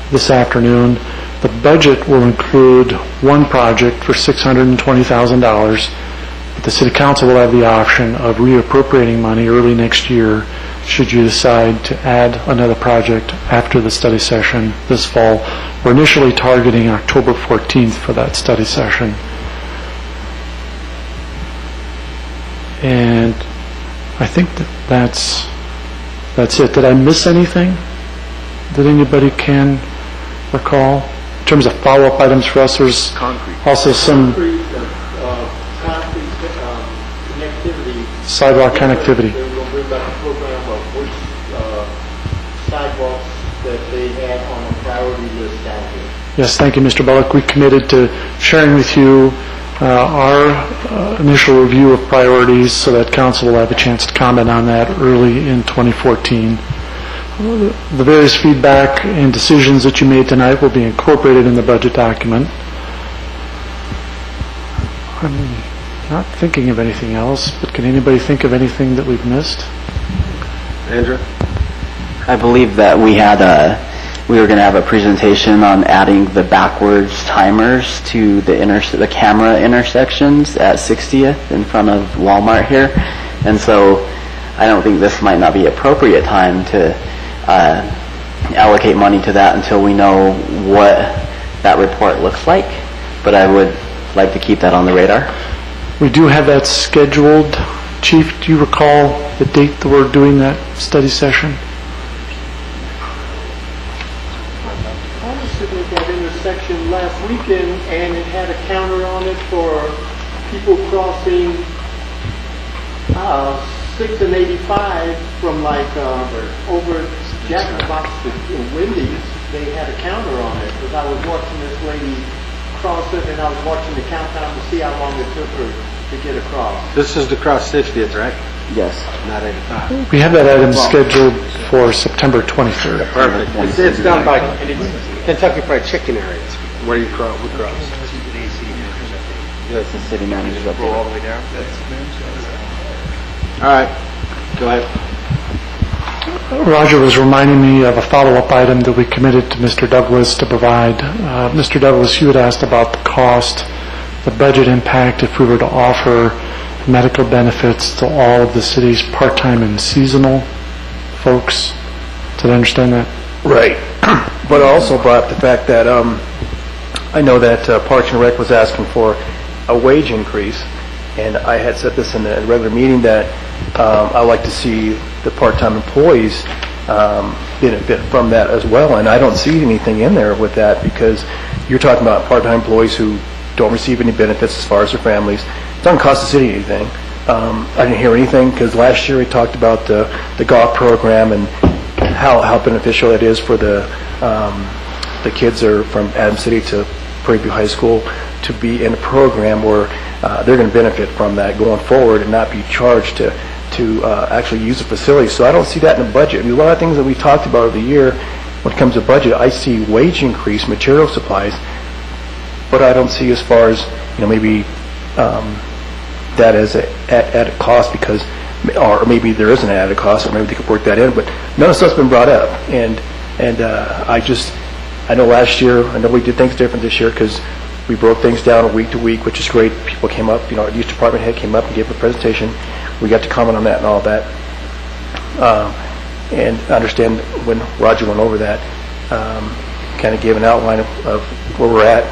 this afternoon. The budget will include 1 project for $620,000. The city council will have the option of reappropriating money early next year should you decide to add another project after the study session this fall. We're initially targeting October 14th for that study session. And I think that's it. Did I miss anything that anybody can recall? In terms of follow-up items for us, there's also some sidewalk connectivity. They will bring back a program of which sidewalks that they had on a priority list down here. Yes, thank you, Mr. Bullock. We committed to sharing with you our initial review of priorities so that council will have a chance to comment on that early in 2014. The various feedback and decisions that you made tonight will be incorporated in the budget document. I'm not thinking of anything else, but can anybody think of anything that we've missed? Andrew? I believe that we were going to have a presentation on adding the backwards timers to the camera intersections at 60th in front of Walmart here. And so I don't think this might not be appropriate time to allocate money to that until we know what that report looks like. But I would like to keep that on the radar. We do have that scheduled. Chief, do you recall the date that we're doing that study session? I was sitting at that intersection last weekend, and it had a counter on it for people crossing 6 and 85 from over Jack in the Box to Wendy's. they had a counter on it, because I was watching this lady cross it, and I was watching the countdown to see how long it took her to get across. This is to cross 60th, right? Yes. Not 85. We have that item scheduled for September 23rd. Perfect. It's down by Kentucky Fried Chicken areas, where you cross. Yes, the city manager's up there. All the way down? All right, go ahead. Roger was reminding me of a follow-up item that we committed to Mr. Douglas to provide. Mr. Douglas, you had asked about the cost, the budget impact if we were to offer medical benefits to all of the city's part-time and seasonal folks. Did I understand that? Right. But I also brought up the fact that I know that Parks and Rec was asking for a wage increase, and I had said this in a regular meeting that I like to see the part-time employees benefit from that as well, and I don't see anything in there with that, because you're talking about part-time employees who don't receive any benefits as far as their families. It doesn't cost the city anything. I didn't hear anything, because last year we talked about the golf program and how beneficial it is for the kids are from Adams City to Prairie View High School to be in a program where they're going to benefit from that going forward and not be charged to actually use the facility. So I don't see that in the budget. I mean, a lot of things that we talked about over the year, when it comes to budget, I see wage increase, material supplies, but I don't see as far as, maybe that as an added cost, because, or maybe there is an added cost, or maybe they could work that in, but none of stuff's been brought up. And I know last year, I know we did things different this year, because we broke things down week to week, which is great. People came up, our youth department head came up and gave a presentation. We got to comment on that and all that. And I understand when Roger went over that, kind of gave an outline of where we're at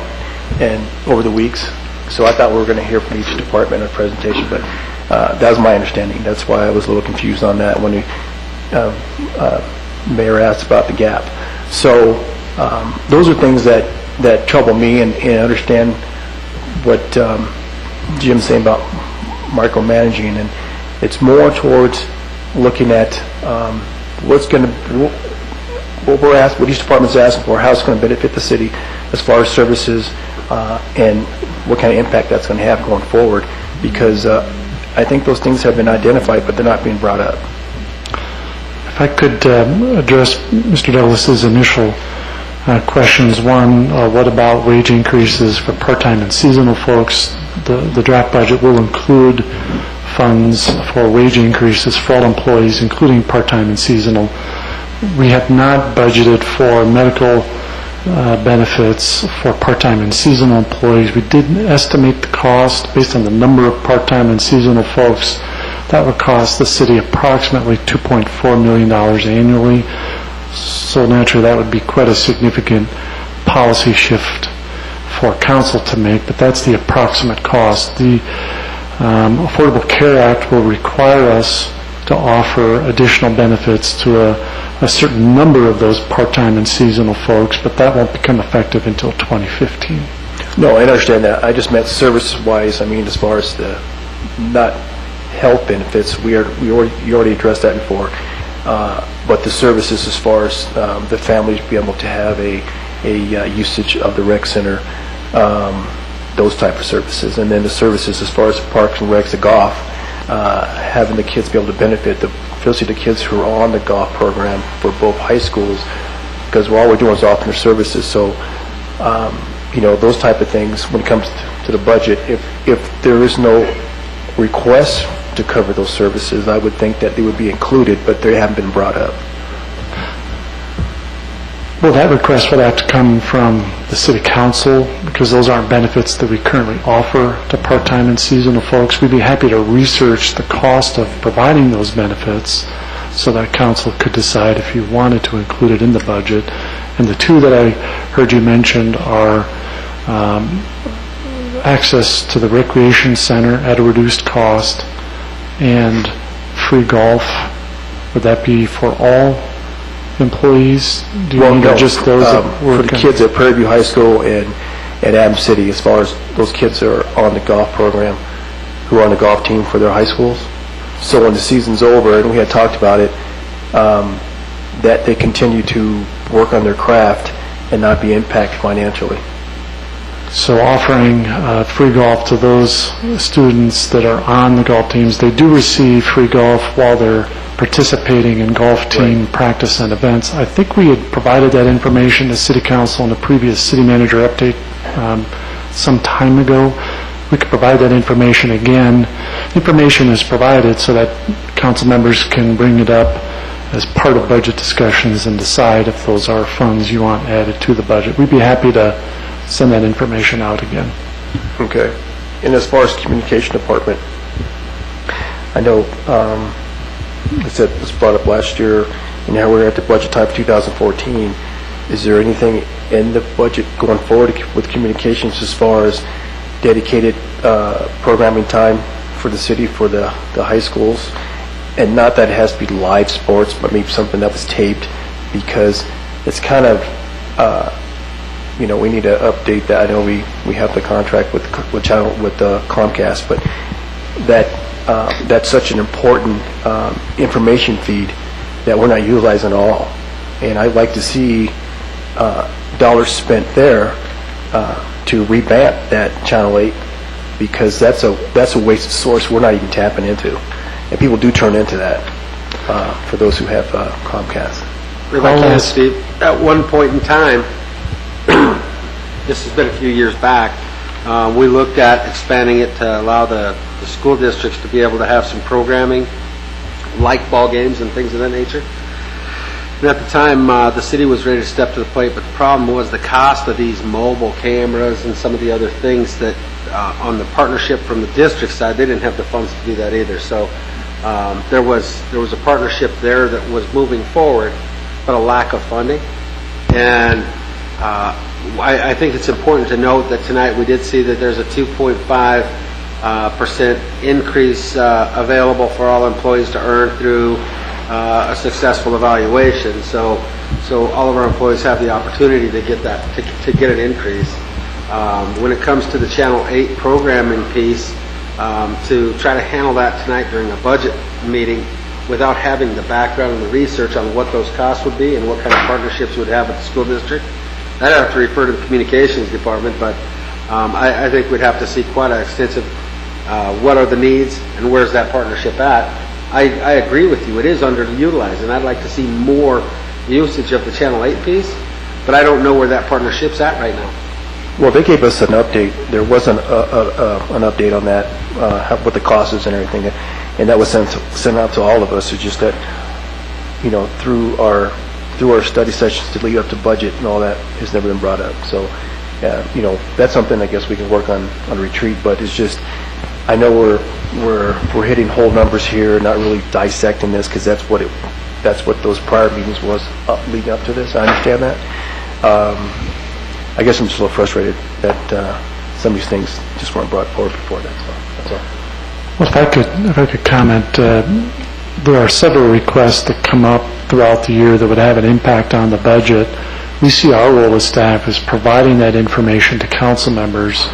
and over the weeks. So I thought we were going to hear from each department in a presentation, but that was my understanding. That's why I was a little confused on that when Mayor asked about the gap. So those are things that trouble me, and understand what Jim's saying about micromanaging, and it's more towards looking at what each department's asking for, how it's going to benefit the city as far as services, and what kind of impact that's going to have going forward, because I think those things have been identified, but they're not being brought up. If I could address Mr. Douglas's initial questions. One, what about wage increases for part-time and seasonal folks? The draft budget will include funds for wage increases for all employees, including part-time and seasonal. We have not budgeted for medical benefits for part-time and seasonal employees. We did estimate the cost based on the number of part-time and seasonal folks. That would cost the city approximately $2.4 million annually. So naturally, that would be quite a significant policy shift for council to make, but that's the approximate cost. The Affordable Care Act will require us to offer additional benefits to a certain number of those part-time and seasonal folks, but that won't become effective until 2015. No, I understand that. I just meant service-wise. I mean, as far as the not health benefits, you already addressed that before. But the services, as far as the families be able to have a usage of the rec center, those type of services, and then the services as far as Parks and Recs, the golf, having the kids be able to benefit, especially the kids who are on the golf program for both high schools, because all we're doing is offering services. So, those type of things when it comes to the budget, if there is no request to cover those services, I would think that they would be included, but they haven't been brought up. Well, that request would have to come from the city council, because those aren't benefits that we currently offer to part-time and seasonal folks. We'd be happy to research the cost of providing those benefits so that council could decide if you wanted to include it in the budget. And the two that I heard you mentioned are access to the recreation center at a reduced cost and free golf. Would that be for all employees? Do you mean just those that work? For the kids at Prairie View High School and Adams City, as far as those kids are on the golf program, who are on the golf team for their high schools. So when the season's over, and we had talked about it, that they continue to work on their craft and not be impacted financially. So offering free golf to those students that are on the golf teams, they do receive free golf while they're participating in golf team practice and events. I think we had provided that information to City Council in a previous City Manager update some time ago. We could provide that information again. Information is provided so that council members can bring it up as part of budget discussions and decide if those are funds you want added to the budget. We'd be happy to send that information out again. Okay. And as far as communication department, I know it was brought up last year, and now we're at the budget time for 2014. Is there anything in the budget going forward with communications as far as dedicated programming time for the city, for the high schools? And not that it has to be live sports, but maybe something that was taped, because it's kind of, we need to update that. I know we have the contract with Comcast, but that's such an important information feed that we're not utilizing at all. And I'd like to see dollars spent there to revamp that Channel 8, because that's a wasted source we're not even tapping into. And people do turn into that for those who have Comcast. If I can, Steve, at one point in time, this has been a few years back, we looked at expanding it to allow the school districts to be able to have some programming, like ball games and things of that nature. And at the time, the city was ready to step to the plate, but the problem was the cost of these mobile cameras and some of the other things that, on the partnership from the district side, they didn't have the funds to do that either. So there was a partnership there that was moving forward, but a lack of funding. And I think it's important to note that tonight we did see that there's a 2.5% increase available for all employees to earn through a successful evaluation. So all of our employees have the opportunity to get that, to get an increase. When it comes to the Channel 8 programming piece, to try to handle that tonight during a budget meeting without having the background and the research on what those costs would be and what kind of partnerships we'd have with the school district, I'd have to refer to the communications department, but I think we'd have to see quite an extensive, what are the needs and where's that partnership at. I agree with you, it is underutilized, and I'd like to see more usage of the Channel 8 piece, but I don't know where that partnership's at right now. Well, they gave us an update. There wasn't an update on that, what the cost is and everything, and that was sent out to all of us. It's just that, through our study sessions to lead up to budget and all that has never been brought up. So, that's something I guess we can work on retreat. But it's just, I know we're hitting whole numbers here, not really dissecting this, because that's what those prior meetings was leading up to this. I understand that. I guess I'm just a little frustrated that some of these things just weren't brought forward before. That's all. Well, if I could comment, there are several requests that come up throughout the year that would have an impact on the budget. We see our role as staff as providing that information to council members.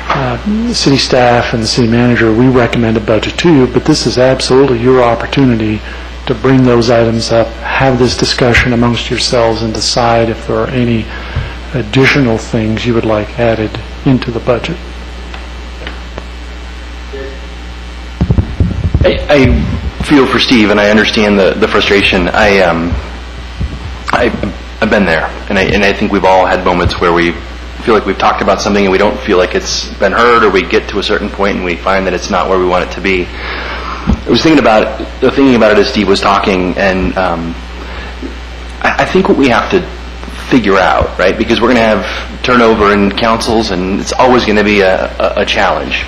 The city staff and the city manager, we recommend a budget to you, but this is absolutely your opportunity to bring those items up, have this discussion amongst yourselves, and decide if there are any additional things you would like added into the budget. I feel for Steve, and I understand the frustration. I've been there, and I think we've all had moments where we feel like we've talked about something and we don't feel like it's been heard, or we get to a certain point and we find that it's not where we want it to be. I was thinking about it as Steve was talking, and I think what we have to figure out, right, because we're going to have turnover in councils and it's always going to be a challenge.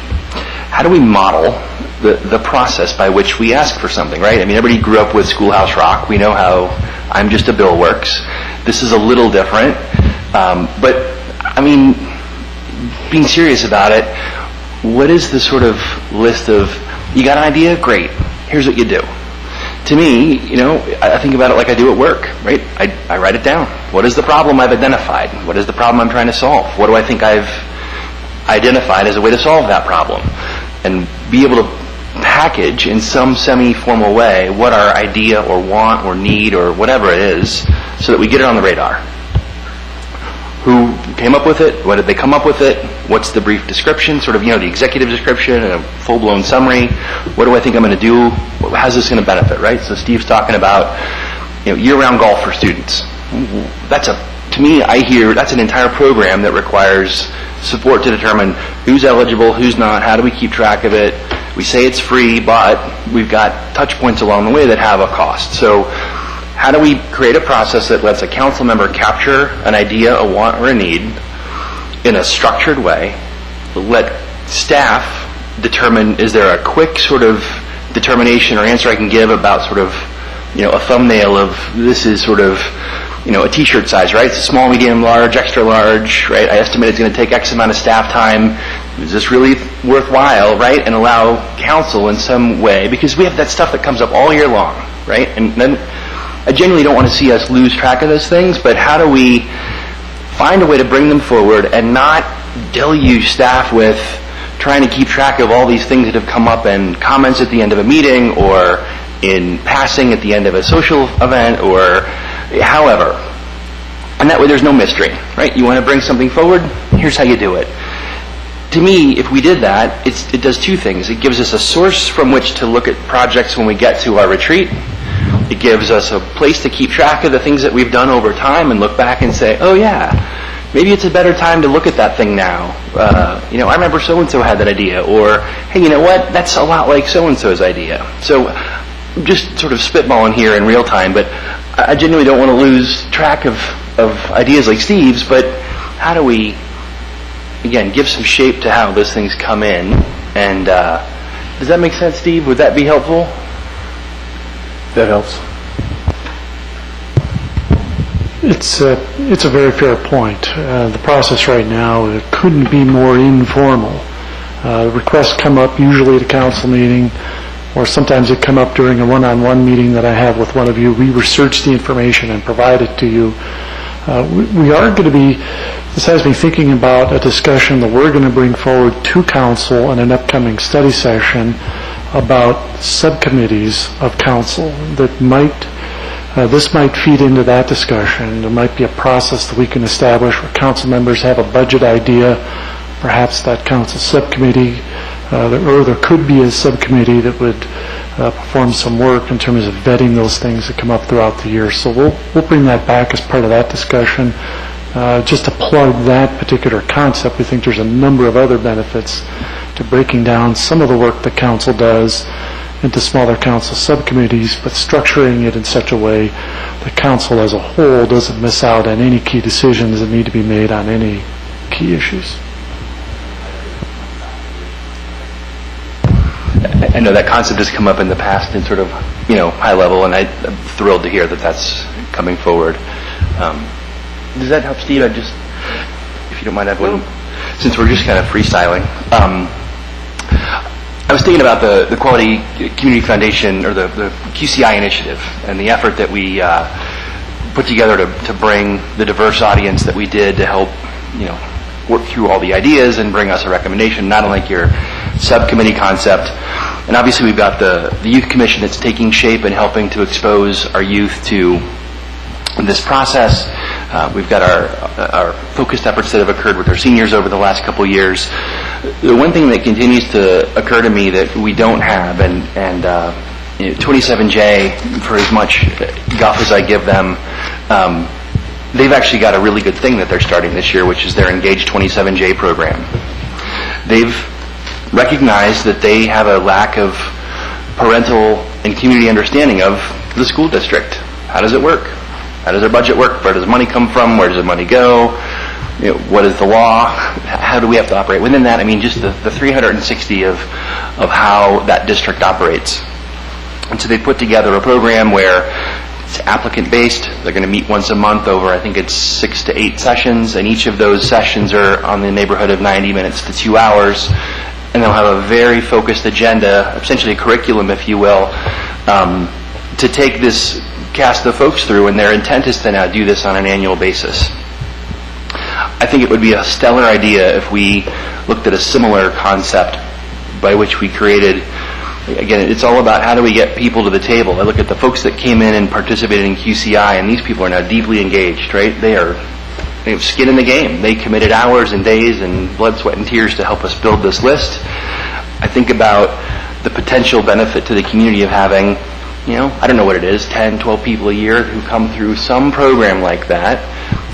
How do we model the process by which we ask for something, right? I mean, everybody grew up with Schoolhouse Rock. We know how I'm Just a Bill works. This is a little different, but I mean, being serious about it, what is the sort of list of, you got an idea? Great. Here's what you do. To me, I think about it like I do at work, right? I write it down. What is the problem I've identified? What is the problem I'm trying to solve? What do I think I've identified as a way to solve that problem? And be able to package in some semi-formal way what our idea or want or need or whatever it is, so that we get it on the radar. Who came up with it? What did they come up with it? What's the brief description, sort of, the executive description and a full-blown summary? What do I think I'm going to do? How's this going to benefit, right? So Steve's talking about, year-round golf for students. To me, I hear that's an entire program that requires support to determine who's eligible, who's not, how do we keep track of it. We say it's free, but we've got touch points along the way that have a cost. So how do we create a process that lets a council member capture an idea, a want, or a need in a structured way, let staff determine, is there a quick sort of determination or answer I can give about sort of, a thumbnail of this is sort of, a t-shirt size, right? It's a small, medium, large, extra large, right? I estimate it's going to take X amount of staff time. Is this really worthwhile, right? And allow council in some way, because we have that stuff that comes up all year long, right? And then I genuinely don't want to see us lose track of those things, but how do we find a way to bring them forward and not deluge staff with trying to keep track of all these things that have come up in comments at the end of a meeting or in passing at the end of a social event or however. And that way there's no mystery, right? You want to bring something forward? Here's how you do it. To me, if we did that, it does two things. It gives us a source from which to look at projects when we get to our retreat. It gives us a place to keep track of the things that we've done over time and look back and say, oh yeah, maybe it's a better time to look at that thing now. I remember so-and-so had that idea. Or, hey, you know what? That's a lot like so-and-so's idea. So just sort of spitballing here in real time, but I genuinely don't want to lose track of ideas like Steve's, but how do we, again, give some shape to how those things come in? And does that make sense, Steve? Would that be helpful? That helps. It's a very fair point. The process right now, it couldn't be more informal. Requests come up usually at a council meeting, or sometimes they come up during a one-on-one meeting that I have with one of you. We research the information and provide it to you. We are going to be, this has me thinking about a discussion that we're going to bring forward to council in an upcoming study session about subcommittees of council that this might feed into that discussion. There might be a process that we can establish where council members have a budget idea, perhaps that council subcommittee, or there could be a subcommittee that would perform some work in terms of vetting those things that come up throughout the year. So we'll bring that back as part of that discussion. Just to plug that particular concept, we think there's a number of other benefits to breaking down some of the work that council does into smaller council subcommittees, but structuring it in such a way that council as a whole doesn't miss out on any key decisions that need to be made on any key issues. I know that concept has come up in the past in sort of, high level, and I'm thrilled to hear that that's coming forward. Does that help, Steve? If you don't mind, since we're just kind of freestyling. I was thinking about the Quality Community Foundation, or the QCI initiative, and the effort that we put together to bring the diverse audience that we did to help, work through all the ideas and bring us a recommendation, not unlike your subcommittee concept. And obviously we've got the Youth Commission that's taking shape and helping to expose our youth to this process. We've got our focused efforts that have occurred with our seniors over the last couple years. The one thing that continues to occur to me that we don't have, and 27J, for as much guff as I give them, they've actually got a really good thing that they're starting this year, which is their Engage 27J program. They've recognized that they have a lack of parental and community understanding of the school district. How does it work? How does their budget work? Where does the money come from? Where does the money go? What is the law? How do we have to operate within that? I mean, just the 360 of how that district operates. And so they put together a program where it's applicant-based. They're going to meet once a month over, I think it's 6 to 8 sessions, and each of those sessions are on the neighborhood of 90 minutes to 2 hours. And they'll have a very focused agenda, essentially a curriculum, if you will, to take this cast of folks through, and their intent is to now do this on an annual basis. I think it would be a stellar idea if we looked at a similar concept by which we created Again, it's all about how do we get people to the table. I look at the folks that came in and participated in QCI, and these people are now deeply engaged, right? They have skin in the game. They committed hours and days and blood, sweat, and tears to help us build this list. I think about the potential benefit to the community of having, I don't know what it is, 10, 12 people a year who come through some program like that.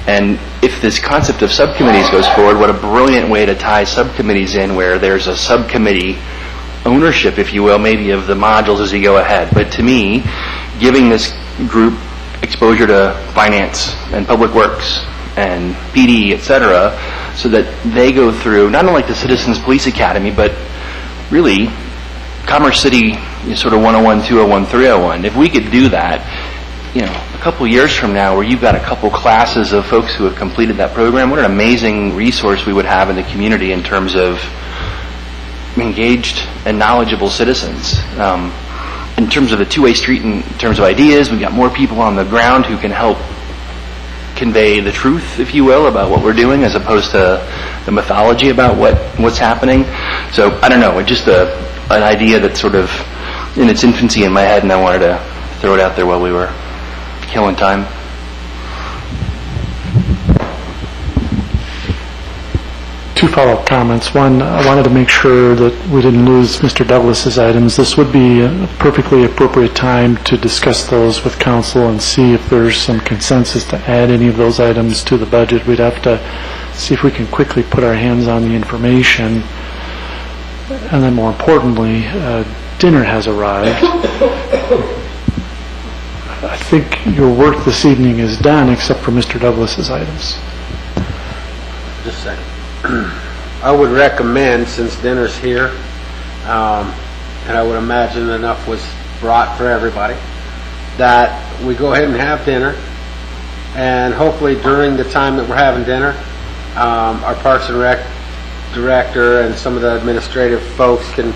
And if this concept of subcommittees goes forward, what a brilliant way to tie subcommittees in where there's a subcommittee ownership, if you will, maybe of the modules as you go ahead. But to me, giving this group exposure to finance and public works and PD, et cetera, so that they go through not only like the Citizens Police Academy, but really Commerce City sort of 101, 201, 301. If we could do that, a couple years from now where you've got a couple classes of folks who have completed that program, what an amazing resource we would have in the community in terms of engaged and knowledgeable citizens. In terms of a two-way street, in terms of ideas, we've got more people on the ground who can help convey the truth, if you will, about what we're doing as opposed to the mythology about what's happening. So, I don't know, it's just an idea that's sort of in its infancy in my head, and I wanted to throw it out there while we were killing time. Two follow-up comments. One, I wanted to make sure that we didn't lose Mr. Douglas's items. This would be a perfectly appropriate time to discuss those with council and see if there's some consensus to add any of those items to the budget. We'd have to see if we can quickly put our hands on the information. And then more importantly, dinner has arrived. I think your work this evening is done except for Mr. Douglas's items. Just a second. I would recommend, since dinner's here, and I would imagine enough was brought for everybody, that we go ahead and have dinner, and hopefully during the time that we're having dinner, our Parks and Rec director and some of the administrative folks can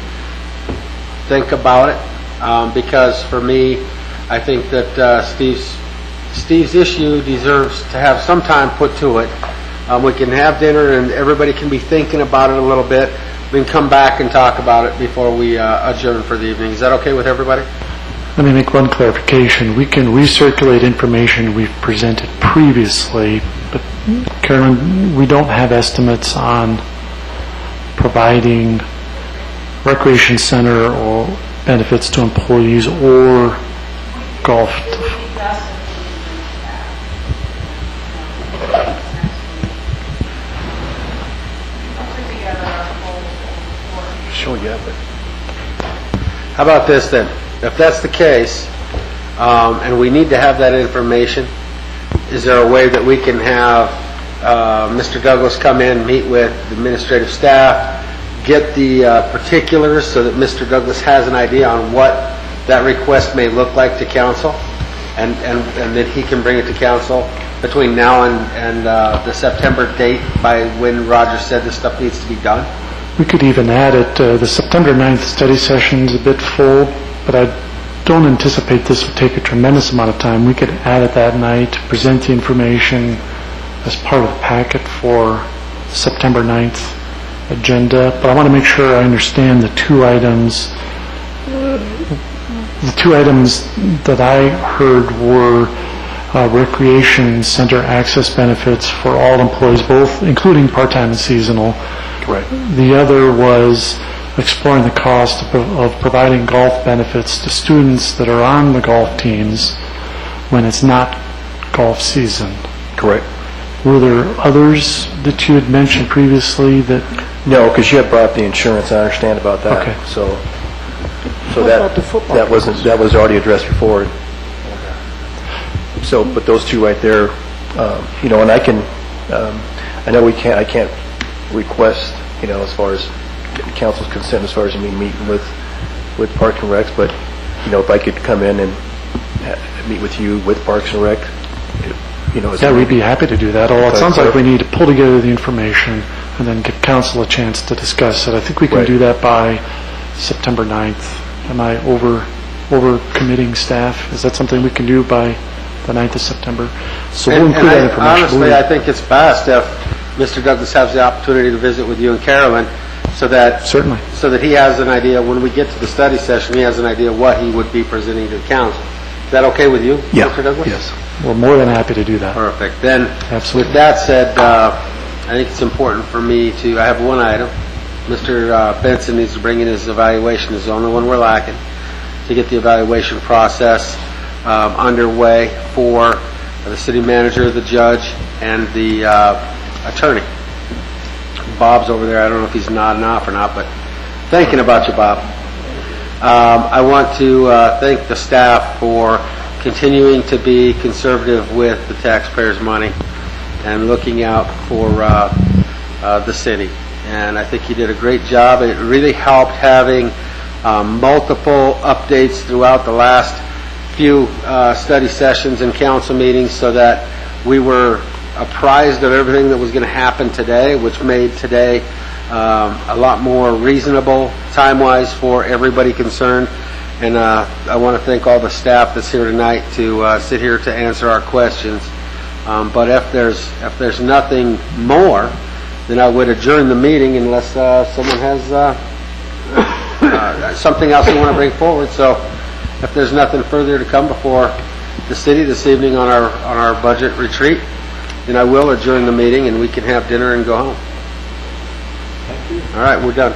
think about it, because for me, I think that Steve's issue deserves to have some time put to it. We can have dinner and everybody can be thinking about it a little bit. We can come back and talk about it before we adjourn for the evening. Is that okay with everybody? Let me make one clarification. We can recirculate information we've presented previously, but Carolyn, we don't have estimates on providing recreation center or benefits to employees or golf. Sure, yeah, but how about this then? If that's the case, and we need to have that information, is there a way that we can have Mr. Douglas come in, meet with the administrative staff, get the particulars so that Mr. Douglas has an idea on what that request may look like to council, and then he can bring it to council between now and the September date by when Roger said this stuff needs to be done? We could even add it, the September 9th study session is a bit full, but I don't anticipate this would take a tremendous amount of time. We could add it that night, present the information as part of the packet for September 9th agenda, but I want to make sure I understand the two items. The two items that I heard were recreation center access benefits for all employees, both including part-time and seasonal. Correct. The other was exploring the cost of providing golf benefits to students that are on the golf teams when it's not golf season. Correct. Were there others that you had mentioned previously that... No, because you had brought up the insurance, I understand about that. Okay. So that was already addressed before. So, but those two right there, and I can, I know I can't request, as far as council's consent, as far as me meeting with Parks and Recs, but, if I could come in and meet with you with Parks and Rec, Yeah, we'd be happy to do that. Although it sounds like we need to pull together the information and then give council a chance to discuss it. I think we can do that by September 9th. Am I over committing staff? Is that something we can do by the 9th of September? So we'll include that information. Honestly, I think it's best if Mr. Douglas has the opportunity to visit with you and Carolyn so that... Certainly. So that he has an idea, when we get to the study session, he has an idea what he would be presenting to the council. Is that okay with you, Yeah. Mr. Douglas? Yes. We're more than happy to do that. Perfect. Then, Absolutely. with that said, I think it's important for me to, I have one item. Mr. Benson needs to bring in his evaluation. It's the only one we're lacking, to get the evaluation process underway for the city manager, the judge, and the attorney. Bob's over there. I don't know if he's nodding off or not, but thinking about you, Bob. I want to thank the staff for continuing to be conservative with the taxpayers' money and looking out for the city. And I think you did a great job. It really helped having multiple updates throughout the last few study sessions and council meetings so that we were apprised of everything that was going to happen today, which made today a lot more reasonable time-wise for everybody concerned. And I want to thank all the staff that's here tonight to sit here to answer our questions. But if there's nothing more, then I would adjourn the meeting unless someone has something else they want to bring forward. So if there's nothing further to come before the city this evening on our budget retreat, then I will adjourn the meeting and we can have dinner and go home. All right, we're done.